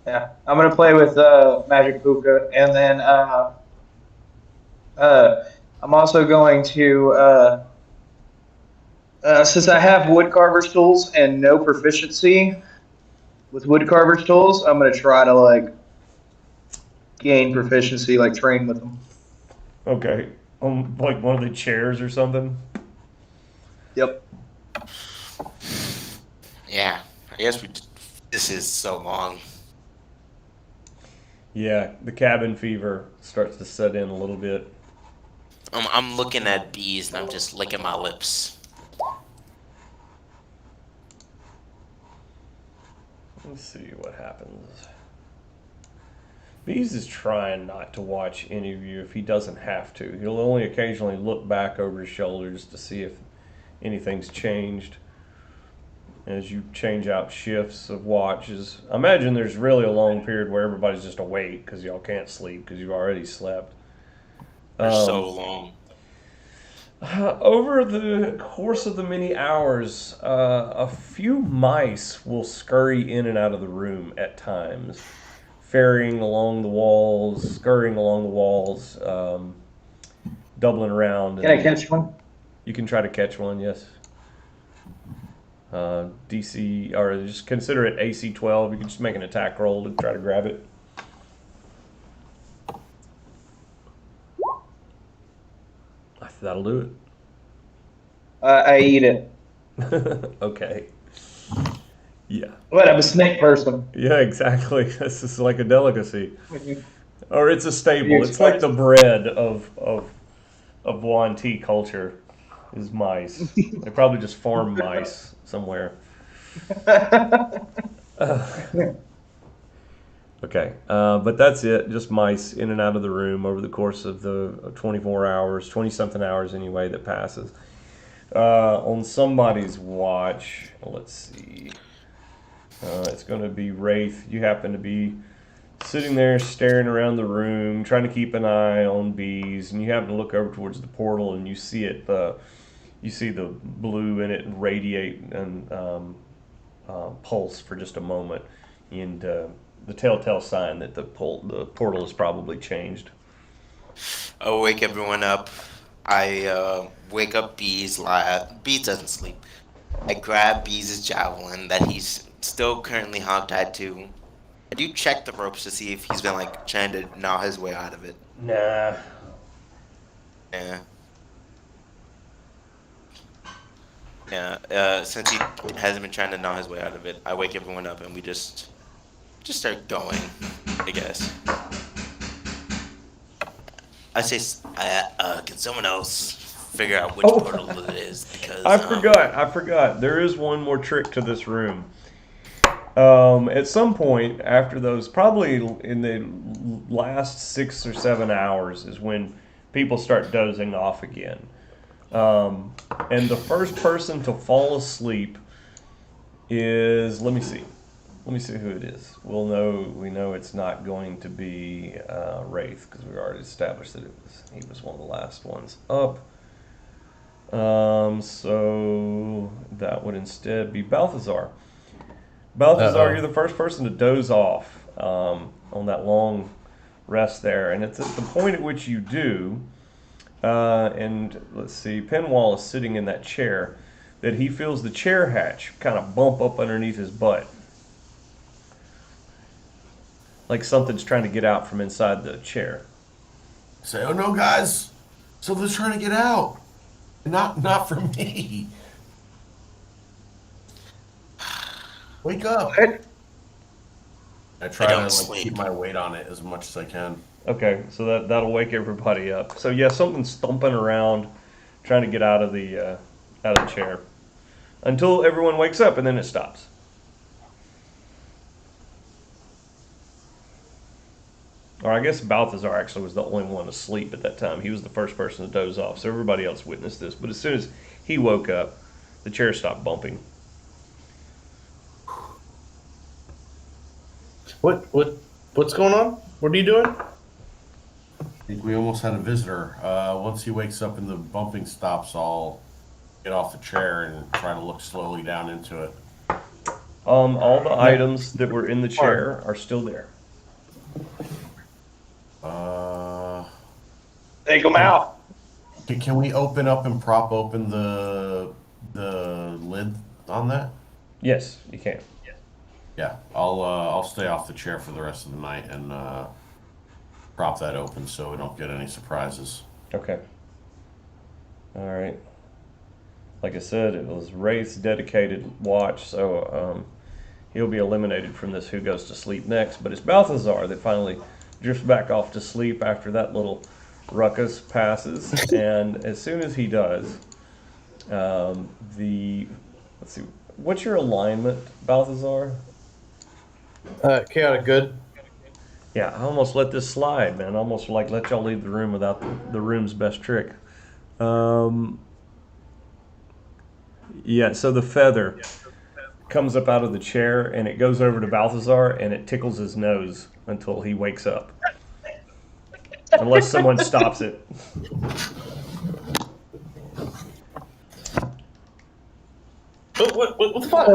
Yeah, I'm gonna play with magic puka, and then I'm also going to since I have woodcarver's tools and no proficiency with woodcarver's tools, I'm gonna try to like gain proficiency, like train with them. Okay. Like one of the chairs or something. Yep. Yeah, I guess this is so long. Yeah, the cabin fever starts to set in a little bit. I'm looking at bees and I'm just licking my lips. Let's see what happens. Bees is trying not to watch any of you if he doesn't have to. He'll only occasionally look back over his shoulders to see if anything's changed as you change out shifts of watches. I imagine there's really a long period where everybody's just awake because y'all can't sleep because you've already slept. For so long. Over the course of the many hours, a few mice will scurry in and out of the room at times, ferrying along the walls, scurrying along the walls, doubling around. Can I catch one? You can try to catch one, yes. DC, or just consider it AC 12. You can just make an attack roll to try to grab it. That'll do I eat it. it. Okay. Yeah. What? I'm a snake person. Yeah, exactly. This is like a delicacy. Or it's a staple. You It's like expect- the bread of Yuan Ti culture is mice. They probably just farm mice somewhere. Okay, but that's it. Just mice in and out of the room over the course of the 24 hours, 20-something hours anyway, that passes. On somebody's watch, let's see. It's going to be Wraith. You happen to be sitting there staring around the room, trying to keep an eye on bees, and you happen to look over towards the portal, and you see it. You see the blue in it radiate and pulse for just a moment, and the telltale sign that the portal has probably changed. I wake everyone up. I wake up Bees. Bees doesn't sleep. I grab Bees' javelin that he's still currently hogtied to. I do check the ropes to see if he's been like trying to gnaw his way out of it. Nah. Yeah. Yeah. Since he hasn't been trying to gnaw his way out of it, I wake everyone up and we just start going, I guess. I say, can someone else figure out which portal it is? Because I forgot. There is one more trick to this room. At some point after those, probably in the last 6 or 7 hours, is when people start dozing off again. And the first person to fall asleep is, let me see who it is. We know it's not going to be Wraith, because we already established that he was one of the last ones up. So that would instead be Balthazar. Balthazar, you're the first person to doze off on that long rest there, and it's at the point at which you do. And let's see, Penwall is sitting in that chair, that he feels the chair hatch kind of bump up underneath his butt. Like something's trying to get out from inside the chair. Say, oh no, guys, something's trying to get out. Not from me. Wake up. I try to keep my weight on it as much as I can. Okay, so that'll wake everybody up. So yeah, something's thumping around trying to get out of the chair until everyone wakes up, and then it stops. Or I guess Balthazar actually was the only one asleep at that time. He was the first person to doze off, so everybody else witnessed this. But as soon as he woke up, the chair stopped bumping. What's going on? What are you doing? I think we almost had a visitor. Once he wakes up and the bumping stops, I'll get off the chair and try to look slowly down into it. All the items that were in the chair are still there. Take them out. Can we open up and prop open the lid on that? Yes, you can. Yeah, I'll stay off the chair for the rest of the night and prop that open so we don't get any surprises. Okay. All right. Like I said, it was Wraith's dedicated watch, so he'll be eliminated from this who goes to sleep next. But it's Balthazar that finally drifts back off to sleep after that little ruckus passes. And as soon as he does, let's see, what's your alignment, Balthazar? Chaotic good. Yeah, I almost let this slide, man. I almost like let y'all leave the room without the room's best trick. Yeah, so the feather comes up out of the chair and it goes over to Balthazar and it tickles his nose until he wakes up. Unless someone stops it. What the fuck?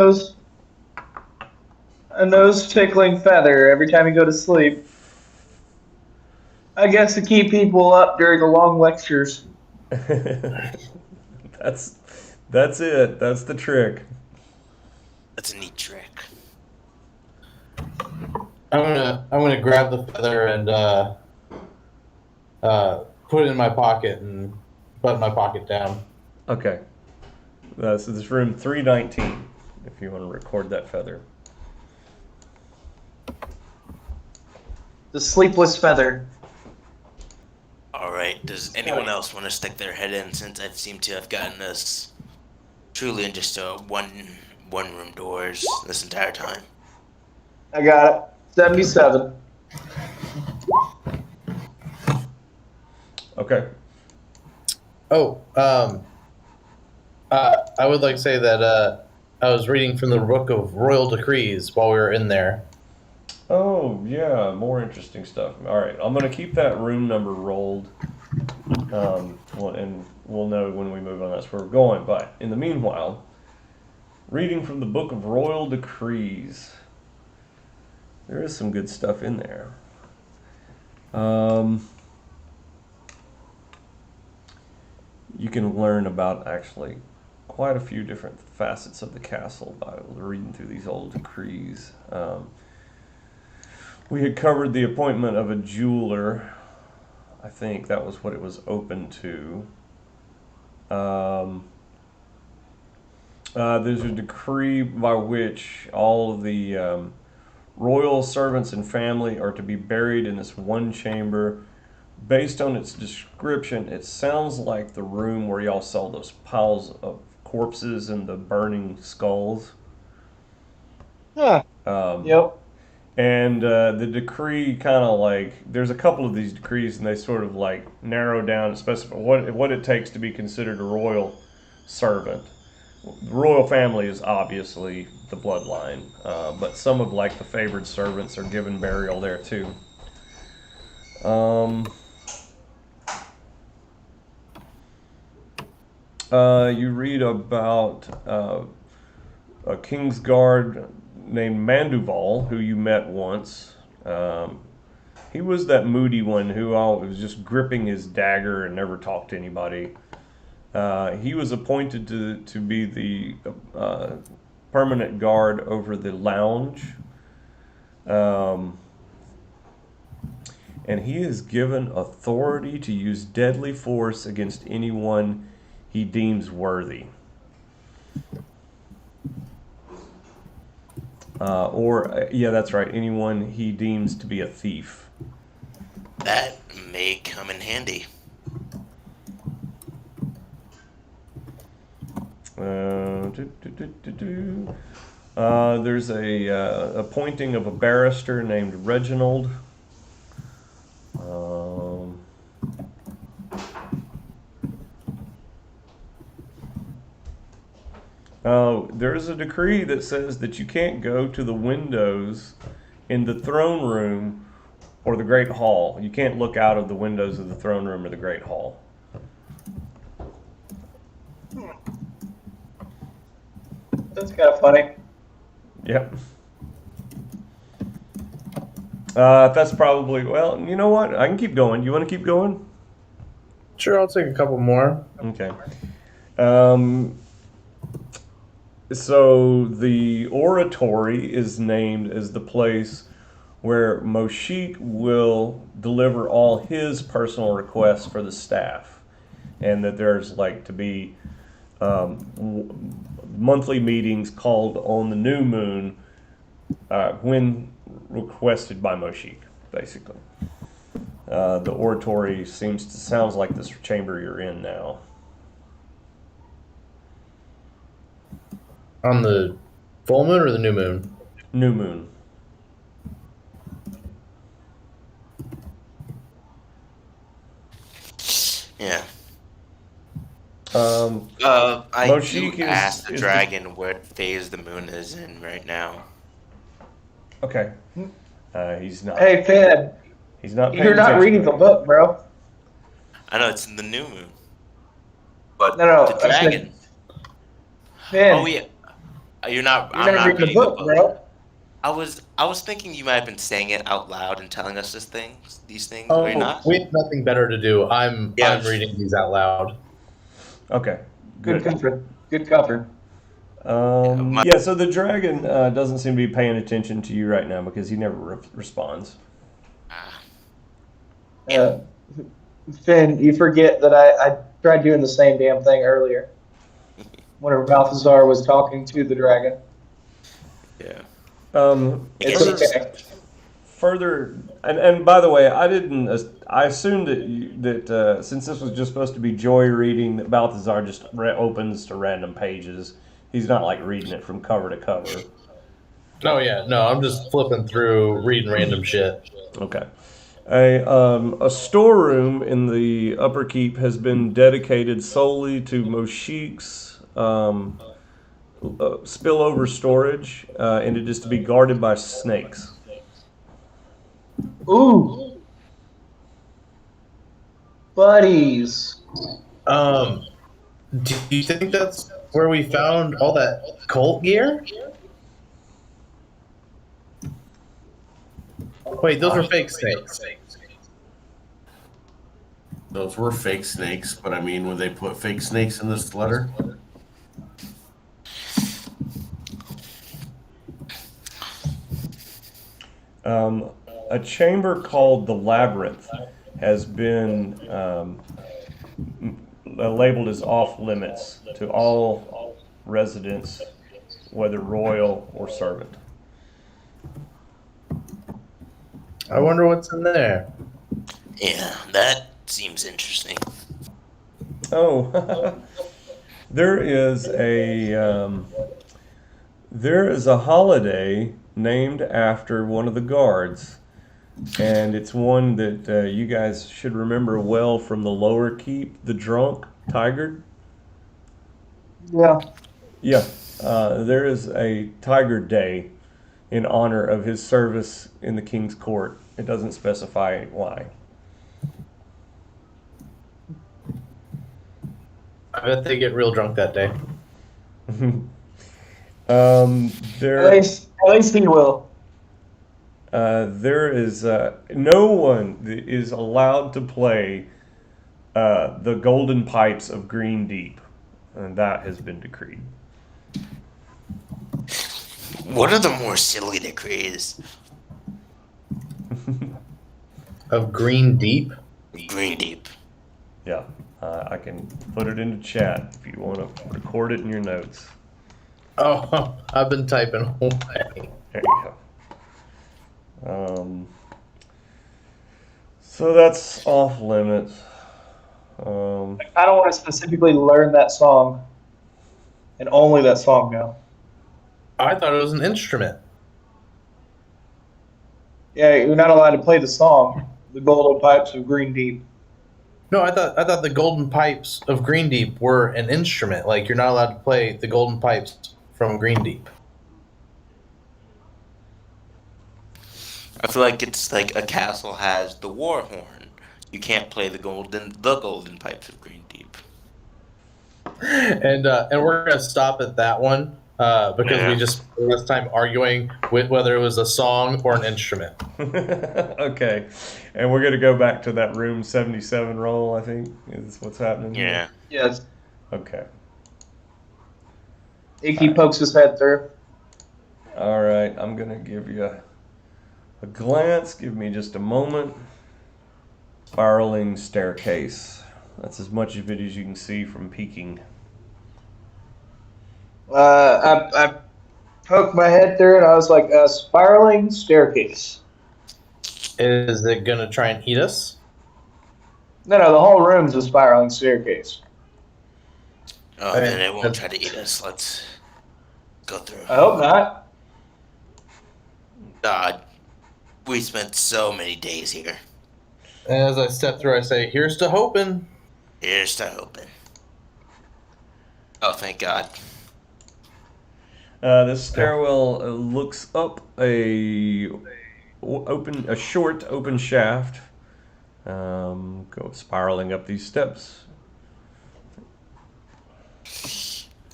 A nose tickling feather every time you go to sleep. I guess to keep people up during the long lectures. That's it. That's the trick. That's a neat trick. I'm gonna grab the feather and put it in my pocket and button my pocket down. Okay. So this is room 319, if you want to record that feather. The sleepless feather. All right. Does anyone else want to stick their head in, since I seem to have gotten this truly in just a one room doors this entire time? I got it. 77. Okay. Oh, I would like to say that I was reading from the Book of Royal Decrees while we were in there. Oh, yeah, more interesting stuff. All right, I'm going to keep that room number rolled, and we'll know when we move on. That's where we're going. But in the meanwhile, reading from the Book of Royal Decrees. There is some good stuff in there. You can learn about actually quite a few different facets of the castle by reading through these old decrees. We had covered the appointment of a jeweler. I think that was what it was open to. There's a decree by which all of the royal servants and family are to be buried in this one chamber. Based on its description, it sounds like the room where y'all saw those piles of corpses and the burning skulls. Huh. Yep. And the decree kind of like, there's a couple of these decrees and they sort of like narrow down and specify what it takes to be considered a royal servant. The royal family is obviously the bloodline, but some of like the favored servants are given burial there too. You read about a king's guard named Manduval, who you met once. He was that moody one who was just gripping his dagger and never talked to anybody. He was appointed to be the permanent guard over the lounge. And he is given authority to use deadly force against anyone he deems worthy. Yeah, that's right, anyone he deems to be a thief. That may come in handy. There's a appointing of a barrister named Reginald. There is a decree that says that you can't go to the windows in the throne room or the great hall. You can't look out of the windows of the throne room or the great hall. That's kind of funny. Yep. That's probably, well, you know what? I can keep going. You want to keep going? Sure, I'll take a couple more. Okay. So the oratory is named as the place where Moshik will deliver all his personal requests for the staff, and that there's like to be monthly meetings called on the new moon when requested by Moshik, basically. The oratory sounds like this chamber you're in now. On the full moon or the new moon? New moon. Yeah. I Moshik do ask the is dragon what phase the moon is in right now. Okay. He's not. Hey, Finn, He's not. you're paying not attention. reading the book, bro. I know it's in the new moon. But No, the dragon. Finn, Oh yeah. You're not. you're I'm not not reading the book, bro. I was thinking you might have been saying it out loud and telling us these things. Oh, Are you not? we have nothing better to do. I'm Yeah. reading these out loud. Okay. Good Good. comfort. Good comfort. Yeah. So the dragon doesn't seem to be paying attention to you right now because he never responds. Finn, you forget that I tried doing the same damn thing earlier. Whenever Balthazar was talking to the dragon. Yeah. It's okay. Further, and by the way, I didn't. I assumed that since this was just supposed to be joy reading, that Balthazar just opens to random pages. He's not like reading it from cover to cover. Oh yeah, no, I'm just flipping through, reading random shit. Okay. A storeroom in the upper keep has been dedicated solely to Moshik's spillover storage, and it is to be guarded by snakes. Ooh. Buddies. Do you think that's where we found all that cult gear? Wait, those were fake snakes. Those were fake snakes, but I mean, would they put fake snakes in this letter? A chamber called the Labyrinth has been labeled as off limits to all residents, whether royal or servant. I wonder what's in there. Yeah, that seems interesting. Oh, there is a holiday named after one of the guards, and it's one that you guys should remember well from the lower keep, the drunk tiger. Yeah. Yeah, there is a Tiger Day in honor of his service in the king's court. It doesn't specify why. I bet they get real drunk that day. There. At least he will. There is no one that is allowed to play the golden pipes of Green Deep, and that has been decreed. What are the more silly decrees? Of Green Deep? Green Deep. Yeah, I can put it into chat if you want to record it in your notes. Oh, I've been typing away. There you go. So that's off limits. I don't want to specifically learn that song. and only that song now. I thought it was an instrument. Yeah, you're not allowed to play the song, "The Golden Pipes of Green Deep." No, I thought the Golden Pipes of Green Deep were an instrument. Like you're not allowed to play the Golden Pipes from Green Deep. I feel like it's like a castle has the war horn. You can't play the golden pipes of Green Deep. And we're gonna stop at that one because we just spent less time arguing with whether it was a song or an instrument. Okay, and we're gonna go back to that room 77 roll. I think is what's happening. Yeah. Yes. Okay. Icky pokes his head through. All right. I'm gonna give you a glance. Give me just a moment. Spiraling staircase. That's as much of it as you can see from peeking. I poked my head through it. I was like, a spiraling staircase. Is it gonna try and eat us? No, the whole room's a spiraling staircase. Oh, Hey, then it won't that's- try to eat us. Let's go through. I hope not. God, we spent so many days here. And as I step through, I say, "Here's to hoping." Here's to hoping. Oh, thank God. This stairwell looks up a short open shaft. Go spiraling up these steps.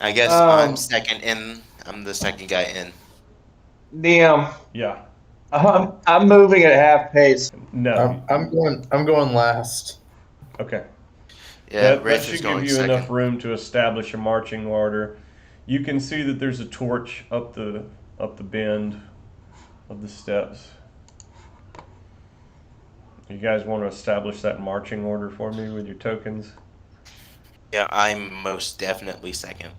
I guess I'm second in. I'm the second guy in. DM, Yeah. I'm moving at half pace. No. I'm going last. Okay. Yeah, That Rafe should is give going you second. enough room to establish a marching order. You can see that there's a torch up the bend of the steps. You guys want to establish that marching order for me with your tokens? Yeah, I'm most definitely second.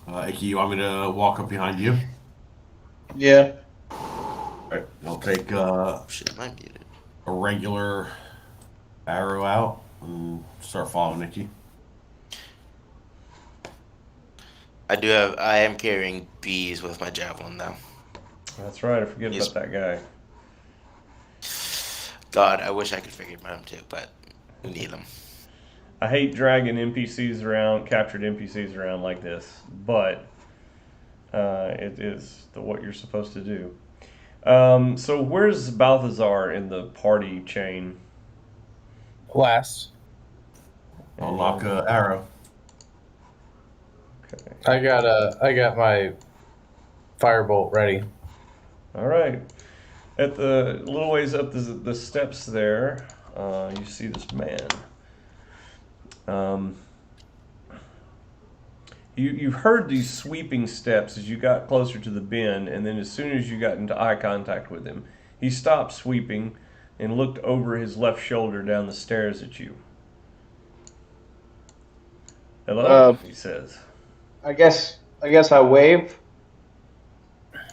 Icky, you want me to walk up behind you? Yeah. Alright, I'll take Oh shit, am I muted? a regular arrow out and start following Nikki. I am carrying bees with my javelin though. That's right. I forget Yes. about that guy. God, I wish I could figure him out too, but we need them. I hate dragging NPCs around, captured NPCs around like this, but it is what you're supposed to do. So where's Balthazar in the party chain? Last. I'll lock a arrow. Okay. I got my firebolt ready. All right. At the little ways up the steps there, you see this man. You've heard these sweeping steps as you got closer to the bend, and then as soon as you got into eye contact with him, he stopped sweeping and looked over his left shoulder down the stairs at you. Hello, he says. I guess I wave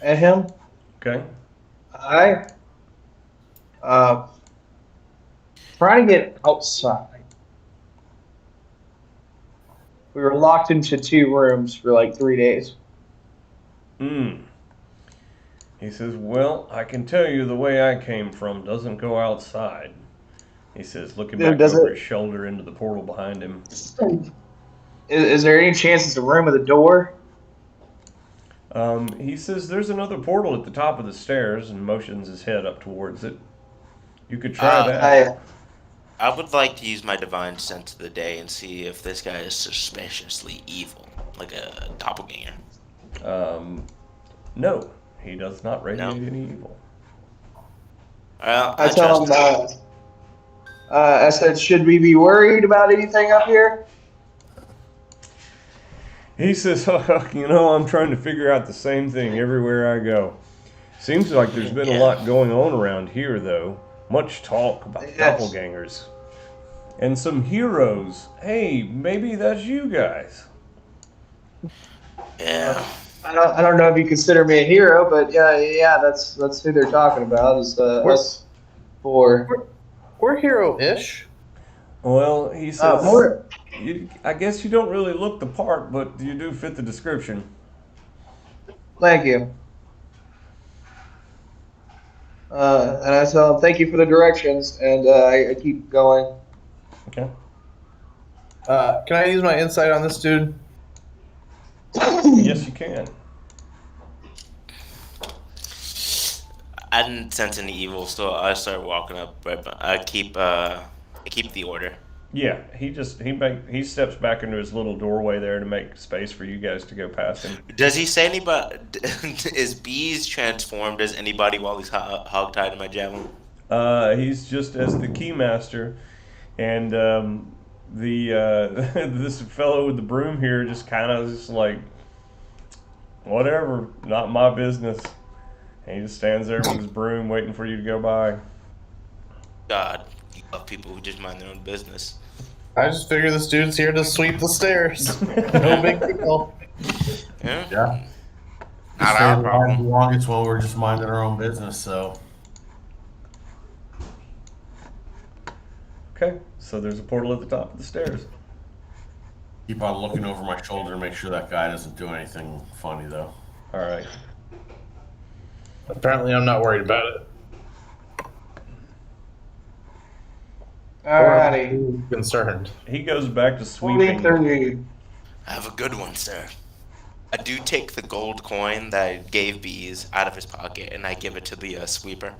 at him. Okay. Trying to get outside. We were locked into 2 rooms for like 3 days. He says, well, I can tell you the way I came from doesn't go outside. He says, looking back over his shoulder into the portal behind him. Is there any chance it's a room with a door? He says, there's another portal at the top of the stairs, and motions his head up towards it. You could try that. I would like to use my divine sense of the day and see if this guy is suspiciously evil, like a doppelganger. No, he does not radiate any evil. Well, I tell him, I said, should we be worried about anything up here? He says, I'm trying to figure out the same thing everywhere I go. Seems like there's been a lot going on around here, though. Much talk about doppelgangers. And some heroes. Hey, maybe that's you guys. Yeah. I don't know if you consider me a hero, but yeah, that's who they're talking about. Is us 4. We're hero-ish. Well, he says... I guess you don't really look the part, but you do fit the description. Thank you. And I tell him, thank you for the directions, and I keep going. Okay. Can I use my insight on this dude? Yes, you can. I didn't sense any evil, so I start walking up. But I keep the order. Yeah, he steps back into his little doorway there to make space for you guys to go past him. Does he say anybody? Is Bees transformed as anybody while he's hogtied in my javelin? He's just as the keymaster, and the this fellow with the broom here just kind of just like, whatever, not my business. And he just stands there with his broom waiting for you to go by. God, you love people who just mind their own business. I just figure this dude's here to sweep the stairs. No big deal. Yeah. Not Stay our behind problem. the longest while we're just minding our own business. So Okay, so there's a portal at the top of the stairs. keep on looking over my shoulder to make sure that guy doesn't do anything funny, though. All right. Apparently, I'm not worried about it. Alrighty. Concerned. He goes back to sweeping. 43. I have a good one, sir. I do take the gold coin that I gave Bees out of his pocket, and I give it to the sweeper.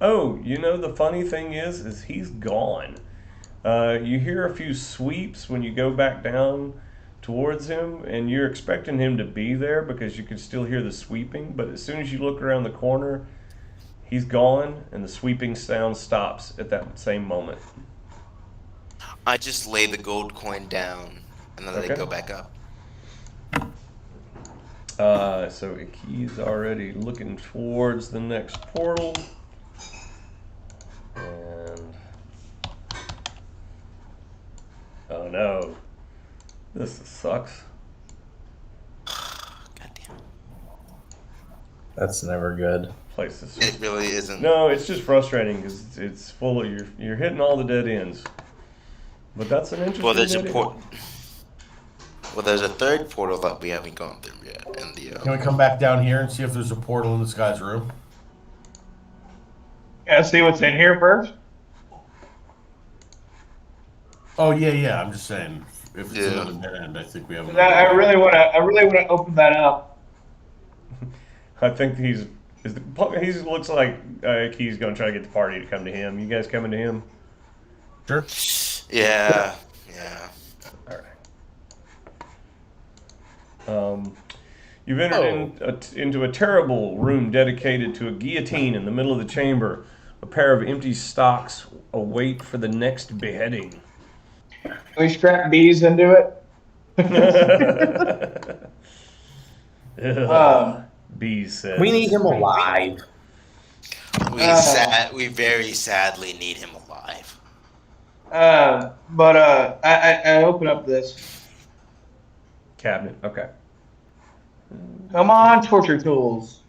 Oh, the funny thing is he's gone. You hear a few sweeps when you go back down towards him, and you're expecting him to be there because you can still hear the sweeping, but as soon as you look around the corner, he's gone, and the sweeping sound stops at that same moment. I just lay the gold coin down, and then Okay. they go back up. So he's already looking towards the next portal. And oh no, this sucks. Goddamn. That's never good. Place is It really isn't. no, it's just frustrating because it's full of you're hitting all the dead ends. But that's an interesting. Well, there's a dead port. end. Well, there's a third portal that we haven't gone through yet, and Can we come back down here and see if there's a portal in this guy's room? Yeah, see what's in here first. Oh yeah. I'm just saying, if it's Yeah. another dead end, I think we have. I really want to open that up. I think he looks like he's going to try to get the party to come to him. You guys coming to him? Sure. Yeah. All right. You've entered into a terrible room dedicated to a guillotine in the middle of the chamber. A pair of empty stocks await for the next beheading. Can we strap Bees into it? Bees says. We need him alive. We very sadly need him alive. But I open up this. Cabinet. Okay. Come on, torture tools.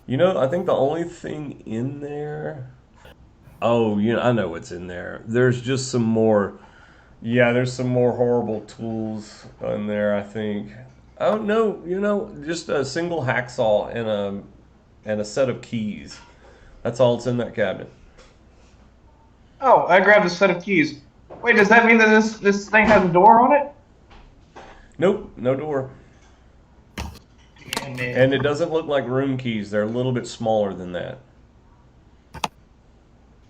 I think the only thing in there. Oh, I know what's in there. There's just some more. Yeah, there's some more horrible tools in there, I think. Oh no, just a single hacksaw and a set of keys. That's all that's in that cabinet. Oh, I grabbed a set of keys. Wait, does that mean that this thing has a door on it? Nope, no door. Damn it. And it doesn't look like room keys. They're a little bit smaller than that.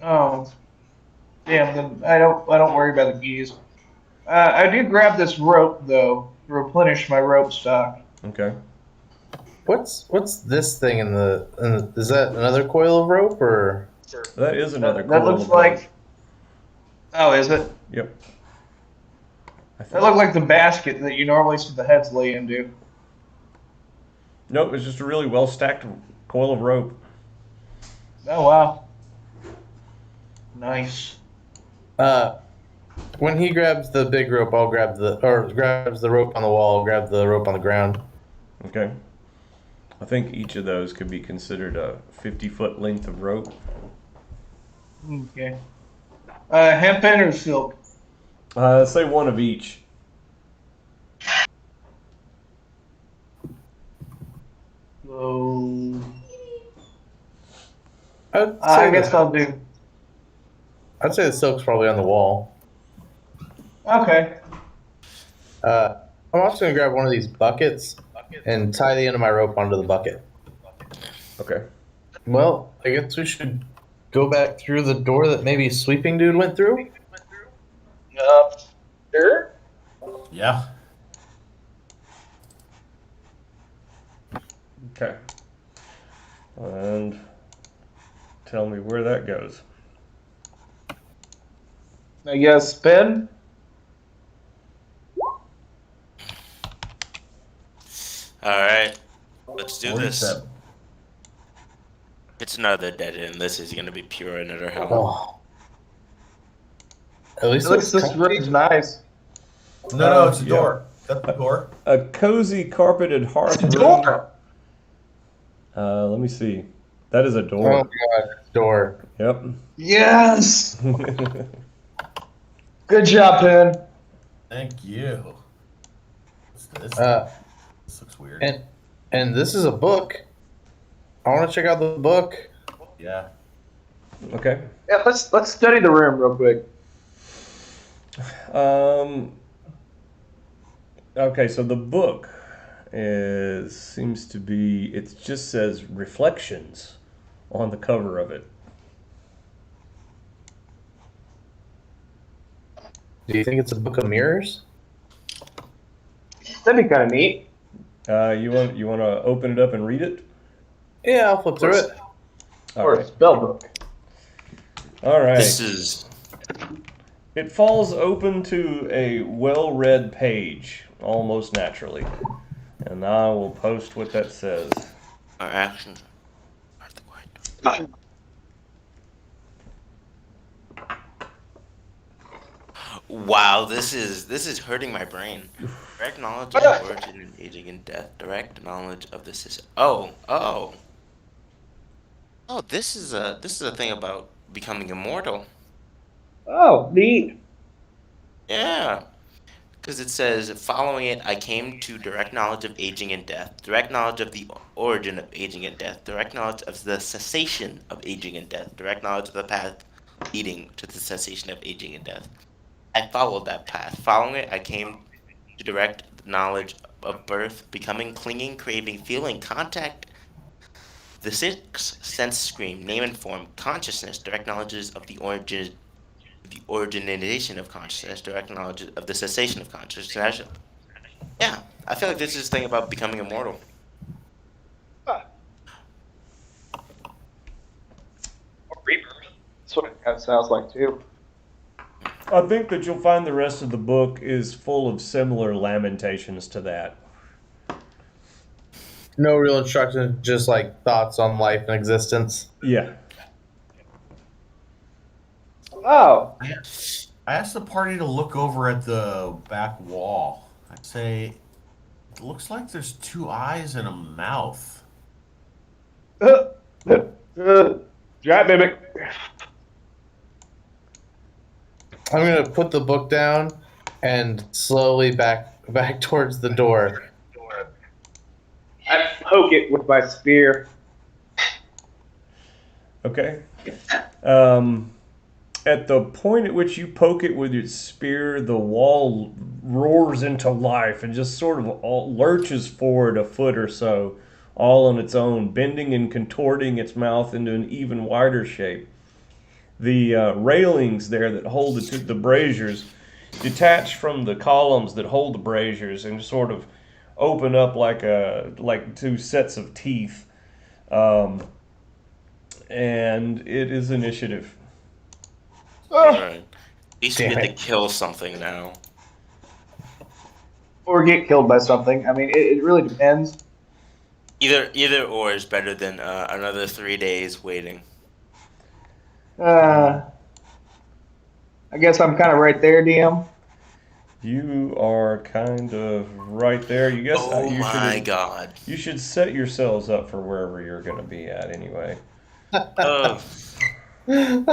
Oh, damn. Then I don't worry about the keys. I do grab this rope though to replenish my rope stock. Okay. What's this thing in the is that another coil of rope or? That is another That coil looks of like. rope. Oh, is it? Yep. That looked like the basket that you normally see the heads lay into. Nope, it's just a really well stacked coil of rope. Oh wow. Nice. When he grabs the big rope, I'll grabs the rope on the wall, I'll grab the rope on the ground. Okay. I think each of those could be considered a 50-foot length of rope. Okay. Hempen or silk? Say one of each. So I'd I say guess I'll do. the silk's probably on the wall. Okay. I'm also gonna grab one of these buckets and tie the end of my rope onto the bucket. Okay. Well, I guess we should go back through the door that maybe Sweeping Dude went through. Sure. Yeah. Okay. And tell me where that goes. I guess spin. All right, let's do this. 47. It's another dead end. This is gonna be pure and utter hell. Oh. At least This room's nice. No, it's a yeah. door. That's the door. A cozy carpeted hearth room. Door. Let me see. That is a Oh door. god, door. Yep. Yes. Good job, Pen. Thank you. This looks weird. And this is a book. I want to check out the book. Yeah. Okay. Yeah, let's study the room real quick. Okay, so the book seems to be, it just says reflections on the cover of it. Do you think it's a book of mirrors? That'd be kind of neat. You want to open it up and read it? Yeah, I'll flip through it. All Or a right. spell book. All right. This is It falls open to a well-read page, almost naturally. And I will post what that says. our actions. Are the right. Wow, this is hurting my brain. Direct knowledge of the origin and aging and death. Direct knowledge of the system. Oh. This is a thing about becoming immortal. Oh, neat. Yeah. Because it says, following it, I came to direct knowledge of aging and death, direct knowledge of the origin of aging and death, direct knowledge of the cessation of aging and death, direct knowledge of the path leading to the cessation of aging and death. I followed that path. Following it, I came to direct knowledge of birth, becoming, clinging, craving, feeling, contact, the sixth sense stream, name and form, consciousness, direct knowledges of the origination of consciousness, direct knowledge of the cessation of consciousness. Yeah, I feel like this is a thing about becoming immortal. Or rebirth. That's what it kind of sounds like too. I think that you'll find the rest of the book is full of similar lamentations to that. No real instruction, just like thoughts on life and existence. Yeah. Oh, I asked the party to look over at the back wall. I'd say it looks like there's two eyes and a mouth. giant mimic. I'm gonna put the book down and slowly back towards the door. I poke it with my spear. Okay. At the point at which you poke it with your spear, the wall roars into life and just sort of lurches forward a foot or so, all on its own, bending and contorting its mouth into an even wider shape. The railings there that hold the braziers detach from the columns that hold the braziers and sort of open up like two sets of teeth. And it is initiative. Alright. At least we Damn get to it. kill something now. Or get killed by something. I mean, it really depends. Either or is better than another 3 days waiting. I guess I'm kind of right there, DM. You are kind of right there. You guess Oh you my should god. you should set yourselves up for wherever you're going to be at anyway. Ugh. We're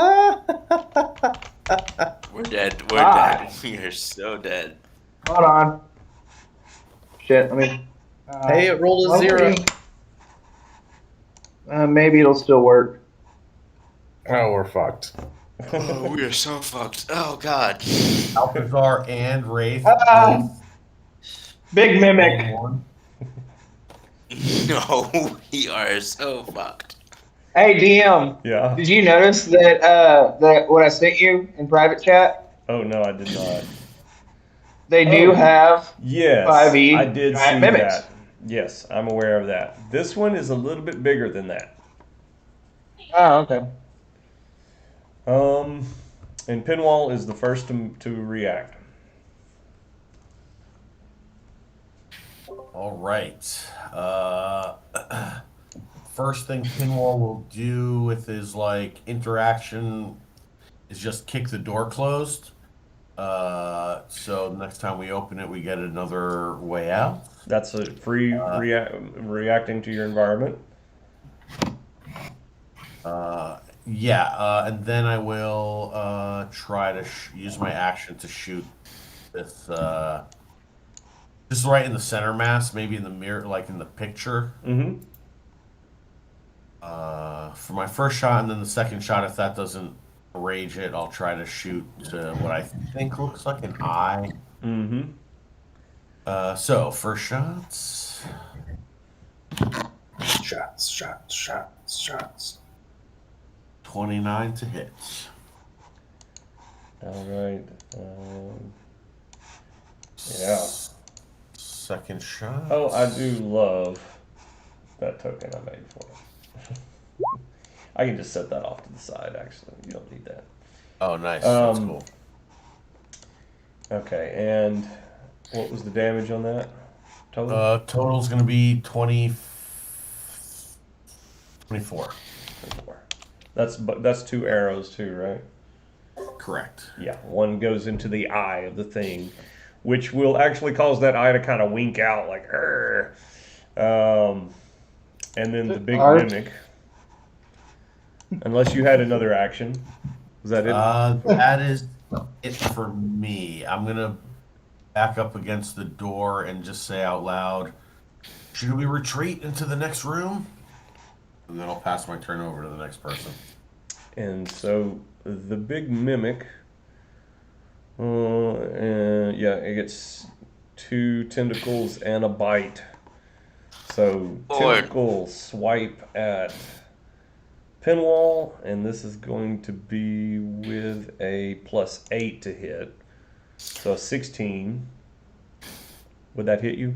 dead. We're Ah. dead. We are so dead. Hold on. Shit, let me. Hey, it rolled a well, 0. Maybe it'll still work. Oh, we're fucked. Oh, we are so fucked. Oh God. Alcazar and Wraith Ah. both Big rolled mimic. 1. No, we are so fucked. Hey, DM. Yeah. Did you notice that that what I sent you in private chat? Oh no, I did not. They do Oh. have Yes, 5e I did giant see mimics. that. Yes, I'm aware of that. This one is a little bit bigger than that. Oh, okay. And Pinwall is the first to react. All right. First thing Pinwall will do with his like interaction is just kick the door closed. So next time we open it, we get another way out. That's a free reacting to your environment. And then I will try to use my action to shoot this. This is right in the center mass, maybe in the mirror, like in the picture. Mm-hmm. For my first shot, and then the second shot, if that doesn't rage it, I'll try to shoot what I think looks like an eye. Mm-hmm. So first shots. Shots. 29 to hit. All right. Yeah. Second shot. Oh, I do love that token I made for it. I can just set that off to the side, actually. You don't need that. Oh, nice. That's cool. Okay, and what was the damage on that? Total? Total's going to be 24. 24. That's 2 arrows too, right? Correct. Yeah, one goes into the eye of the thing, which will actually cause that eye to kind of wink out like, "Arr." And then the big mimic. Unless you had another action. Was that it? That is it for me. I'm going to back up against the door and just say out loud, should we retreat into the next room? And then I'll pass my turn over to the next person. And so the big mimic, it gets 2 tentacles and a bite. So tentacle swipe at Pinwall, and this is going to be with a +8 to hit. So 16. Would that hit you?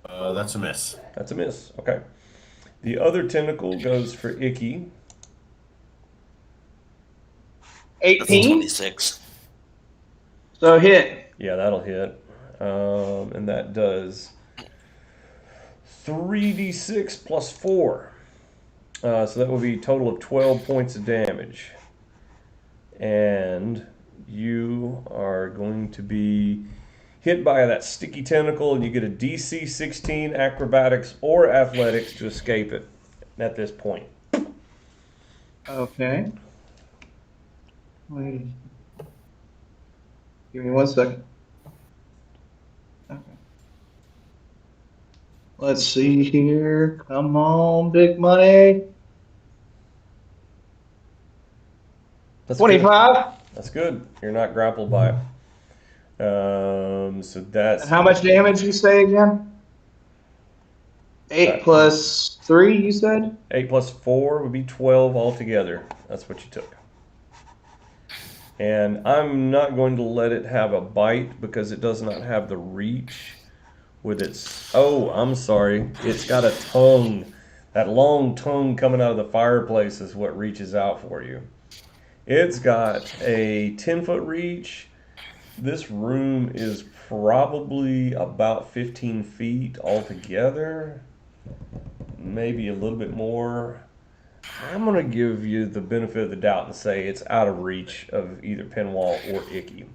That's a miss. That's a miss. Okay. The other tentacle goes for Icky. 18. 26. So hit. Yeah, that'll hit. And that does 3d6 plus 4. So that will be a total of 12 points of damage. And you are going to be hit by that sticky tentacle, and you get a DC 16 acrobatics or athletics to escape it at this point. Okay. Wait. Give me 1 second. Okay. Let's see here. Come on, big money. That's 25. Good. That's good. You're not grappled by it. So that's... And how much damage you say again? 8 plus 3, you said? 8 plus 4 would be 12 altogether. That's what you took. And I'm not going to let it have a bite because it does not have the reach with its... Oh, I'm sorry. It's got a tongue. That long tongue coming out of the fireplace is what reaches out for you. It's got a 10-foot reach. This room is probably about 15 feet altogether. Maybe a little bit more. I'm going to give you the benefit of the doubt and say it's out of reach of either Pinwall or Icky.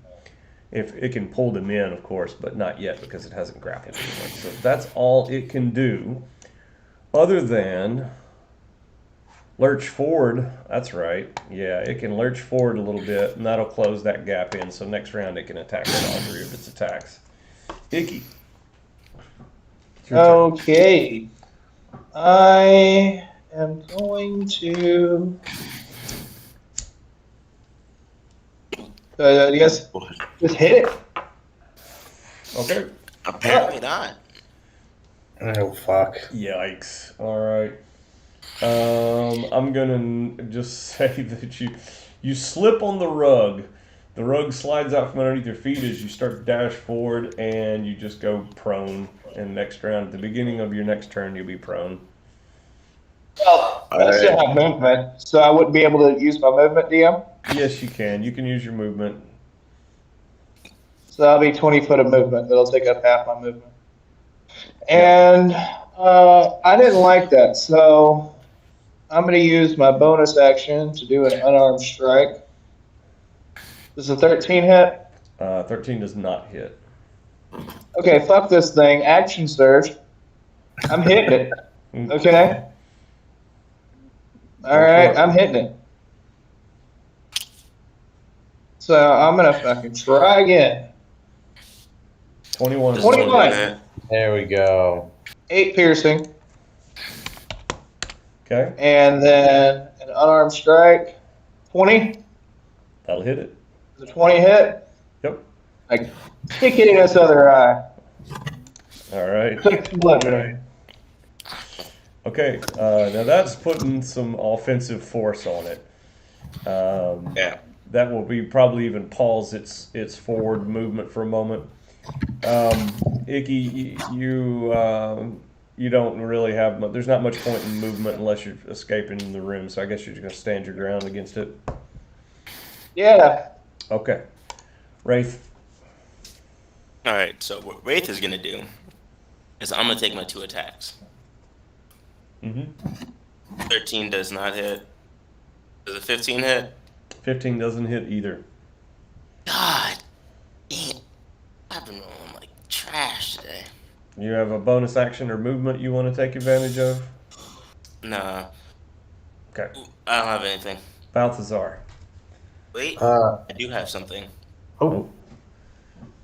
If it can pull them in, of course, but not yet because it hasn't grappled anyone. So that's all it can do, other than Lurch forward. That's right. Yeah, it can lurch forward a little bit, and that'll close that gap in. So next round it can attack with all three of its attacks. Icky. It's your turn. Okay. I am going to. I guess just hit it. Okay. Apparently not. Oh, fuck. Yikes. All right. I'm gonna just say that you slip on the rug. The rug slides out from underneath your feet as you start to dash forward, and you just go prone. And next round, at the beginning of your next turn, you'll be prone. Well, I still have movement, so I wouldn't be able to use my movement, DM. Yes, you can. You can use your movement. So that'll be 20 foot of movement. That'll take up half my movement. And I didn't like that, so I'm going to use my bonus action to do an unarmed strike. Does a 13 hit? 13 does not hit. Okay, fuck this thing. Action surge. I'm hitting it. Okay? Alright, I'm hitting it. So I'm going to fucking try again. 21 is 21. There we go. 8 piercing. Okay, And then an unarmed strike. 20. that'll hit it. Does a 20 hit? Yep. I kick it in its other eye. All right. 6 bludgeoning. Okay, now that's putting some offensive force on it. Yeah. That will be probably even pause its forward movement for a moment. Icky, you don't really have much. There's not much point in movement unless you're escaping the room. So I guess you're just gonna stand your ground against it. Yeah. Okay, Wraith. All right. So what Wraith is gonna do is I'm gonna take my 2 attacks. Mm-hmm. 13 does not hit. Does a 15 hit? 15 doesn't hit either. God damn. I've been rolling like trash today. You have a bonus action or movement you want to take advantage of? Nah. Okay. I don't have anything. Balthazar. Wait. Uh, I do have something. oh,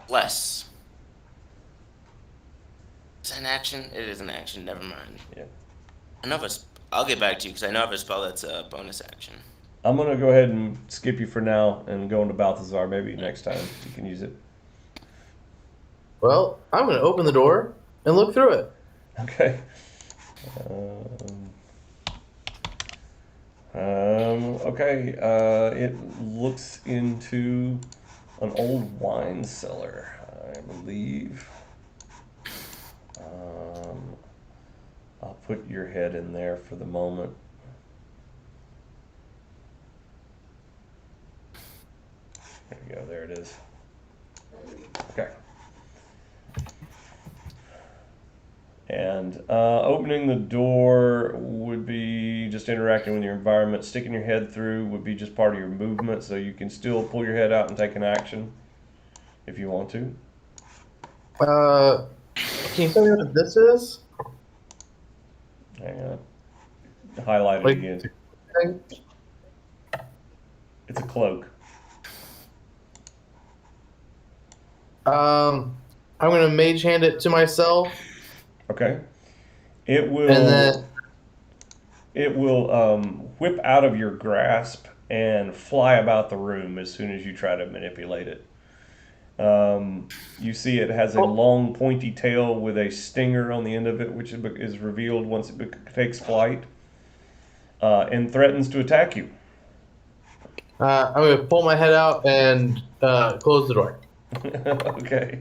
Less. Is that an action? It is an action. Never mind. Yeah. I know if I'll get back to you because I know of a spell that's a bonus action. I'm going to go ahead and skip you for now and go into Balthazar. Maybe next time you can use it. well, I'm going to open the door and look through it. Okay. Okay. It looks into an old wine cellar, I believe. I'll put your head in there for the moment. There you go. There it is. Okay. And opening the door would be just interacting with your environment. Sticking your head through would be just part of your movement, so you can still pull your head out and take an action if you want to. Can you tell me what this is? Hang on. Highlight it Like- again. It's a cloak. I'm going to mage hand it to myself, Okay. It will. and then It will whip out of your grasp and fly about the room as soon as you try to manipulate it. You see it has a long pointy tail with a stinger on the end of it, which is revealed once it takes flight, and threatens to attack you. I'm going to pull my head out and close the door. Okay.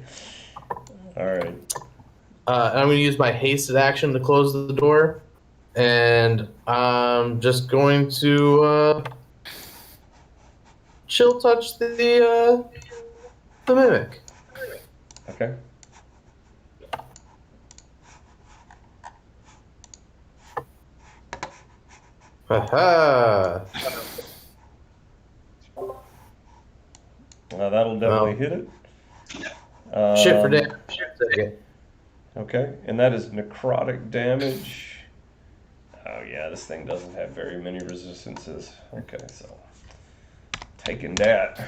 All right. And I'm going to use my hasted action to close the door. And I'm just going to chill touch the mimic. Okay. Haha. That'll definitely hit it. Shit for damage. Okay, and that is necrotic damage. Oh yeah, this thing doesn't have very many resistances. Okay, so taking that.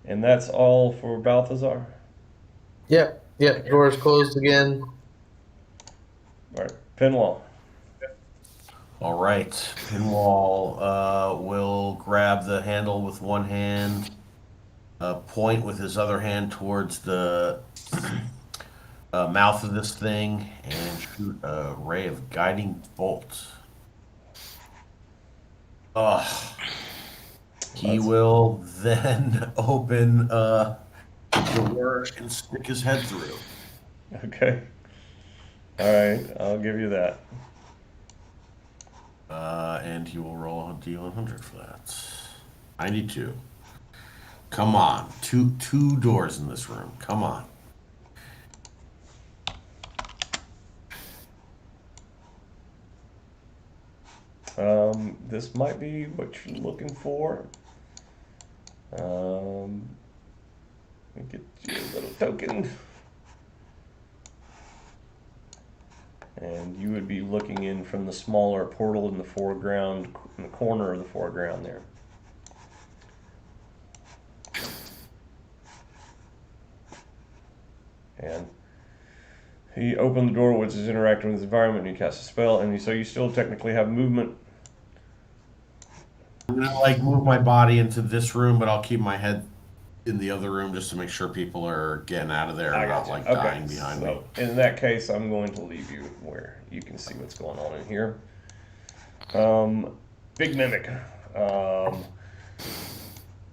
And that's all for Balthazar? Yeah, door's closed again. Alright, Pinwall. All right. Pinwall will grab the handle with one hand, point with his other hand towards the mouth of this thing, and shoot a ray of guiding bolt. He will then open the door and stick his head through. Okay. Alright, I'll give you that. And he will roll a D100 for that. 92. Come on. Two doors in this room. Come on. This might be what you're looking for. Let me get you a little token. And you would be looking in from the smaller portal in the foreground, in the corner of the foreground there. And he opened the door, which is interacting with his environment, and he casts a spell, and so you still technically have movement. I'm gonna move my body into this room, but I'll keep my head in the other room just to make sure people are getting out of there and not dying behind me. In that case, I'm going to leave you where you can see what's going on in here. Big Mimic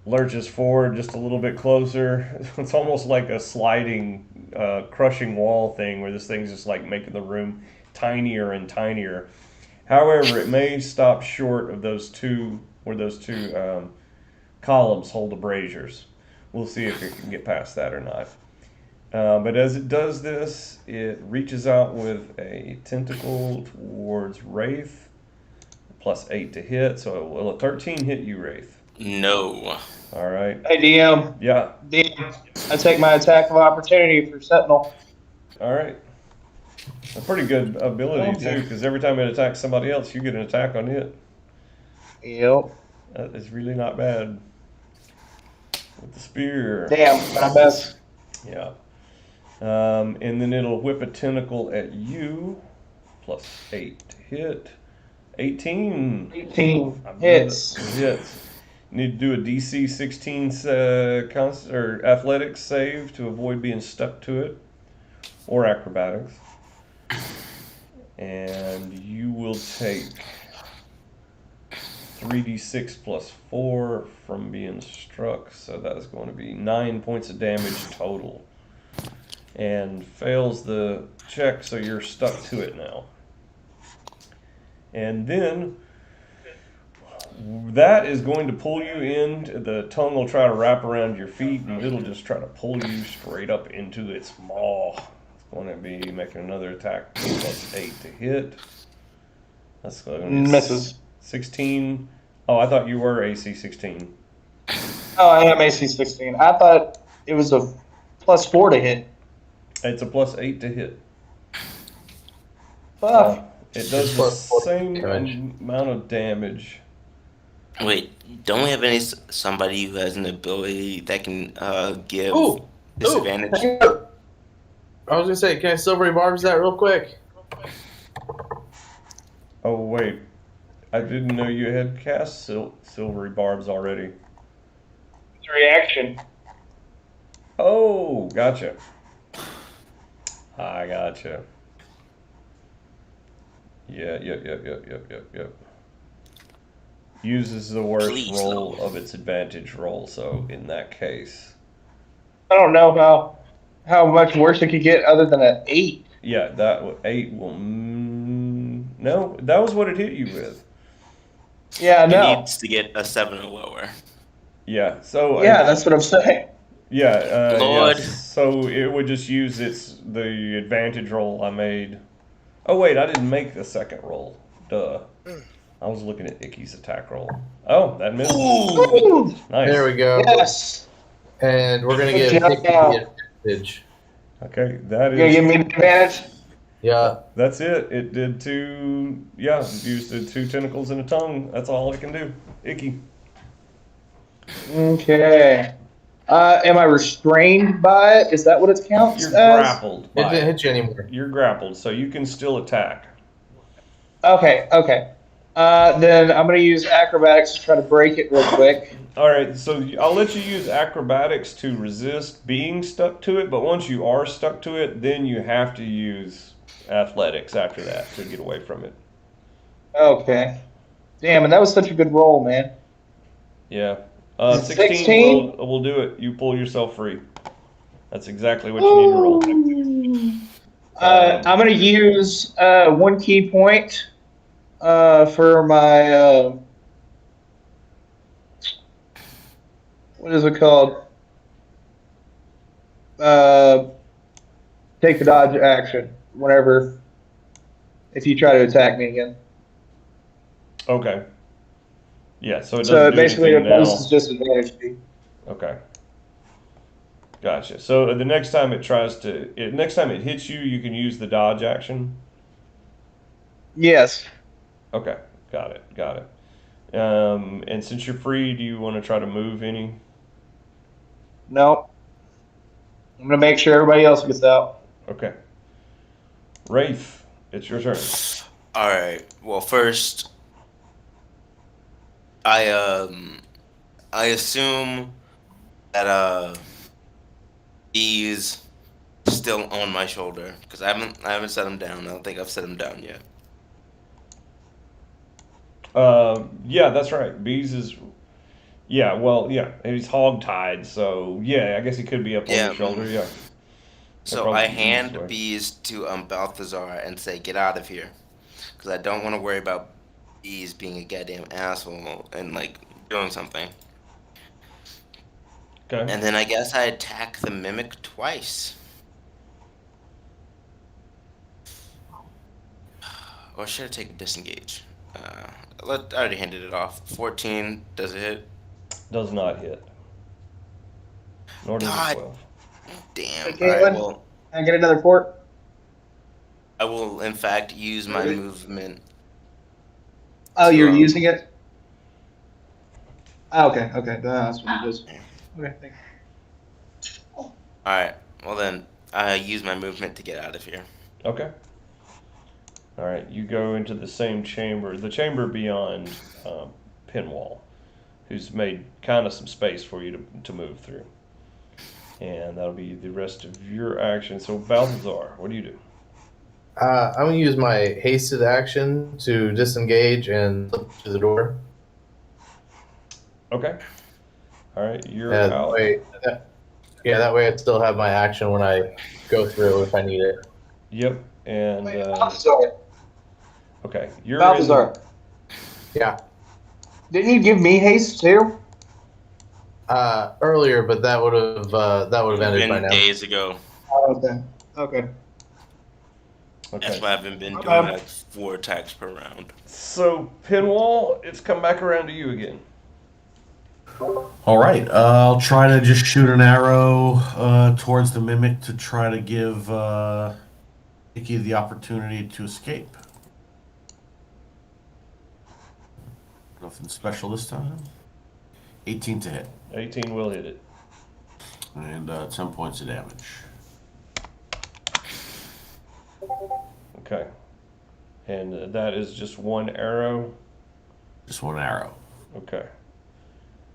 lurches forward just a little bit closer. It's almost like a sliding, crushing wall thing where this thing's just like making the room tinier and tinier. However, it may stop short of those two, where those two columns hold the braziers. We'll see if it can get past that or not. But as it does this, it reaches out with a tentacle towards Wraith, +8 to hit. So will a 13 hit you, Wraith? No. All right. Hey, DM. Yeah. DM. I take my attack of opportunity for Sentinel. All right. A pretty good ability, too, because every time it attacks somebody else, you get an attack on it. Yep. That is really not bad. With the spear. Damn, my best. Yeah. And then it'll whip a tentacle at you. +8 to hit. 18. 18 hits. Hits. You need to do a DC 16 or athletics save to avoid being stuck to it. Or acrobatics. And you will take 3d6 + 4 from being struck, so that is going to be 9 points of damage total. And fails the check, so you're stuck to it now. And then that is going to pull you in. The tongue will try to wrap around your feet, and it'll just try to pull you straight up into its maw. It's going to be making another attack, +8 to hit. That's going to be misses. 16. Oh, I thought you were AC 16. Oh, I am AC 16. I thought it was a +4 to hit. It's a +8 to hit. Fuck. It does the same amount of damage. Wait, don't we have somebody who has an ability that can give disadvantage? I was gonna say, can I silvery barbs that real quick? Oh wait, I didn't know you had cast silvery barbs already. It's a reaction. Oh, gotcha. I gotcha. Yep. Uses the worst roll of its advantage roll, so in that case. I don't know how much worse it could get other than an 8. Yeah, that 8 will. No, that was what it hit you with. Yeah, I know. It needs to get a 7 or lower. Yeah, so. Yeah, that's what I'm saying. Yeah, Lord. yeah, so it would just use the advantage roll I made. Oh wait, I didn't make the second roll. Duh. I was looking at Icky's attack roll. Oh, that missed. Ooh. Nice. There we go. Yes. And we're gonna give Good Icky job. the advantage. Okay, that is. You gonna give me the advantage? Yeah. That's it. It did two. Yeah, it used the 2 tentacles and a tongue. That's all it can do. Icky. Okay. Am I restrained by it? Is that what it counts You're as? grappled It by didn't it. hit you anymore. You're grappled, so you can still attack. Okay, okay. Then I'm going to use acrobatics to try to break it real quick. All right, so I'll let you use acrobatics to resist being stuck to it, but once you are stuck to it, then you have to use athletics after that to get away from it. Okay. Damn, and that was such a good roll, man. Yeah. 16 16? will do it. You pull yourself free. That's exactly what you need to roll. I'm going to use 1 key point for my. What is it called? Take the dodge action whenever. If you try to attack me again. Okay. Yeah, so it doesn't So do basically, anything it now. is disadvantage. Okay. Gotcha. So the next time next time it hits you, you can use the dodge action. Yes. Okay. Got it. And since you're free, do you want to try to move any? No. I'm gonna make sure everybody else gets out. Okay. Rafe, it's your turn. All right. Well, first, I assume that he's still on my shoulder because I haven't set him down. I don't think I've set him down yet. Yeah, that's right. Bees is. Yeah, well, yeah, he's hog-tied, so yeah, I guess he could be up on Yeah. your shoulder. Yeah. So I hand bees to Balthazar and say, "Get out of here," because I don't want to worry about bees being a goddamn asshole and like doing something. Okay. And then I guess I attack the mimic twice. Or should I take a disengage? I already handed it off. 14, does it hit? Does not hit. Nor does God it 12. damn. Okay, Alright, Caitlin? well, Can I get another port? I will in fact use my movement Oh, to you're using it? Oh, okay, that's what it is. Okay, thank you. Alright, well then, I use my movement to get out of here. Okay. All right, you go into the same chamber, the chamber beyond Pinwall, who's made kind of some space for you to move through. And that'll be the rest of your action. So, Balthazar, what do you do? I'm going to use my hasted action to disengage and slip to the door. Okay. All right, you're Yeah, out. that way I still have my action when I go through if I need it. Yep. And Balthazar. okay, you're Balthazar. Yeah. Didn't you give me haste too? Earlier, but that would have ended by Been now. days ago. Oh, okay. Okay. Okay. That's why I haven't been doing Okay. like 4 attacks per round. So, Pinwall, it's come back around to you again. All right, I'll try to just shoot an arrow towards the mimic to try to give Icky the opportunity to escape. Nothing special this time. 18 to hit. 18 will hit it. And 10 points of damage. Okay. And that is just one arrow. Just one arrow. Okay.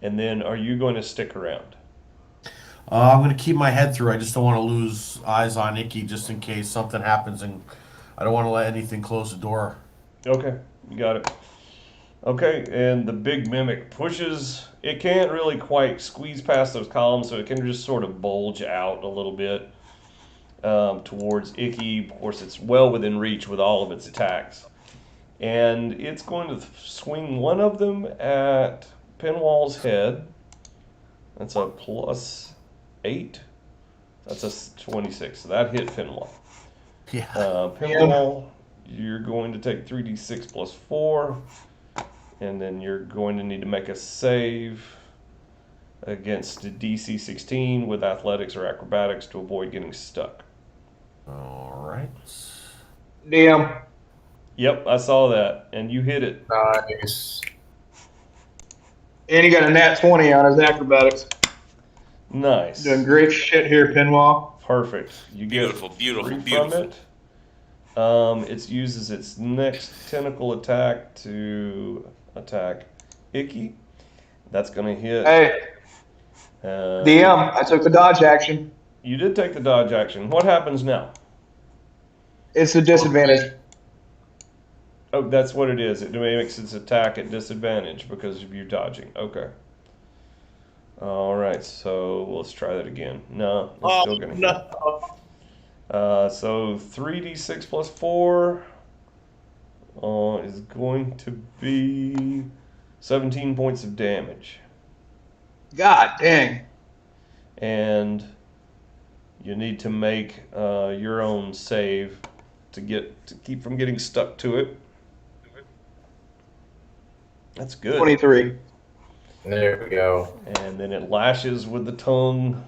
And then are you going to stick around? I'm going to keep my head through. I just don't want to lose eyes on Icky just in case something happens, and I don't want to let anything close the door. Okay, you got it. Okay, and the big mimic pushes. It can't really quite squeeze past those columns, so it can just sort of bulge out a little bit towards Icky. Of course, it's well within reach with all of its attacks. And it's going to swing one of them at Pinwall's head. That's a +8. That's a 26. So that hit Pinwall. Yeah. Pinwall, you're going to take 3d6 plus 4. And then you're going to need to make a save against a DC 16 with athletics or acrobatics to avoid getting stuck. All right. DM. Yep, I saw that, and you hit it. Nice. And he got a nat 20 on his acrobatics. Nice. Doing great shit here, Pinwall. Perfect. You get Beautiful. from it. It uses its next tentacle attack to attack Icky. That's going to hit. Hey, DM, I took the dodge action. You did take the dodge action. What happens now? It's a disadvantage. Oh, that's what it is. It makes its attack at disadvantage because of you dodging. Okay. All right, so let's try that again. No, it's still going to hit. So 3d6 plus 4 is going to be 17 points of damage. God dang. And you need to make your own save to keep from getting stuck to it. That's good. 23. There we go. And then it lashes with the tongue.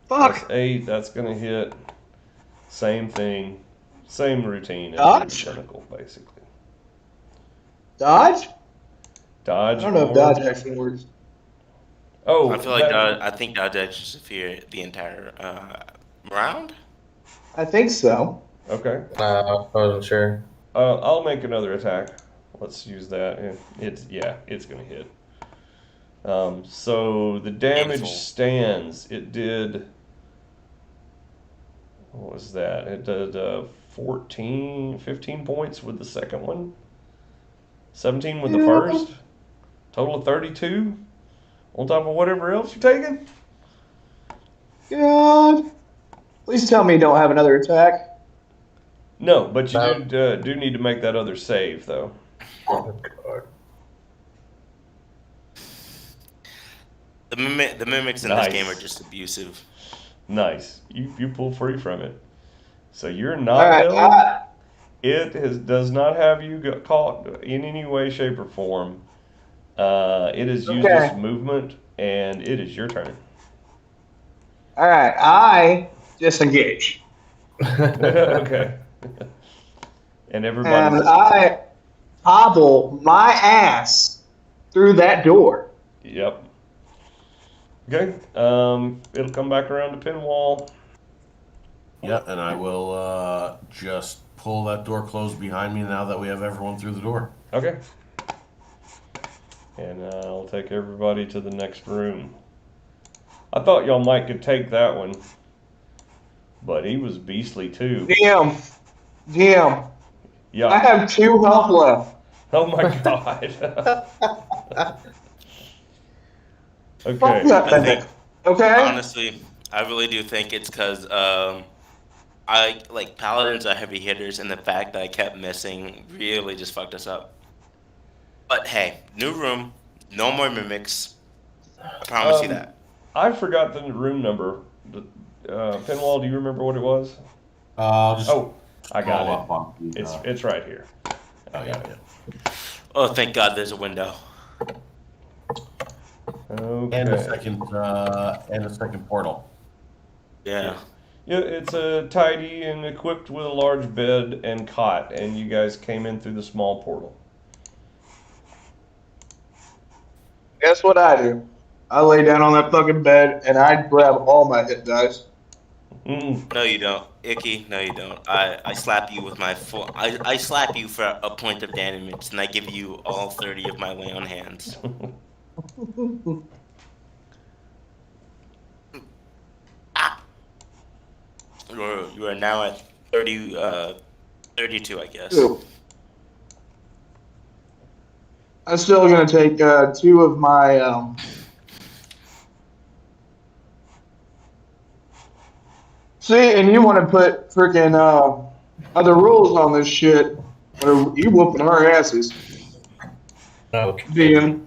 Fuck. That's 8. That's going to hit. Same thing. Same routine as Dodge? the tentacle, basically. Dodge? Dodge. I don't know if or- dodge actually works. Oh, I feel like that- I think dodge action should fear the entire round. I think so. Okay. I wasn't sure. I'll make another attack. Let's use that. It's going to hit. So the damage Painful. stands. It did. What was that? It did 15 points with the second one. 17 with the first. Total of 32. On top of whatever else you're taking. God. Please tell me you don't have another attack. No, but you No. do need to make that other save though. Oh, God. The mimics in Nice. this game are just abusive. Nice. You pull free from it. So you're All not right. held. It does not have you caught in any way, shape, or form. It has used Okay. its movement, and it is your turn. All right. I disengage. Okay. And And everybody's. I hobble my ass through that door. Yep. Okay. It'll come back around to Pinwall. Yeah, and I will just pull that door closed behind me now that we have everyone through the door. Okay. And I'll take everybody to the next room. I thought y'all might could take that one, but he was beastly too. DM. I Yeah. have 2 health left. Oh my god. Fuck Okay. that I thing. think, Okay? honestly, I really do think it's because I like paladins are heavy hitters, and the fact that I kept missing really just fucked us up. But hey, new room, no more mimics. I promise you that. I forgot the room number. Pinwall, do you remember what it was? I'll just Oh, I got scroll it. up on the, It's right here. oh, yeah. Oh, thank God, there's a window. Okay. And a second portal. Yeah. Yeah, it's tidy and equipped with a large bed and cot, and you guys came in through the small portal. Guess what I do? I lay down on that fucking bed and I grab all my hit dice. Mm. No, you don't, Icky. No, you don't. I slap you with my full. I slap you for a point of damage, and I give you all 30 of my lay on hands. You are now at 30, 32, I guess. Two. I'm still gonna take 2 of my See, and you want to put freaking other rules on this shit? Or you whooping our asses, Okay. DM.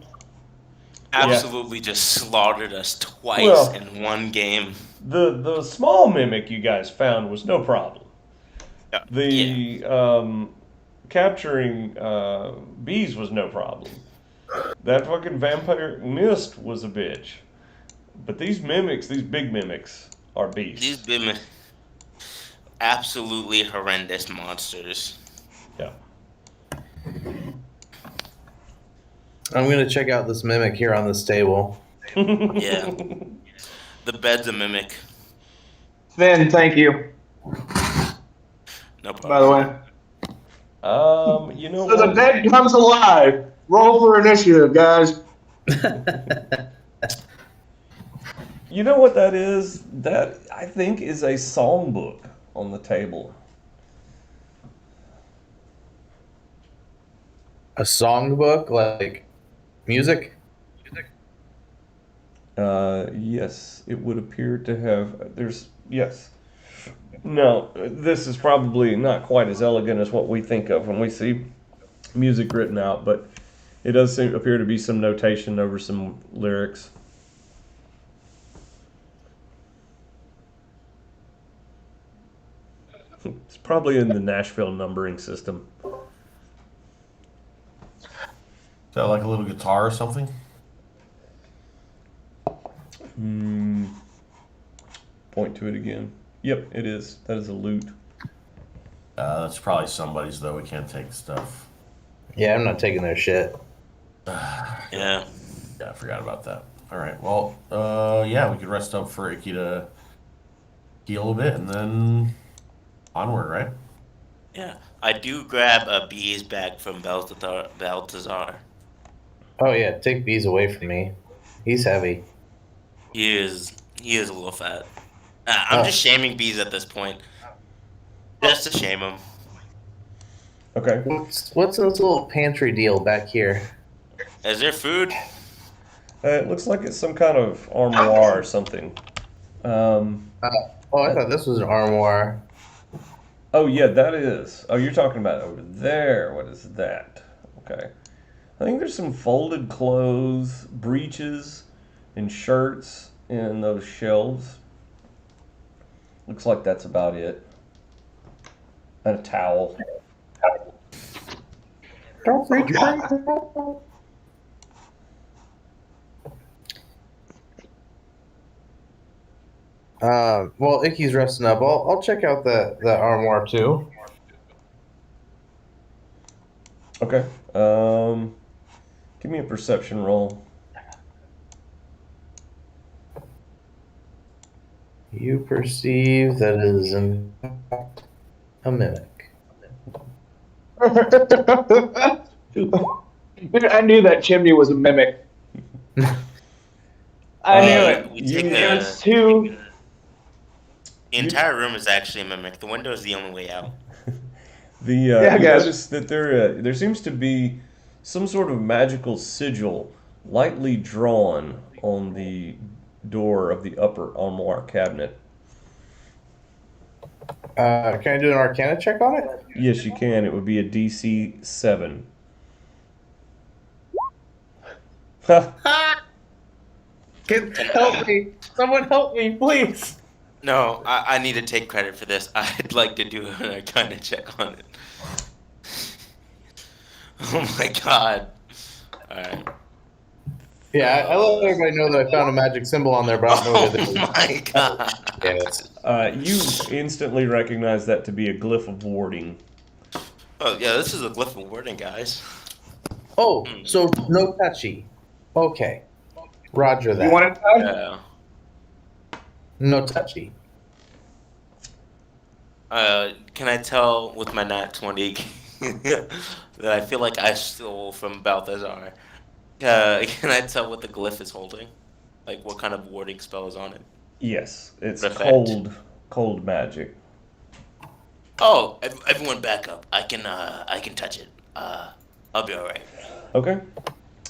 Absolutely just slaughtered us twice Well- in one game. The small mimic you guys found was no problem. Yeah. The capturing bees was no problem. That fucking vampire mist was a bitch. But these mimics, these big mimics, are beasts. These been. absolutely horrendous monsters. Yeah. I'm gonna check out this mimic here on this table. Yeah. The bed's a mimic. Finn, thank you. No problem. By the way. You know So the what? bed comes alive. Roll for initiative, guys. You know what that is? That I think is a songbook on the table. A songbook, like music? Yes, it would appear to have. Yes. No, this is probably not quite as elegant as what we think of when we see music written out, but it does appear to be some notation over some lyrics. It's probably in the Nashville numbering system. Is that like a little guitar or something? Point to it again. Yep, it is. That is a lute. That's probably somebody's, though. We can't take stuff. Yeah, I'm not taking their shit. Yeah. Yeah, I forgot about that. All right. Well, yeah, we could rest up for Icky to heal a bit and then onward, right? Yeah. I do grab a bees bag from Balthazar. Oh yeah, take bees away from me. He's heavy. He is a little fat. I'm just shaming bees at this point. Just to shame him. Okay. What's this little pantry deal back here? Is there food? It looks like it's some kind of armoire or something. Oh, I thought this was an armoire. Oh, yeah, that is. Oh, you're talking about over there. What is that? Okay. I think there's some folded clothes, breeches, and shirts in those shelves. Looks like that's about it. And a towel. Don't freak well, Icky's resting up. I'll check out that armoire too. Okay. Give me a perception roll. You perceive that it is in fact a mimic. I knew that chimney was a mimic. I knew it. We take It was too. the entire room is actually a mimic. The window is the only way out. You guys. notice that there seems to be some sort of magical sigil lightly drawn on the door of the upper armoire cabinet. Can I do an Arcana check on it? Yes, you can. It would be a DC 7. Help me! Someone help me, please! No, I need to take credit for this. I'd like to do an Arcana check on it. Oh my god. Alright. Yeah, I let everybody know that I found a magic symbol on there, but I don't know what it is. Oh my god. Yes. You instantly recognize that to be a glyph of warding. Oh yeah, this is a glyph of wording, guys. Oh, so no touchy. Okay. Roger that. You want it done? Yeah. No touchy. Can I tell with my nat 20 that I feel like I stole from Balthazar? Can I tell what the glyph is holding? Like what kind of warding spell is on it? Yes, it's Effect. cold magic. Oh, everyone back up. I can touch it. I'll be alright. Okay.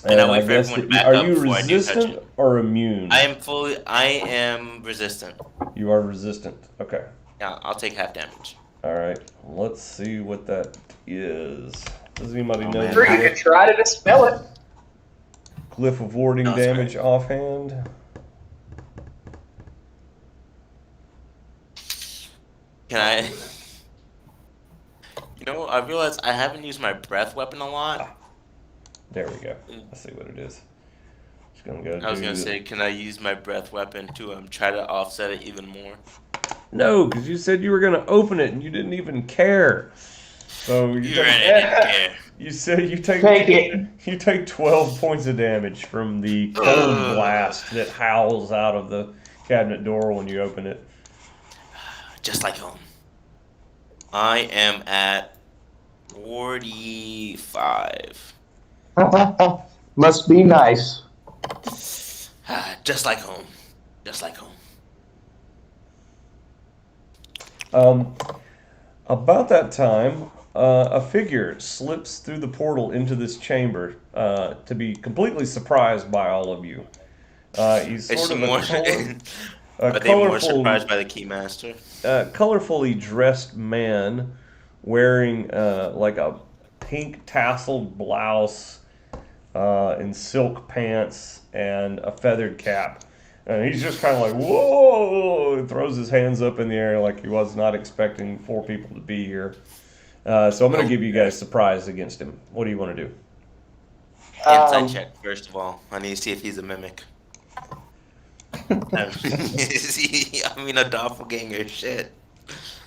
And I wait I for guess everyone that back are up you before I do touch resistant it. or immune? I am resistant. You are resistant. Okay. Yeah, I'll take half damage. All right. Let's see what that is. Does anybody know man. Or you can try to dispel it. glyph of warding No, it's damage offhand? Can I? You know, I realize I haven't used my breath weapon a lot. There we go. Let's see what it is. Just gonna go. I was gonna say, can I use my breath weapon to try to offset it even more? No, because you said you were going to open it and you didn't even care. So You're right, I didn't care. you said Take it. you take 12 points of damage from the code blast that howls out of the cabinet door when you open it. Just like home. I am at 45. Must be nice. Just like home. Just like home. About that time, a figure slips through the portal into this chamber to be completely surprised by all of you. He's Is sort she of more? Are they more surprised by the keymaster? colorfully dressed man wearing like a pink tasseled blouse and silk pants and a feathered cap. And he's just kind of like, whoa, and throws his hands up in the air like he was not expecting 4 people to be here. So I'm going to give you guys surprise against him. What do you want to do? Insight check, first of all. I need to see if he's a mimic. Is he, a doppelganger, shit.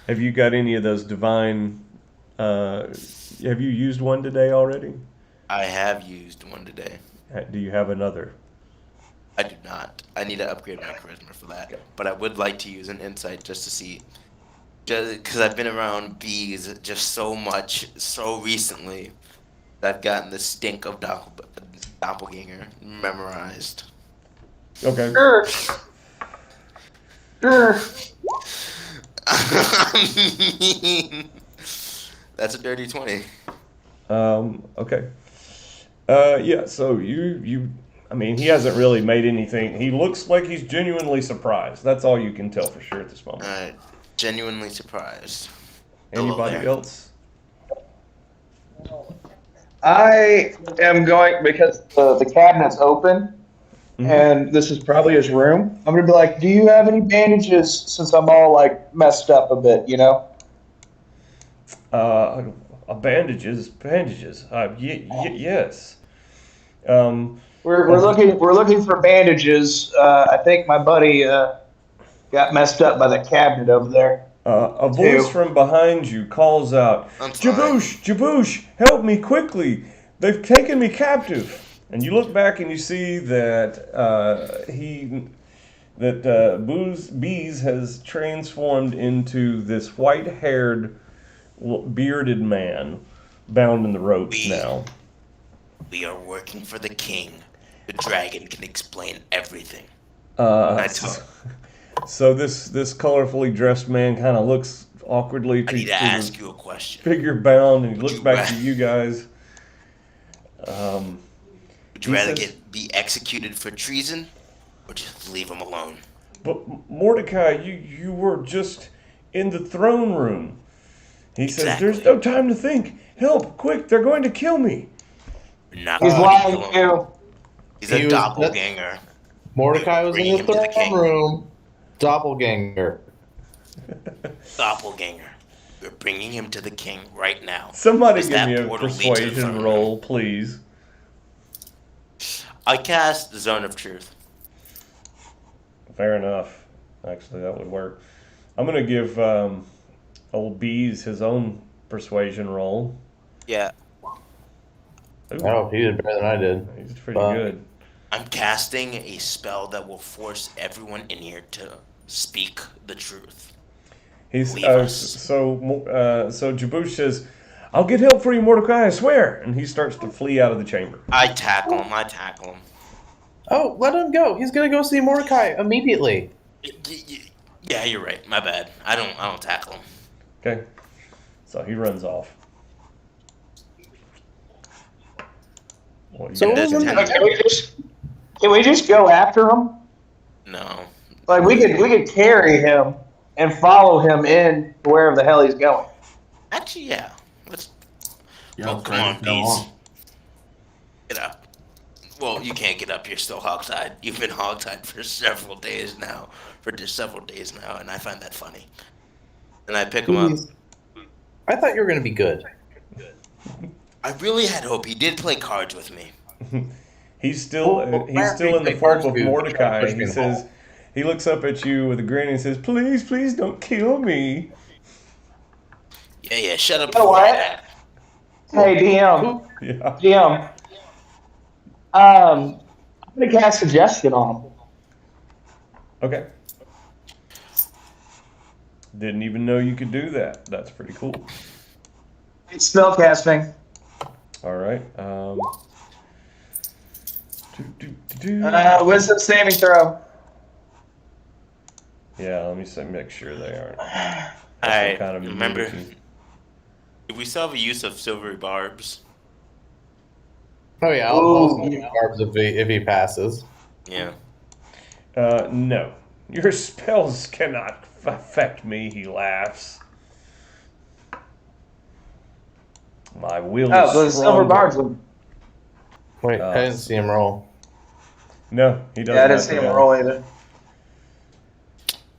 Have you got any of those divine... have you used one today already? I have used one today. Do you have another? I do not. I need to upgrade my charisma for that. But I would like to use an insight just to see. Just because I've been around bees just so much, so recently, that I've gotten the stink of doppelganger memorized. Okay. I mean, that's a dirty 20. Okay. Yeah, so he hasn't really made anything. He looks like he's genuinely surprised. That's all you can tell for sure at this moment. Genuinely surprised. Anybody else? I am going, because the cabinet's open, and this is probably his room. I'm gonna be like, do you have any bandages? Since I'm all like messed up a bit, you know. Bandages. Yes. We're looking for bandages. I think my buddy got messed up by the cabinet over there. A voice from behind you calls out, Jaboosh, help me quickly! They've taken me captive! And you look back and you see that Bees has transformed into this white-haired, bearded man, bound in the ropes now. We are working for the king. The dragon can explain everything. So this colorfully dressed man kind of looks awkwardly I need to ask you a question. figure bound, and he looks back to you guys. Would you rather be executed for treason, or just leave him alone? But Mordecai, you were just in the throne room. He says, "There's no time to think. Help, quick! They're going to kill me." He's lying to you. He's a doppelganger. Mordecai was in the throne room. Doppelganger. Doppelganger. We're bringing him to the king right now. Somebody give me a persuasion roll, please. I cast the Zone of Truth. Fair enough. Actually, that would work. I'm going to give old Bees his own persuasion roll. Yeah. Ooh, Oh, he did better than I did. he's pretty good. I'm casting a spell that will force everyone in here to speak the truth. So Jaboosh says, "I'll get help for you, Mordecai, I swear." And he starts to flee out of the chamber. I tackle him. Oh, let him go. He's gonna go see Mordecai immediately. Yeah, you're right. My bad. I don't tackle him. Okay. So he runs off. So Can we just go after him? No. Like we could carry him and follow him in to wherever the hell he's going. Actually, yeah. Let's. Yeah, Oh, come on, Bees. Get up. Well, you can't get up. You're still hogtied. You've been hogtied for several days now. And I find that funny. And I pick him up. I thought you were gonna be good. I really had hope. He did play cards with me. He's still in the form of Mordecai. He says, He looks up at you with a grin and says, "Please, please don't kill me." Yeah, shut up. You know what? Hey, DM. Yeah. DM. I'm gonna cast suggestion on him. Okay. Didn't even know you could do that. That's pretty cool. It's spell casting. All right. Wisdom saving throw. Yeah, let me make sure they aren't. Alright, kind of remember, immunity. if we still have a use of silvery barbs, Oh yeah, I'll use barbs if he passes. yeah. No. Your spells cannot affect me, he laughs. My will Oh, is the silver stronger. barbs. Wait, I didn't see him roll. No, he doesn't. Yeah, I didn't have see to him roll. roll either.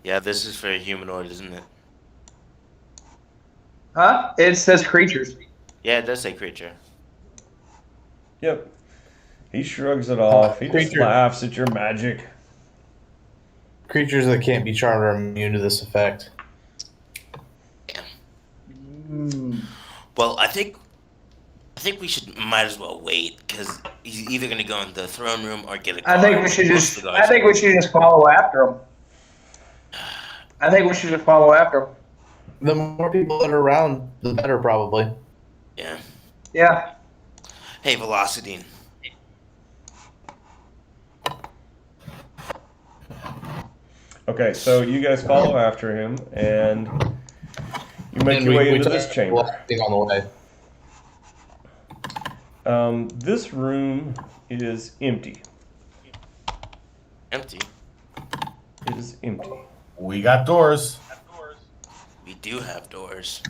Yeah, this is for a humanoid, isn't it? Huh? It says creatures. Yeah, it does say creature. Yep. He shrugs it off. He just creature. laughs at your magic. Creatures that can't be charmed are immune to this effect. Well, I think we might as well wait, because he's either gonna go in the throne room or get a car. I think we should just follow after him. I think we should just follow after him. The more people that are around, the better, probably. Yeah. Yeah. Hey, Velocity. Okay, so you guys follow after him, and you make your way into this chamber. On the way. This room is empty. Empty. It is empty. We got doors. We do have doors.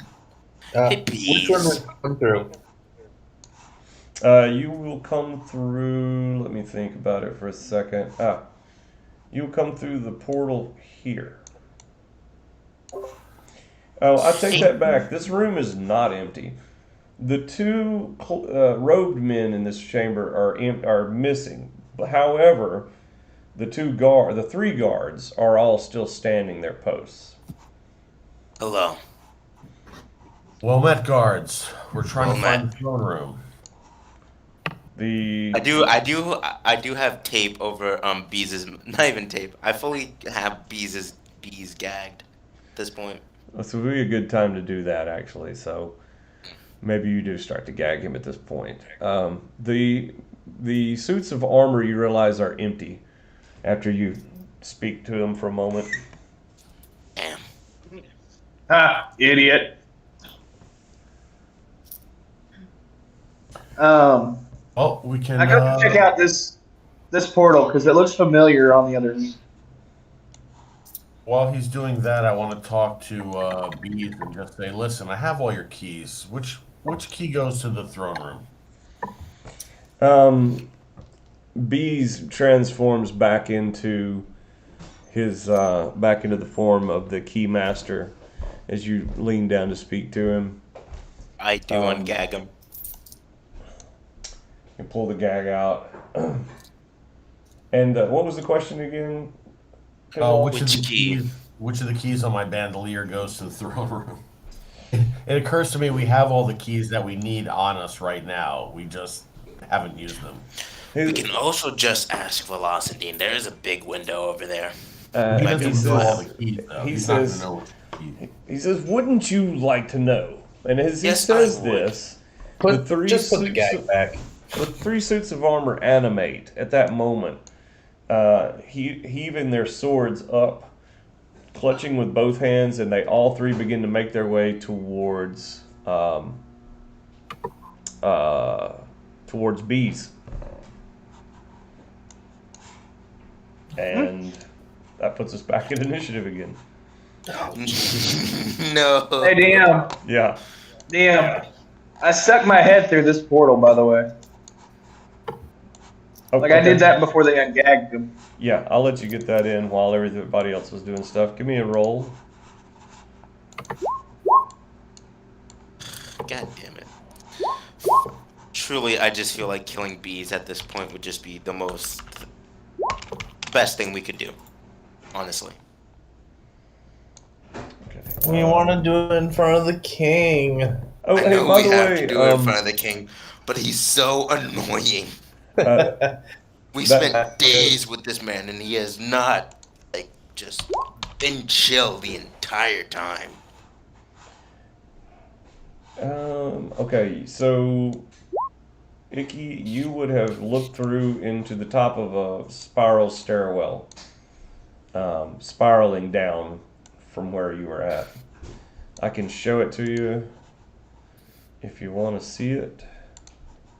Which Hippies. one would come through? You will come through. Let me think about it for a second. You'll come through the portal here. Oh, I take that back. This room is not empty. The two robed men in this chamber are missing. However, the three guards are all still standing their posts. Hello. Well met, guards. We're trying to Well find the throne room. I do have tape over Bees' not even tape. I fully have Bees' gagged at this point. This would be a good time to do that, actually. So maybe you do start to gag him at this point. The suits of armor, you realize, are empty after you speak to them for a moment. Damn. Ah, idiot. Oh, we can. I gotta check out this portal because it looks familiar on the other end. While he's doing that, I want to talk to Bees and just say, "Listen, I have all your keys. Which key goes to the throne room?" Bees transforms back into the form of the key master as you lean down to speak to him. I do ungag him. You pull the gag out. And what was the question again? Which of the keys on my bandolier goes to the throne room? It occurs to me we have all the keys that we need on us right now. We just haven't used them. We can also just ask Velocity. There is a big window over there. He might be doesn't know all the glad. keys, though. He He's not says- gonna know what keys. He says, "Wouldn't you like to know?" And as he Yes, says I would. this, the three Just put the suits gag back. The three suits of armor animate at that moment, heaving their swords up, clutching with both hands, and they all three begin to make their way towards Bees. And that puts us back in initiative again. No. Hey, DM. Yeah. DM. I stuck my head through this portal, by the way. Like, I did that before they ungagged him. Yeah, I'll let you get that in while everybody else was doing stuff. Give me a roll. God damn it. Truly, I just feel like killing Bees at this point would just be the best thing we could do. honestly. Okay. We want to do it in front of the king. Oh, I hey, know by we the have to way, do it in front of the king, but he's so annoying. We spent that days with this man, and he has not, like, just been chill the entire time. okay, so Icky, you would have looked through into the top of a spiral stairwell, spiraling down from where you were at. I can show it to you if you want to see it.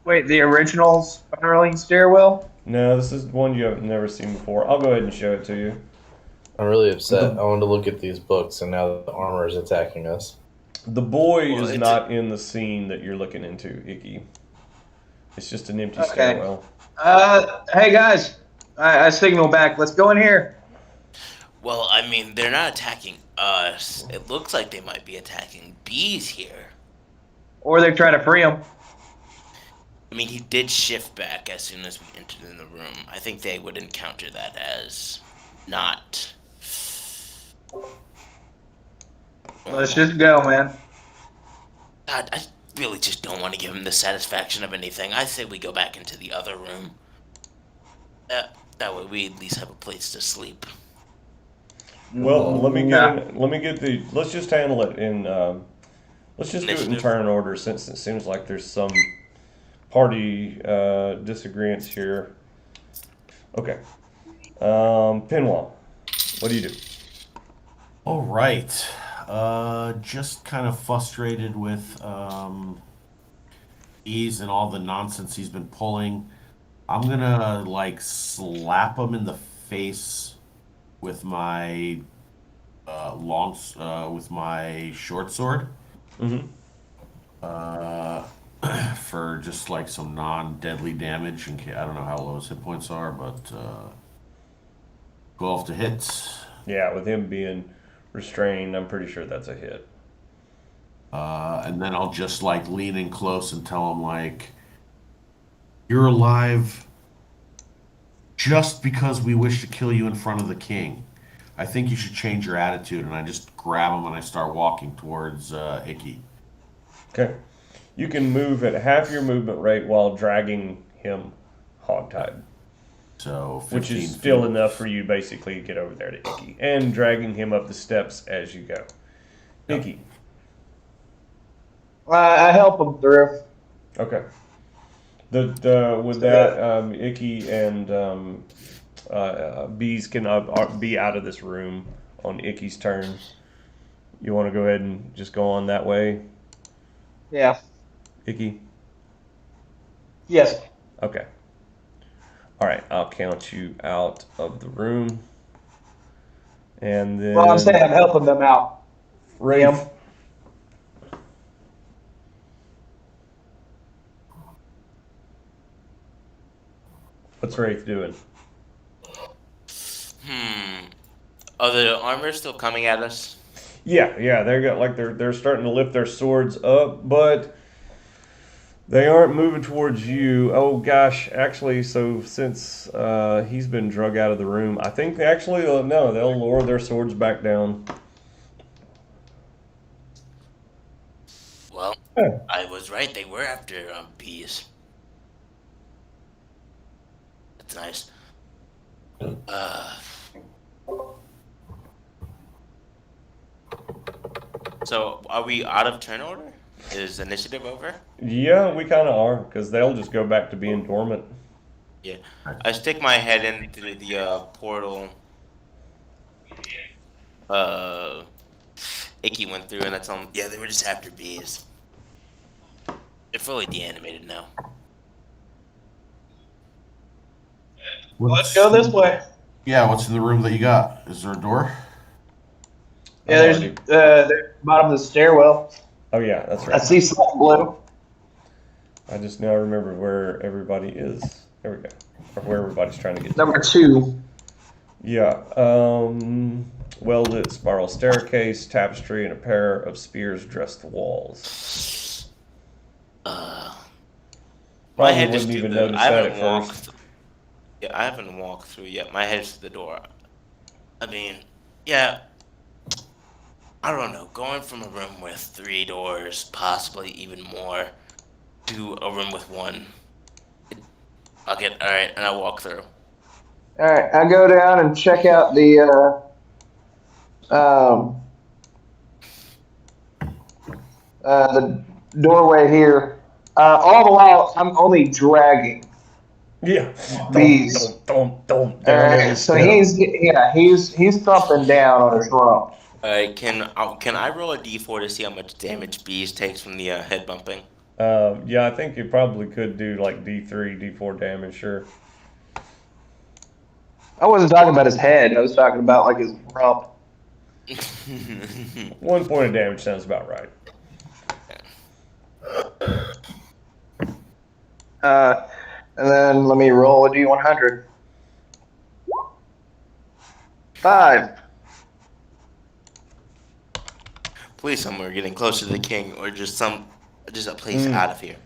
Wait, the original spiraling stairwell? No, this is one you have never seen before. I'll go ahead and show it to you. I'm really upset. The- I want to look at these books, and now the armor is attacking us. The boy Well, is it's not in the scene that you're looking into, Icky. It's just an empty Okay. stairwell. Hey guys, I signal back. Let's go in here. Well, I mean, they're not attacking us. It looks like they might be attacking bees here. Or they're trying to free him. I mean, he did shift back as soon as we entered in the room. I think they would encounter that as not. Let's just go, man. God, I really just don't want to give him the satisfaction of anything. I say we go back into the other room. That way we at least have a place to sleep. Well, let me Nah. let's just handle it in, let's just do it in Initiative. turn order since it seems like there's some party disagreements here. Okay. Pinwall, what do you do? All right. Just kind of frustrated with Ease and all the nonsense he's been pulling. I'm gonna like slap him in the face with my with my short sword. Mm-hmm. For just like some non-deadly damage. In case, I don't know how low his hit points are, but 12 to hit. Yeah, with him being restrained, I'm pretty sure that's a hit. And then I'll just like lean in close and tell him like, "You're alive just because we wish to kill you in front of the king. I think you should change your attitude." And I just grab him and I start walking towards Icky. Okay. You can move at half your movement rate while dragging him hogtied, So 15 which is still feet. enough for you basically to get over there to Icky, and dragging him up the steps as you go. Yep. Icky. I help him through. Okay. With that, Icky and Bees can be out of this room on Icky's turn. You want to go ahead and just go on that way, Yeah. Icky? Yes. Okay. All right, I'll count you out of the room. And then Well, I'm saying I'm helping them out. Rafe. What's Rafe doing? Are the armor still coming at us? Yeah, they're starting to lift their swords up, but they aren't moving towards you. Oh gosh, actually, so since he's been drug out of the room, I think actually no, they'll lower their swords back down. Well, I was right. They were after bees. That's nice. So, are we out of turn order? Is initiative over? Yeah, we kind of are, because they'll just go back to being dormant. Yeah. I stick my head into the portal. Icky went through, and I told him, yeah, they were just after bees. They're fully deanimated now. Let's go this way. Yeah, what's in the room that you got? Is there a door? Yeah, there's the bottom of the stairwell. Oh yeah, that's I right. see something blue. I just now remember where everybody is. There we go. Or where everybody's trying to get to. Number 2. Yeah. Welded spiral staircase, tapestry, and a pair of spears dress the walls. My Probably head wouldn't is to even the. notice I that haven't at walked. first. Yeah, I haven't walked through yet. My head's to the door. I mean, yeah, I don't know. Going from a room with 3 doors, possibly even more, to a room with one. All right, and I walk through. All right, I go down and check out the doorway here. All the while, I'm only dragging Yeah. these. Don't. All Down every right, so step. he's thumping down on his rump. Can I roll a d4 to see how much damage bees takes from the head bumping? Yeah, I think you probably could do like D3, D4 damage, sure. I wasn't talking about his head. I was talking about like his rump. 1 point of damage sounds about right. And then let me roll a d100. 5. Please, somewhere getting closer to the king, or just a place out of here.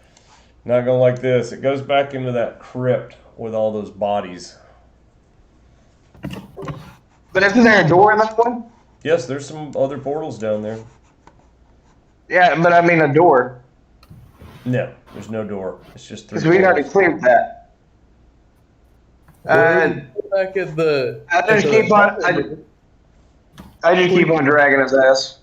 Not gonna like this. It goes back into that crypt with all those bodies. But isn't there a door in that one? Yes, there's some other portals down there. Yeah, but I mean a door. No, there's no door. It's just 3 Because we already portals. cleared that. Back at the. I just keep on dragging his ass.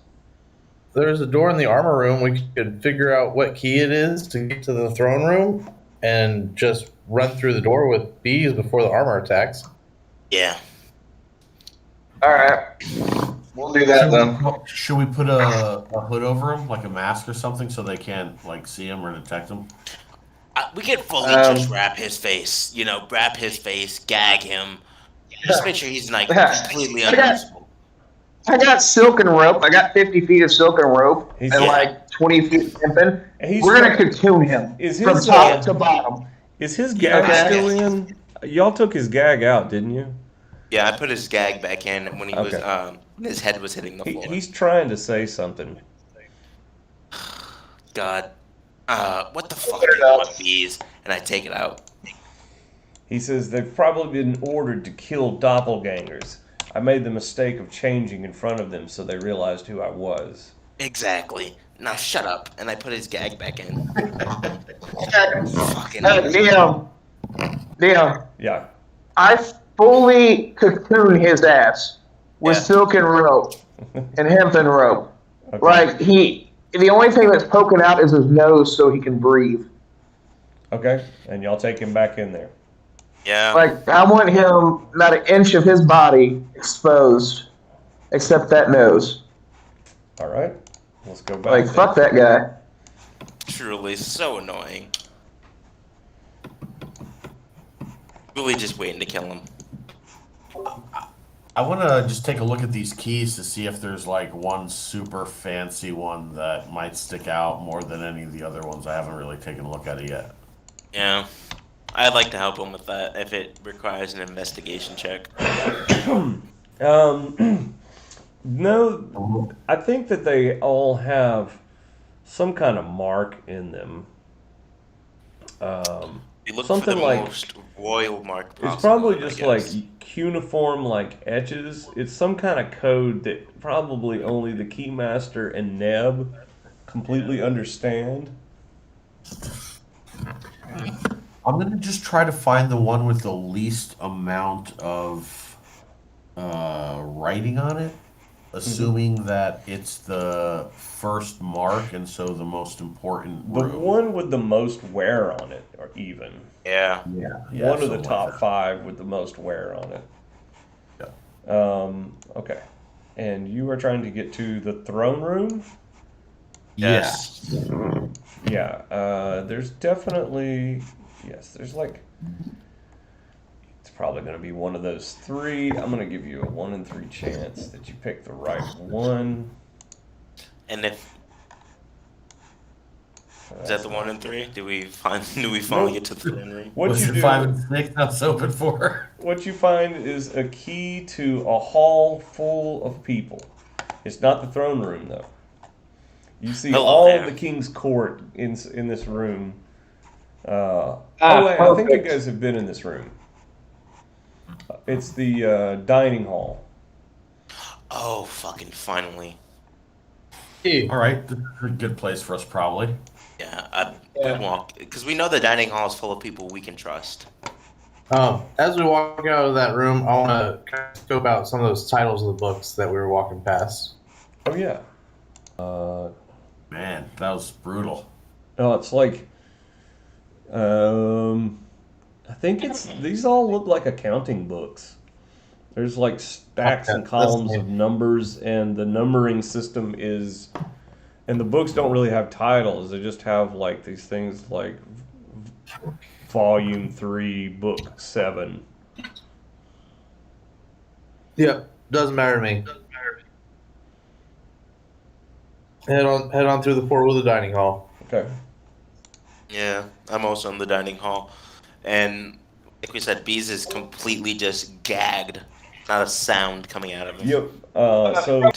There's a door in the armor room. We could figure out what key it is to get to the throne room and just run through the door with bees before the armor attacks. Yeah. All right, we'll do that then. Should we put a hood over him, like a mask or something, so they can't like see him or detect him? We could fully just wrap his face. Wrap his face, gag him. Just make sure he's like completely unnoticeable. I got silken rope. I got 50 feet of silken rope and like 20 feet of pimping. We're gonna cocoon him from top to bottom. Is his gag still in? Y'all took his gag out, didn't you? Yeah, I put his gag back in when he was his head was hitting the floor. He's trying to say something. God, what the fuck do you want, bees? And I take it out. He says they've probably been ordered to kill doppelgangers. I made the mistake of changing in front of them so they realized who I was. Exactly. Now shut up. And I put his gag back in. Fucking Damn. Yeah. I fully cocoon his ass with silken rope and hempen rope. Okay. Like the only thing that's poking out is his nose so he can breathe. Okay, and y'all take him back in there. Yeah. Like I want him not an inch of his body exposed, except that nose. All right, let's go back. Like fuck that guy. Truly so annoying. Really just waiting to kill him. I want to just take a look at these keys to see if there's like one super fancy one that might stick out more than any of the other ones. I haven't really taken a look at it yet. Yeah. I'd like to help him with that if it requires an investigation check. No, I think that they all have some kind of mark in them. You look Something for the like most royal mark possible. it's probably I just guess. like cuneiform, like etches. It's some kind of code that probably only the Keymaster and Neb completely understand. I'm gonna just try to find the one with the least amount of writing on it, assuming that it's the first mark and so the most important The room. one with the most wear on it, or even. Yeah. Yeah, One of the something top like that. 5 with the most wear on it. Yeah. Okay. And you are trying to get to the throne room? Yes. Yeah. There's definitely... Yes, there's like... It's probably going to be one of those 3. I'm going to give you a 1 in 3 chance that you pick the right one. And if is that the 1 in 3? Do we finally get to the throne room? What Was you it do... 5 and 6 that's open for? What you find is a key to a hall full of people. It's not the throne room, though. You see all of the king's court in this room. I think you guys have been in this room. It's the dining hall. Oh, fucking finally. Hey, All right, this is a good place for us, probably. Yeah, we Yeah. walk because we know the dining hall is full of people we can trust. as we walk out of that room, I want to scope out some of those titles of the books that we were walking past. Oh yeah. Uh, Man, that was brutal. oh, it's like, um, I think these all look like accounting books. There's like stacks Okay, and that's columns me. of numbers, and the numbering system and the books don't really have titles. They just have like these things like Volume 3, Book 7. Yeah, doesn't matter to me. Head on through the portal of the dining hall. Okay. Yeah, I'm also in the dining hall, and like we said, Bees is completely just gagged. Not a sound coming out of him. Yep. So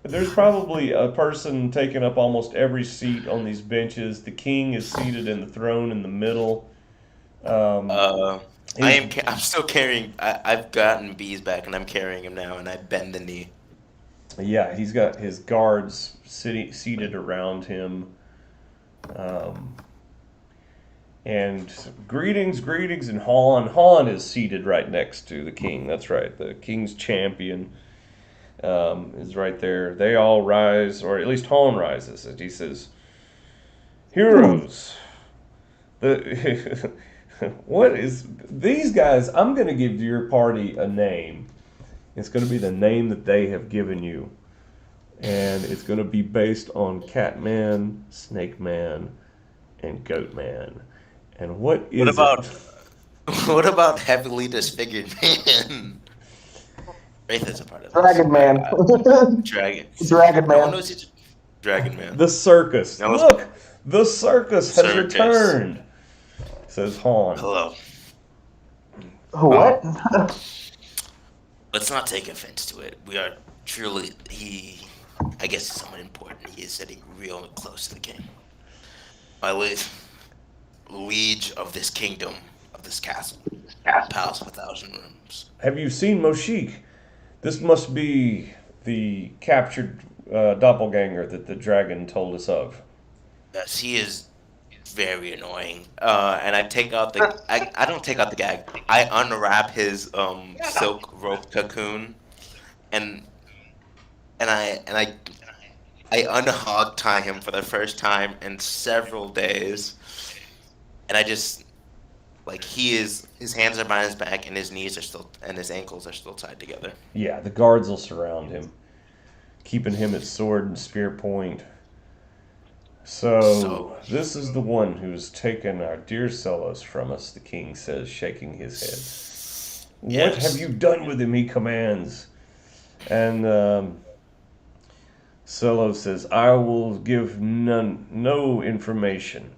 there's probably a person taking up almost every seat on these benches. The king is seated in the throne in the middle. Um, Uh, his, I'm still carrying. I've gotten Bees back, and I'm carrying him now, and I bend the knee. yeah, he's got his guards seated around him. Um, and greetings, and Han. Han is seated right next to the king. That's right, the king's champion is right there. They all rise, or at least Han rises, and he says, "Heroes, the what is these guys? I'm going to give your party a name. It's going to be the name that they have given you, and it's going to be based on Catman, Snake Man, and Goat Man. And what is What about it?" what about heavily disfigured man? Wraith is a part of this. Dragon Man. Dragon. Dragon No one Man. knows he's a Dragon Man. The circus. That was- Look, the circus has Circus. returned, says Han. Hello. What? Let's not take offense to it. We are truly I guess it's someone important. He is sitting real close to the king. My liege of this kingdom, of this castle. Palace of 1,000 rooms. Have you seen Moshik? This must be the captured doppelganger that the dragon told us of. Yes, he is very annoying. And I take out the I don't take out the gag. I unwrap his silk rope cocoon and I unhog tie him for the first time in several days. And I just like his hands are behind his back and his knees are still and his ankles are still tied together. Yeah, the guards will surround him, keeping him at sword and spear point. So, this is the one who's taken our dear Celos from us, the king says, shaking his head. What Yes. have you done with him, he commands. And Celos says, I will give no information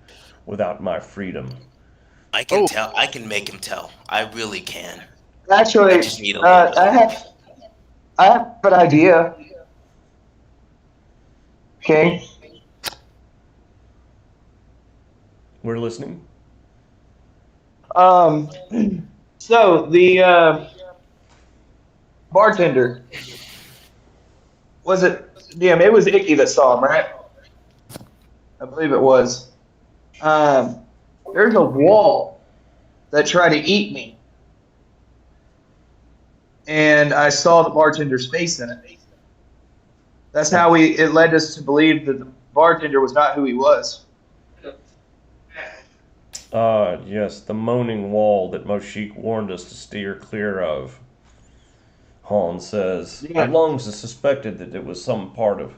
without my freedom. I can tell. I can make him tell. I really can. Actually, I just need a little bit. I have an idea. Okay. We're listening. So the bartender was it? Damn, it was Icky that saw him, right? I believe it was. There's a wall that tried to eat me, and I saw the bartender's face in it. That's how it led us to believe that the bartender was not who he was. Yes, the moaning wall that Moshik warned us to steer clear of. Han says, Yeah. I've long suspected that it was some part of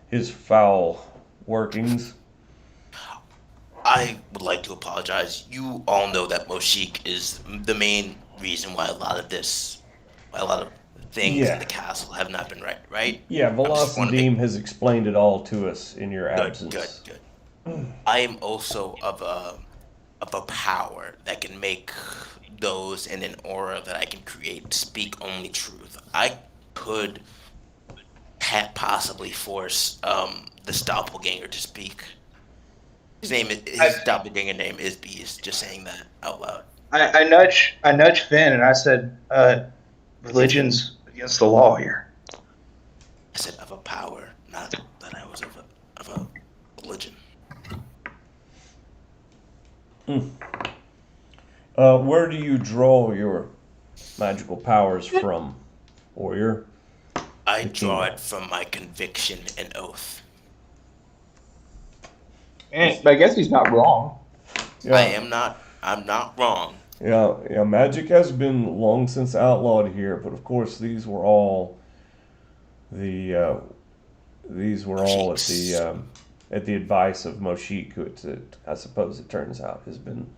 his foul workings. I would like to apologize. You all know that Moshik is the main reason why a lot of things Yeah. in the castle have not been right? Yeah, I just wanna Velocideem has explained it all to us in your absence. Good. I am also of a power that can make those in an aura that I can create speak only truth. I could possibly force this doppelganger to speak. His doppelganger name is Beast. Just saying that out loud. I nudged Finn and I said, "Religion's against the law here." said of a power, not that I was of a religion. Where do you draw your magical powers from, warrior? I The draw king. it from my conviction and oath. And I guess he's not wrong. Yeah, I'm not wrong. yeah. Magic has been long since outlawed here, but of course these were all at the advice of Moshik, who I suppose it turns out has been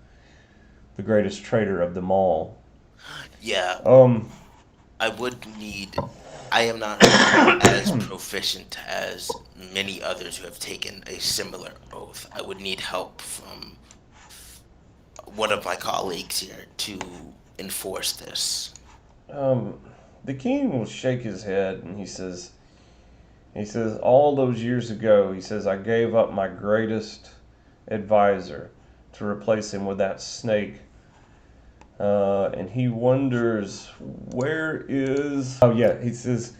the greatest traitor of them all. Yeah, Um, I am not as proficient as many others who have taken a similar oath. I would need help from one of my colleagues here to enforce this. the king will shake his head and he says, all those years ago, he says, I gave up my greatest advisor to replace him with that snake. And he wonders, where is? Oh yeah, he says,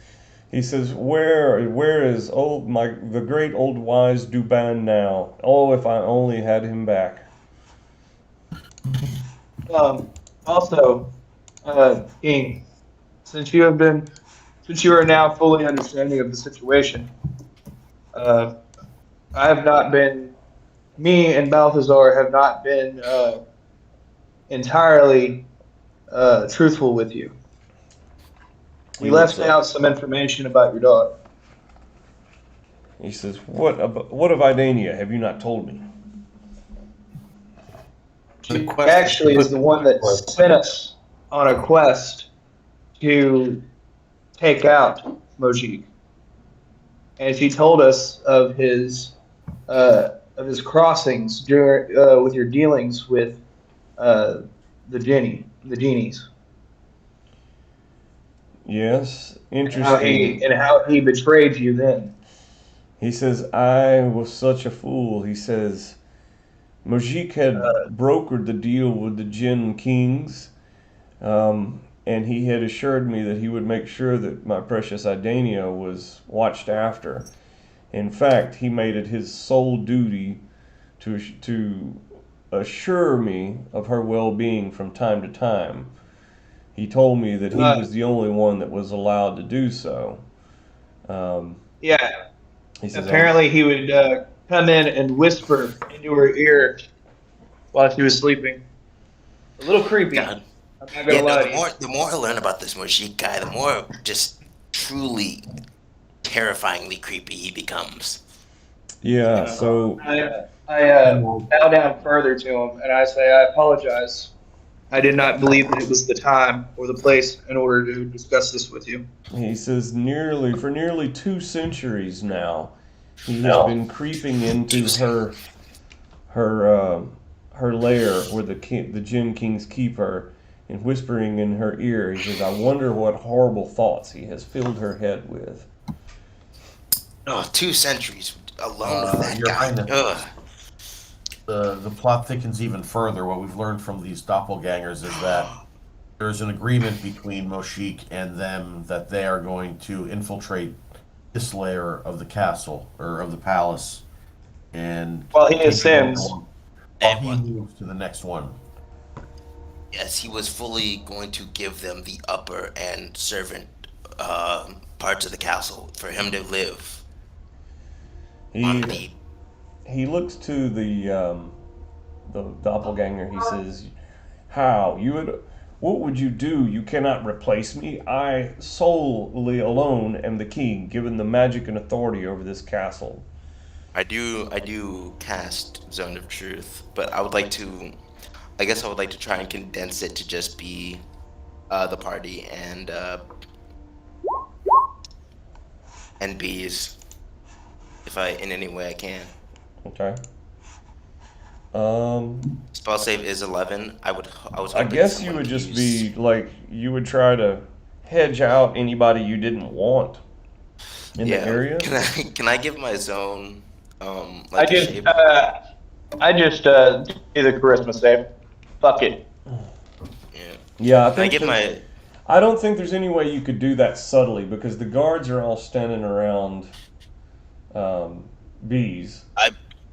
where is the great old wise Duban now? Oh, if I only had him back. Also, King, since you are now fully understanding of the situation, I have not been, me and Balthazar have not been entirely truthful with you. We left out some information about your daughter. He says, what of Idania? Have you not told me? She actually is the one that sent us on a quest to take out Mojik, and she told us of his crossings during with your dealings with the genies. Yes, interesting. And how he betrayed you then. He says, I was such a fool. He says, Mojik had brokered the deal with the Jinn Kings, and he had assured me that he would make sure that my precious Idania was watched after. In fact, he made it his sole duty to assure me of her well-being from time to time. He told me that he was the only one that was allowed to do so. Yeah. He says, Apparently, he would come in and whisper into her ear while she was sleeping. A little creepy. God. I'm not gonna lie to you. The more I learn about this Mojik guy, the more just truly terrifyingly creepy he becomes. yeah, so I bow down further to him and I say, I apologize. I did not believe that it was the time or the place in order to discuss this with you. he says for nearly 2 centuries now, he has been creeping into her lair where the Jinn Kings keep her, and whispering in her ear. He says, I wonder what horrible thoughts he has filled her head with. Oh, 2 centuries alone with that Your guy. Highness. Ugh. The plot thickens even further. What we've learned from these doppelgangers is that there's an agreement between Moshik and them that they are going to infiltrate this layer of the castle, or of the palace, and While he take ascends. over while he moves to the next one. Yes, he was fully going to give them the upper and servant parts of the castle for him to live on the. He looks to the doppelganger. He says, how? What would you do? You cannot replace me. I alone am the king, given the magic and authority over this castle. I do cast Zone of Truth, but I would like to try and condense it to just be the party and bees, if I in any way I can. Okay. Spell save is 11. I guess you would just be like, you would try to hedge out anybody you didn't want in the area. Can I give my zone I just do the charisma save. Fuck it. Yeah. Yeah, I Can I think give my I don't think there's any way you could do that subtly because the guards are all standing around Bees,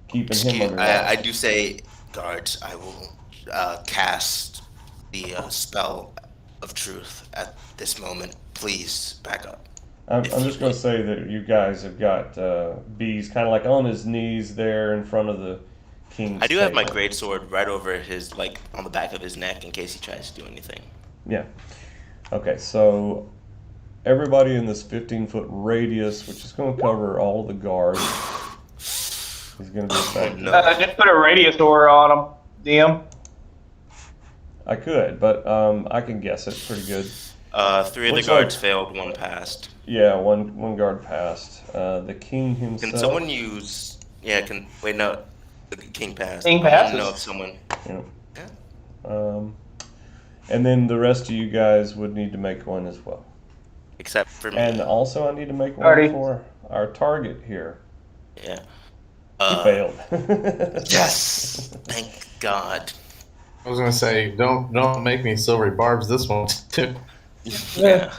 keeping him under I watch. do say, guards, I will cast the spell of truth at this moment. Please back up. I'm If you just going to would. say that you guys have got Bees kind of like on his knees there in front of the king's I do have my table. greatsword right over his, like, on the back of his neck in case he tries to do anything. Yeah. Okay, so everybody in this 15-foot radius, which is going to cover all the guards, is going to be Oh affected. no. Just put a radius aura on him, DM. I could, but I can guess it pretty good. 3 of the Looks guards like- failed, 1 passed. Yeah, one guard passed. The king himself. Can someone use? Yeah. Wait, no. The king passed. King I want to know passes. if someone. Yeah. Yeah. And then the rest of you guys would need to make one as well. Except for me. And also, I need to make one Already. for our target here. Yeah. He failed. Yes. Thank God. I was gonna say, don't make me silvery barbs this one too. Yeah.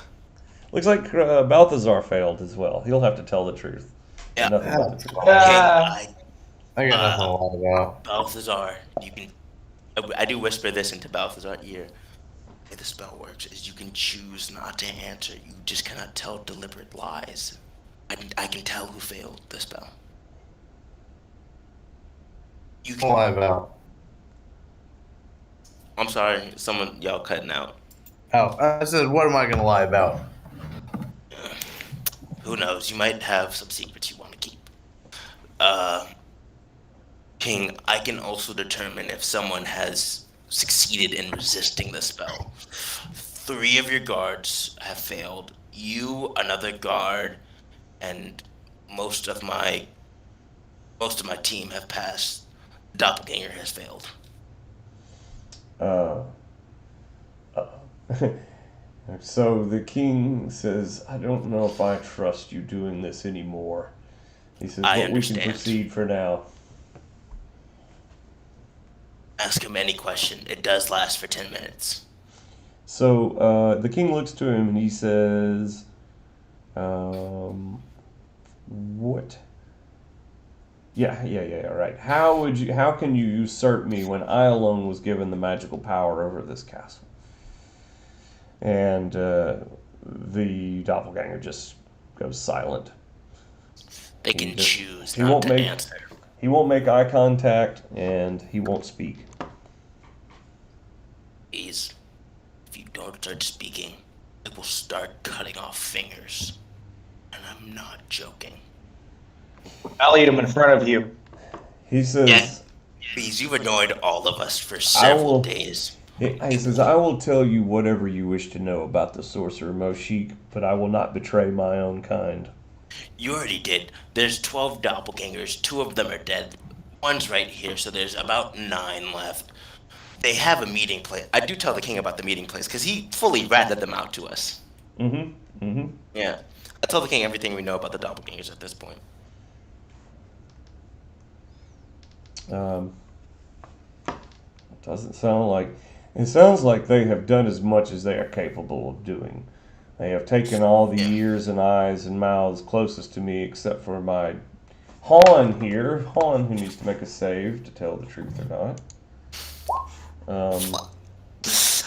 Looks like Balthazar failed as well. He'll have to tell the truth. Yeah. Nothing but the truth. Okay, I got nothing to lie about. Balthazar, you can. I do whisper this into Balthazar's ear. The way the spell works is you can choose not to answer. You just cannot tell deliberate lies. I can tell who failed the spell. You What to lie can. about? I'm sorry, y'all cutting out. Oh, I said, what am I gonna lie about? Who knows? You might have some secrets you want to keep. King, I can also determine if someone has succeeded in resisting the spell. 3 of your guards have failed. You, another guard, and most of my team have passed. The doppelganger has failed. So the king says, I don't know if I trust you doing this anymore. He says, I but we can understand. proceed for now. Ask him any question. It does last for 10 minutes. So the king looks to him and he says, what? Yeah, right. How can you usurp me when I alone was given the magical power over this castle? And the doppelganger just goes silent. They can just- choose he not won't to make- answer. He won't make eye contact and he won't speak. Please, if you don't start speaking, I will start cutting off fingers. And I'm not joking. I'll eat him in front of you. He says, Yeah. Please, you've annoyed all of us for several will- days. he says, I will tell you whatever you wish to know about the sorcerer Moshik, but I will not betray my own kind. You already did. There's 12 doppelgangers. 2 of them are dead. One's right here, so there's about 9 left. They have a meeting place. I do tell the king about the meeting place because he fully ratted them out to us. Yeah. I tell the king everything we know about the doppelgangers at this point. Doesn't sound like. It sounds like they have done as much as they are capable of doing. They have taken all the ears and eyes and mouths closest to me, except for my Han here. Han, who needs to make a save to tell the truth or not.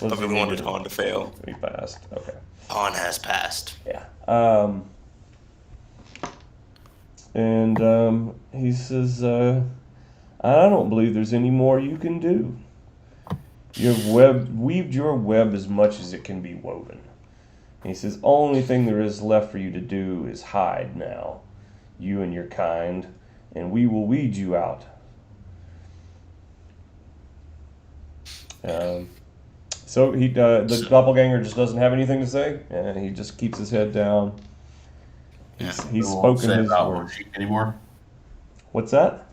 But we wanted Han to fail. He passed. Okay. Han has passed. Yeah. He says, I don't believe there's any more you can do. You've weaved your web as much as it can be woven. And he says, only thing there is left for you to do is hide now, you and your kind, and we will weed you out. So the doppelganger just doesn't have anything to say, and he just keeps his head down. He's He won't spoken say his about word. Moshik anymore. What's that?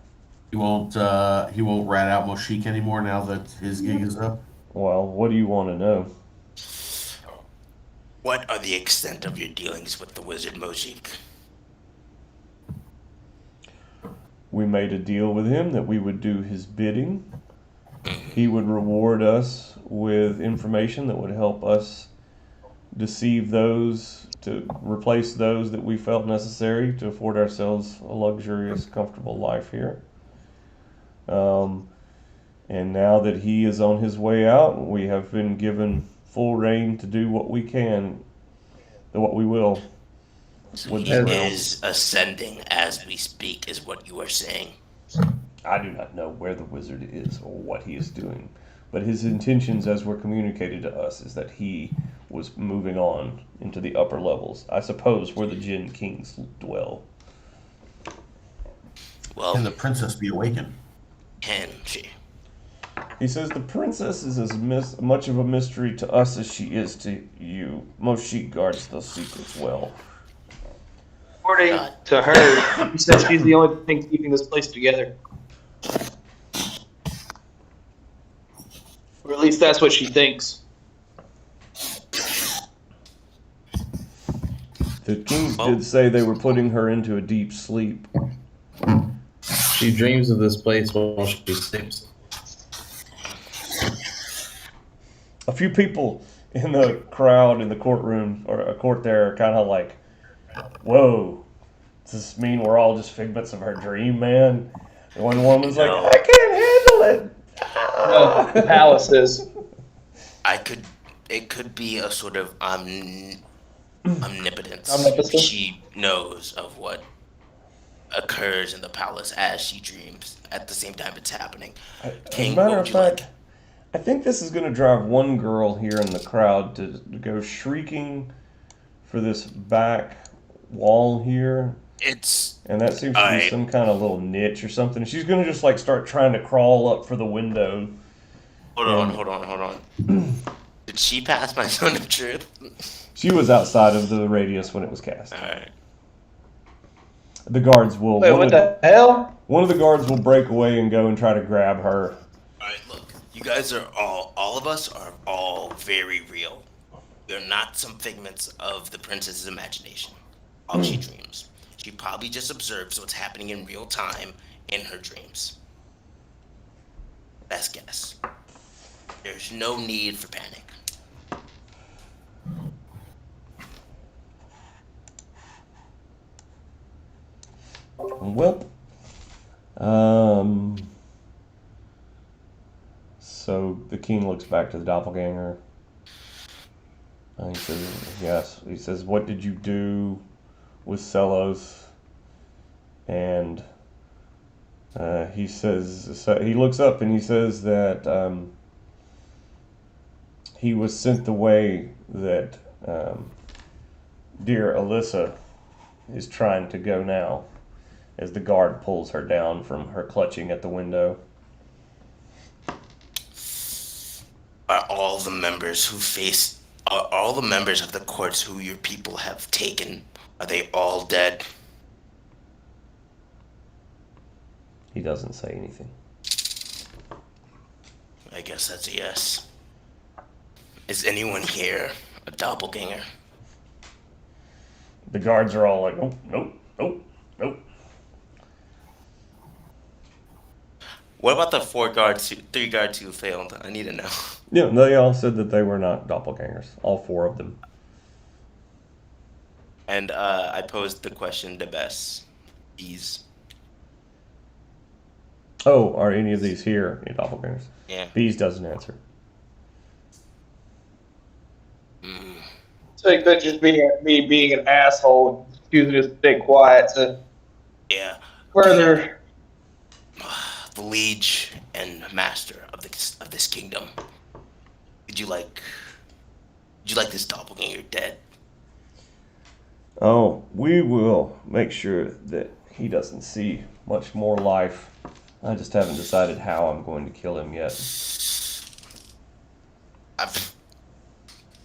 He won't rat out Moshik anymore now that his gig is up. Well, what do you want to know? What are the extent of your dealings with the wizard Moshik? We made a deal with him that we would do his bidding. He would reward us with information that would help us deceive those, to replace those that we felt necessary to afford ourselves a luxurious, comfortable life here. And now that he is on his way out, we have been given full reign to do what we can, what we will. So With he this realm. is ascending as we speak, is what you are saying. I do not know where the wizard is or what he is doing, but his intentions, as were communicated to us, is that he was moving on into the upper levels. I suppose where the Jinn Kings dwell. Well, Can the princess be awakened? can she? He says the princess is as much of a mystery to us as she is to you. Most she guards those secrets well. According to her, she says she's the only thing keeping this place together. Or at least that's what she thinks. The kings did say they were putting her into a deep sleep. She dreams of this place while she sleeps. A few people in the crowd in the courtroom or a court there are kind of like, whoa, does this mean we're all just figments of her dream, man? And one woman's like, I can't handle it. No, the palace is. It could be a sort of omnipotence. Omnipotence? She knows of what occurs in the palace as she dreams. At the same time it's happening. As King, a matter what of would you fact, like? I think this is going to drive one girl here in the crowd to go shrieking for this back wall here. And that seems to be some kind of little niche or something. She's going to just like start trying to crawl up for the window. Hold on. Did she pass my zone of truth? She was outside of the radius when it was cast. Alright. The guards will. Wait, what the hell? One of the guards will break away and go and try to grab her. Alright, look. You guys are all of us are all very real. We're not some figments of the princess's imagination. All she dreams. She probably just observes what's happening in real time in her dreams. Best guess. There's no need for panic. Well, so the king looks back to the doppelganger. He says, yes. He says, what did you do with Celos? And he says, so he looks up and he says that he was sent the way that dear Alyssa is trying to go now, as the guard pulls her down from her clutching at the window. Are all the members of the courts who your people have taken, are they all dead? He doesn't say anything. I guess that's a yes. Is anyone here a doppelganger? The guards are all like, nope, nope, nope, nope. What about the three guards who failed? I need to know. Yeah, they all said that they were not doppelgangers. All four of them. And I posed the question to Bess. Bees. Oh, are any of these here doppelgangers? Yeah. Bees doesn't answer. So it could just be me being an asshole, choosing to stay quiet to further. The liege and master of this kingdom. Would you like this doppelganger dead? Oh, we will make sure that he doesn't see much more life. I just haven't decided how I'm going to kill him yet.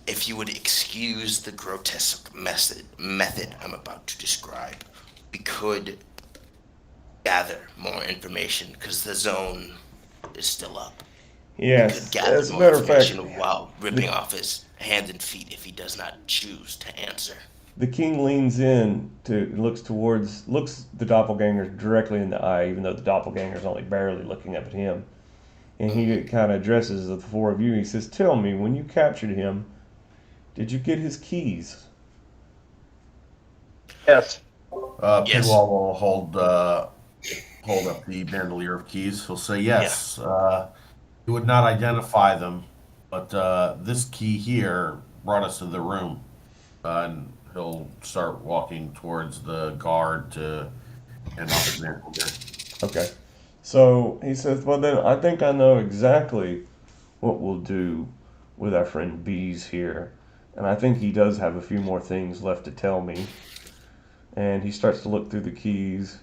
If you would excuse the grotesque method I'm about to describe, we could gather more information because the zone is still up. Yes, We could gather as a more matter of fact, information while ripping off his hands and feet if he does not choose to answer. the king leans in looks the doppelganger directly in the eye, even though the doppelganger's only barely looking up at him. And he kind of addresses the four of you. He says, tell me, when you captured him, Did you get his keys? Yes. Yes. Pinwall will hold up the bandolier of keys. He'll say, yes, he would not identify them, but this key here brought us to the room. And he'll start walking towards the guard to hand off his bandolier. Okay. So he says, well, then I think I know exactly what we'll do with our friend Bees here. And I think he does have a few more things left to tell me. And he starts to look through the keys.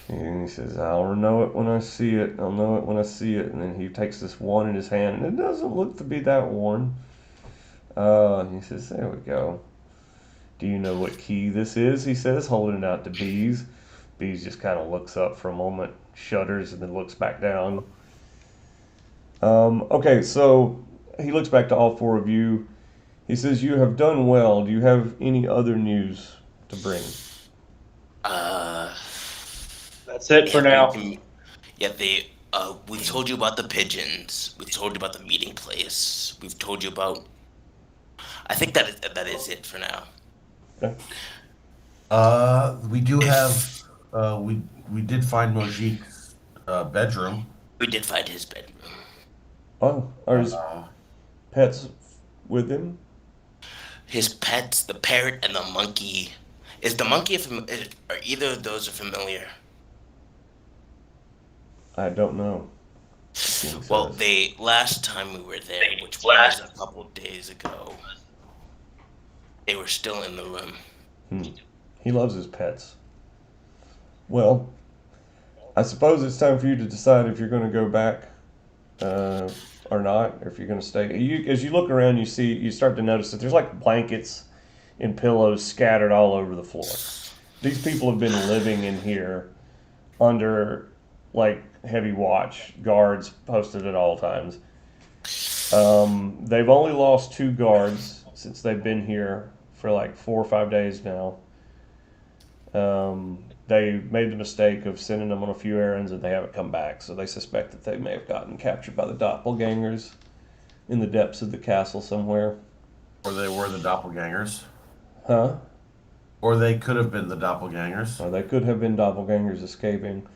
And he says, I'll know it when I see it. I'll know it when I see it. And then he takes this one in his hand. And it doesn't look to be that worn. He says, there we go. Do you know what key this is? He says, holding it out to Bees. Bees just kind of looks up for a moment, shudders, and then looks back down. Okay, so he looks back to all four of you. He says, you have done well. Do you have any other news to bring? That's it for now. We've told you about the pigeons. We've told you about the meeting place. We've told you about... I think that is it for now. Okay. We do have... we did find Mojik's bedroom. We did find his bedroom. Oh, are his pets with him? His pets, the parrot and the monkey. Is the monkey are either of those familiar? I don't know. Well, last time we were there, which was a couple of days ago, they were still in the room. He loves his pets. Well, I suppose it's time for you to decide if you're going to go back or not, or if you're going to stay. As you look around, you start to notice that there's like blankets and pillows scattered all over the floor. These people have been living in here under like heavy watch, guards posted at all times. They've only lost 2 guards since they've been here for like 4 or 5 days now. They made the mistake of sending them on a few errands and they haven't come back, so they suspect that they may have gotten captured by the doppelgangers in the depths of the castle somewhere. Or they were the doppelgangers. Huh? Or they could have been the doppelgangers. Or they could have been doppelgangers escaping,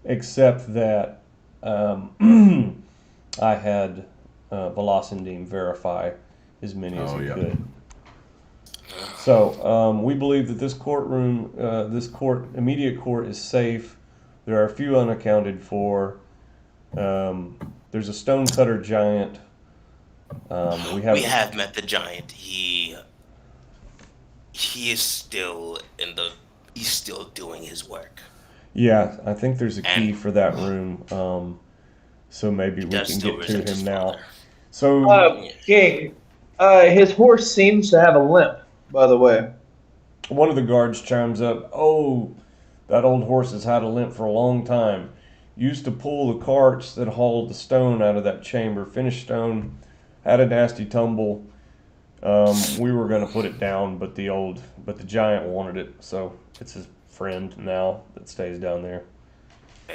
except that I had Velocindeme verify as many as he could. So we believe that this courtroom, immediate court is safe. There are a few unaccounted for. There's a stonecutter giant. We have met the giant. He is still he's still doing his work. Yeah, I think there's a key for that room. So maybe we can get to him now. So King, his horse seems to have a limp, by the way. One of the guards chimes up, oh, that old horse has had a limp for a long time. Used to pull the carts that hauled the stone out of that chamber. Finished stone, had a nasty tumble. We were going to put it down, but the giant wanted it, so it's his friend now that stays down there.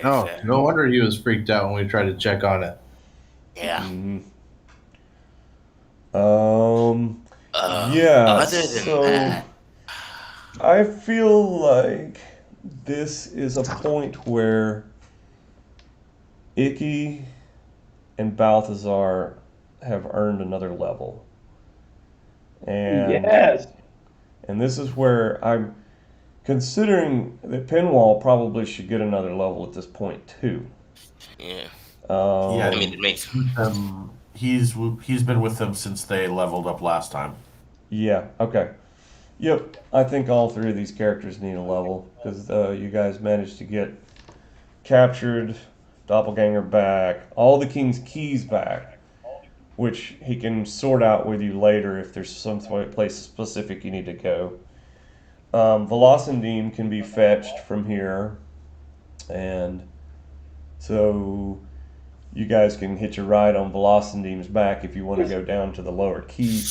Oh, no wonder he was freaked out when we tried to check on it. Yeah. Mm-hmm. Yeah. Other than that, I feel like this is a point where Icky and Balthazar have earned another level. And yes. And this is where I'm considering that Pinwall probably should get another level at this point too. Yeah. Yeah, I mean, it makes. He's been with them since they leveled up last time. Yeah. Okay. Yep. I think all 3 of these characters need a level because you guys managed to get captured, doppelganger back, all the king's keys back, which he can sort out with you later if there's some place specific you need to go. Velocindeme can be fetched from here, and so you guys can hitch a ride on Velocindeme's back if you want to go down to the lower keep.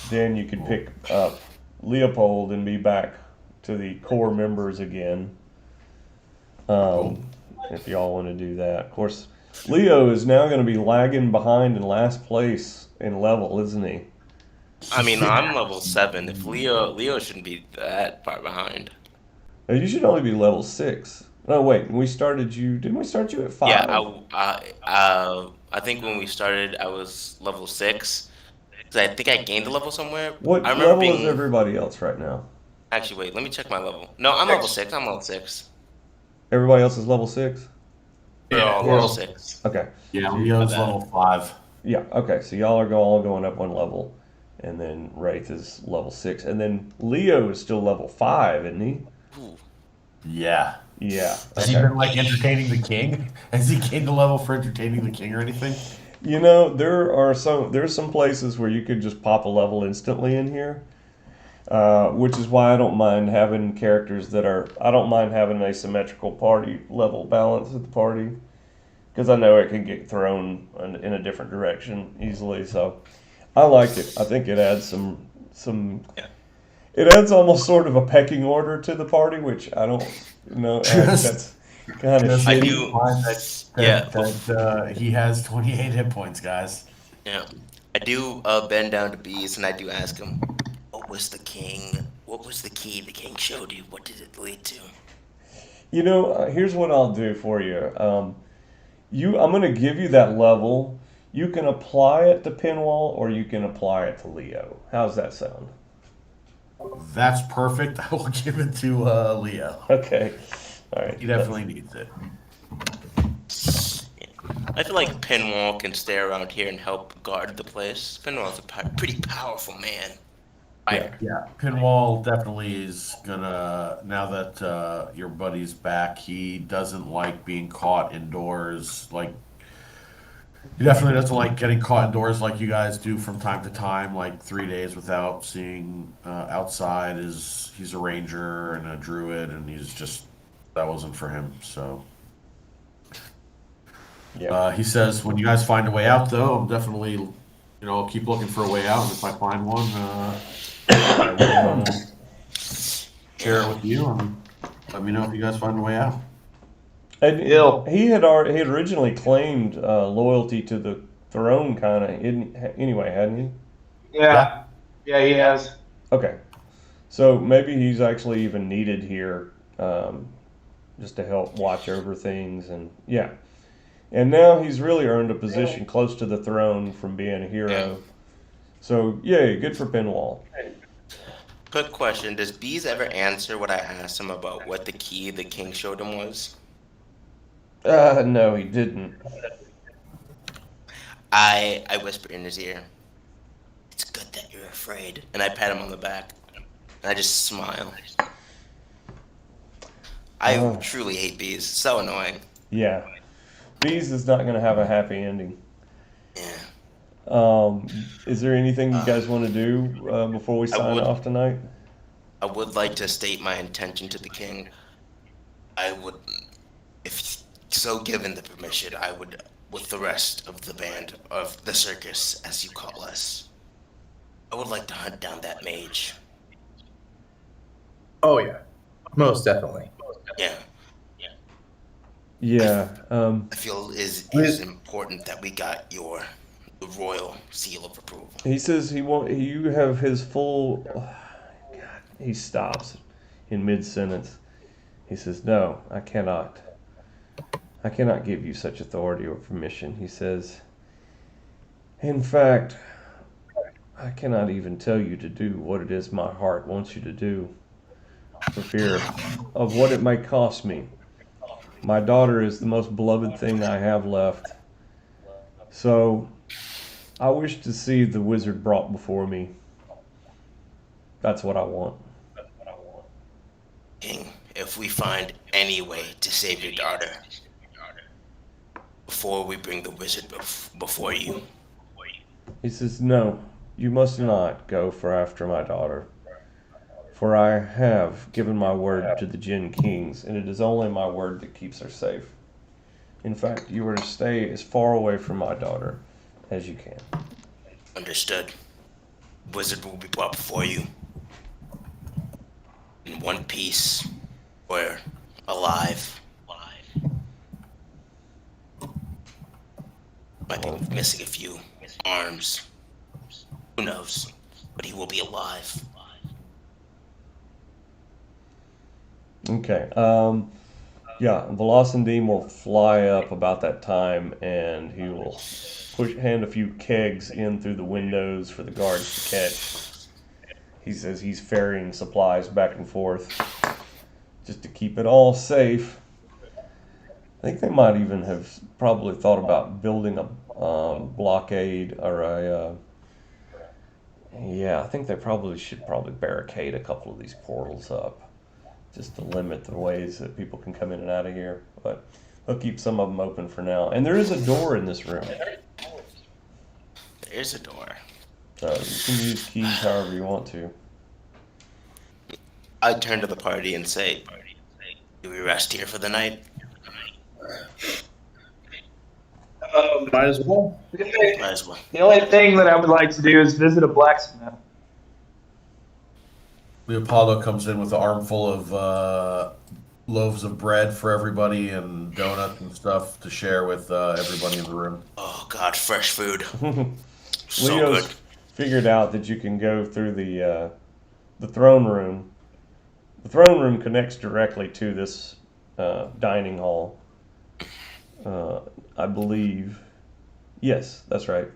Then you can pick up Leopold and be back to the core members again. If y'all want to do that. Of course, Leo is now going to be lagging behind in last place in level, isn't he? I mean, I'm level 7. If Leo shouldn't be that far behind. Now, you should only be level 6. No, wait. We started you. Didn't we start you at Yeah, 5? I think when we started, I was level 6. 'Cause I think I gained a level somewhere. I What remember level is being. everybody else right now? Actually, wait, let me check my level. No, I'm level 6. I'm level 6. Everybody else is level 6? We're all level Well, 6. Okay. Yeah, So Leo's bad. level 5. yeah, okay. So y'all are all going up one level. And then Wraith is level 6. And then Leo is still level 5, isn't he? Ooh, Yeah. Yeah. Has he Okay. been like entertaining the king? Has he gained a level for entertaining the king or anything? You know, there's some places where you could just pop a level instantly in here. Which is why I don't mind having characters that are. I don't mind having an asymmetrical party level balance at the party because I know it can get thrown in a different direction easily. So I like it. I think it adds some. It adds almost sort of a pecking order to the party, which I don't know. I think that's kind of Just I shitty. do. keep in mind that, Yeah, he has 28 hit points, guys. yeah. I do bend down to Beast and I do ask him, what was the king? What was the key the king showed you? What did it lead to? You know, here's what I'll do for you. I'm going to give you that level. You can apply it to Pinwall, or you can apply it to Leo. How's that sound? That's perfect. I will give it to Leo. Okay. All right. He definitely needs it. I feel like Pinwall can stay around here and help guard the place. Pinwall's a pretty powerful man. Fire. Yeah, Pinwall definitely is gonna. Now that your buddy's back, he doesn't like being caught indoors. Like, he definitely doesn't like getting caught indoors like you guys do from time to time. Like 3 days without seeing outside. He's a ranger and a druid, and that wasn't for him. So. Yeah. He says, when you guys find a way out, though, I'm definitely, I'll keep looking for a way out. And if I find one, I will share it with you and let me know if you guys find a way out. And Ill. he had originally claimed loyalty to the throne, kind of. Anyway, hadn't he? Yeah. Yeah, he has. Okay. So maybe he's actually even needed here, just to help watch over things, and yeah. And now he's really earned a position close to the throne from being a hero. Yeah. So, yay, good for Pinwall. Quick question: does Bees ever answer what I asked him about what the key the king showed him was? No, he didn't. I whisper in his ear, "It's good that you're afraid," and I pat him on the back, and I just smile. I Oh. truly hate Bees. It's so annoying. Yeah. Bees is not going to have a happy ending. Yeah. Is there anything you guys want to do before we sign would- off tonight? I would like to state my intention to the king. I would, if so given the permission, I would, with the rest of the band of the circus, as you call us, I would like to hunt down that mage. Oh yeah, most definitely. Yeah, Yeah. I feel it is important that we got the royal seal of approval. He says he won't. You have his full. God, he stops in mid-sentence. He says, "No, I cannot. I cannot give you such authority or permission." He says, "In fact, I cannot even tell you to do what it is my heart wants you to do, for fear of what it may cost me. My daughter is the most beloved thing I have left. So, I wish to see the wizard brought before me. That's what I want." King, if we find any way to save your daughter before we bring the wizard before you, He says, "No, you must not go for after my daughter. For I have given my word to the Jinn Kings, and it is only my word that keeps her safe. In fact, you are to stay as far away from my daughter as you can." understood. Wizard will be brought before you in one piece or alive. Might be missing a few arms. Who knows? but he will be alive. Okay. Yeah, Velocindim will fly up about that time, and he will hand a few kegs in through the windows for the guards to catch. He says he's ferrying supplies back and forth just to keep it all safe. I think they might even have probably thought about building a blockade or a. Yeah, I think they should barricade a couple of these portals up just to limit the ways that people can come in and out of here. But they'll keep some of them open for now. And there is a door in this room. There is a door. So you can use keys however you want to. I turn to the party and say, "Do we rest here for the night?" Might as well. Might as well. The only thing that I would like to do is visit a blacksmith. Leopoldo comes in with an armful of loaves of bread for everybody and donuts and stuff to share with everybody in the room. Oh God, fresh food. So Leo's good. figured out that you can go through the throne room. The throne room connects directly to this dining hall. I believe. Yes, that's right.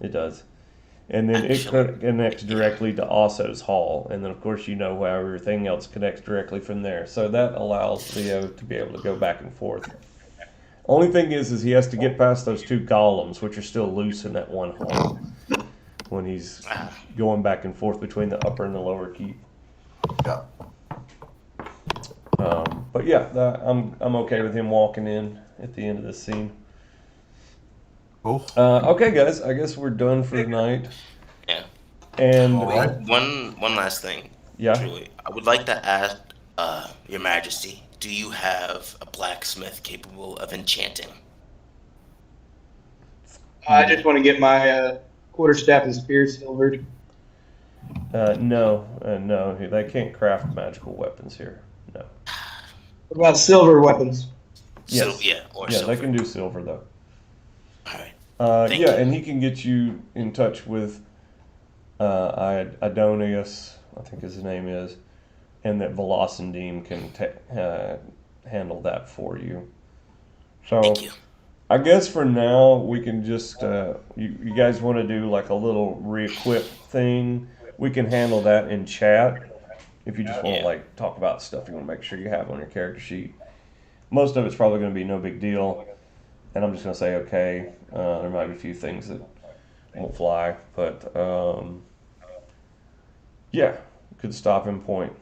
It does. And then it connects directly to Osso's hall. And then, of course, how everything else connects directly from there. So that allows Leo to be able to go back and forth. Only thing is he has to get past those two golems, which are still loose in that one hall, when he's going back and forth between the upper and the lower keep. Yeah. But yeah, I'm okay with him walking in at the end of this scene. Cool. Okay, guys, I guess we're done for the night. Yeah. And All right. One last thing. Yeah. Truly, I would like to ask Your Majesty, do you have a blacksmith capable of enchanting? I just want to get my quarterstaff and spear silvered. No, they can't craft magical weapons here. No. What about silver weapons? Yes. Or Yeah, silver. they can do silver though. All right. Yeah, Thank you. and he can get you in touch with Idonius, I think his name is, and that Velocindim can handle that for you. So Thank you. I guess for now we can just you guys want to do like a little re-equip thing. We can handle that in chat if you just want to like talk about stuff you want to make sure you have on your character sheet. Most of it's probably going to be no big deal, and I'm just going to say okay. There might be a few things that won't fly, but yeah, good stopping point.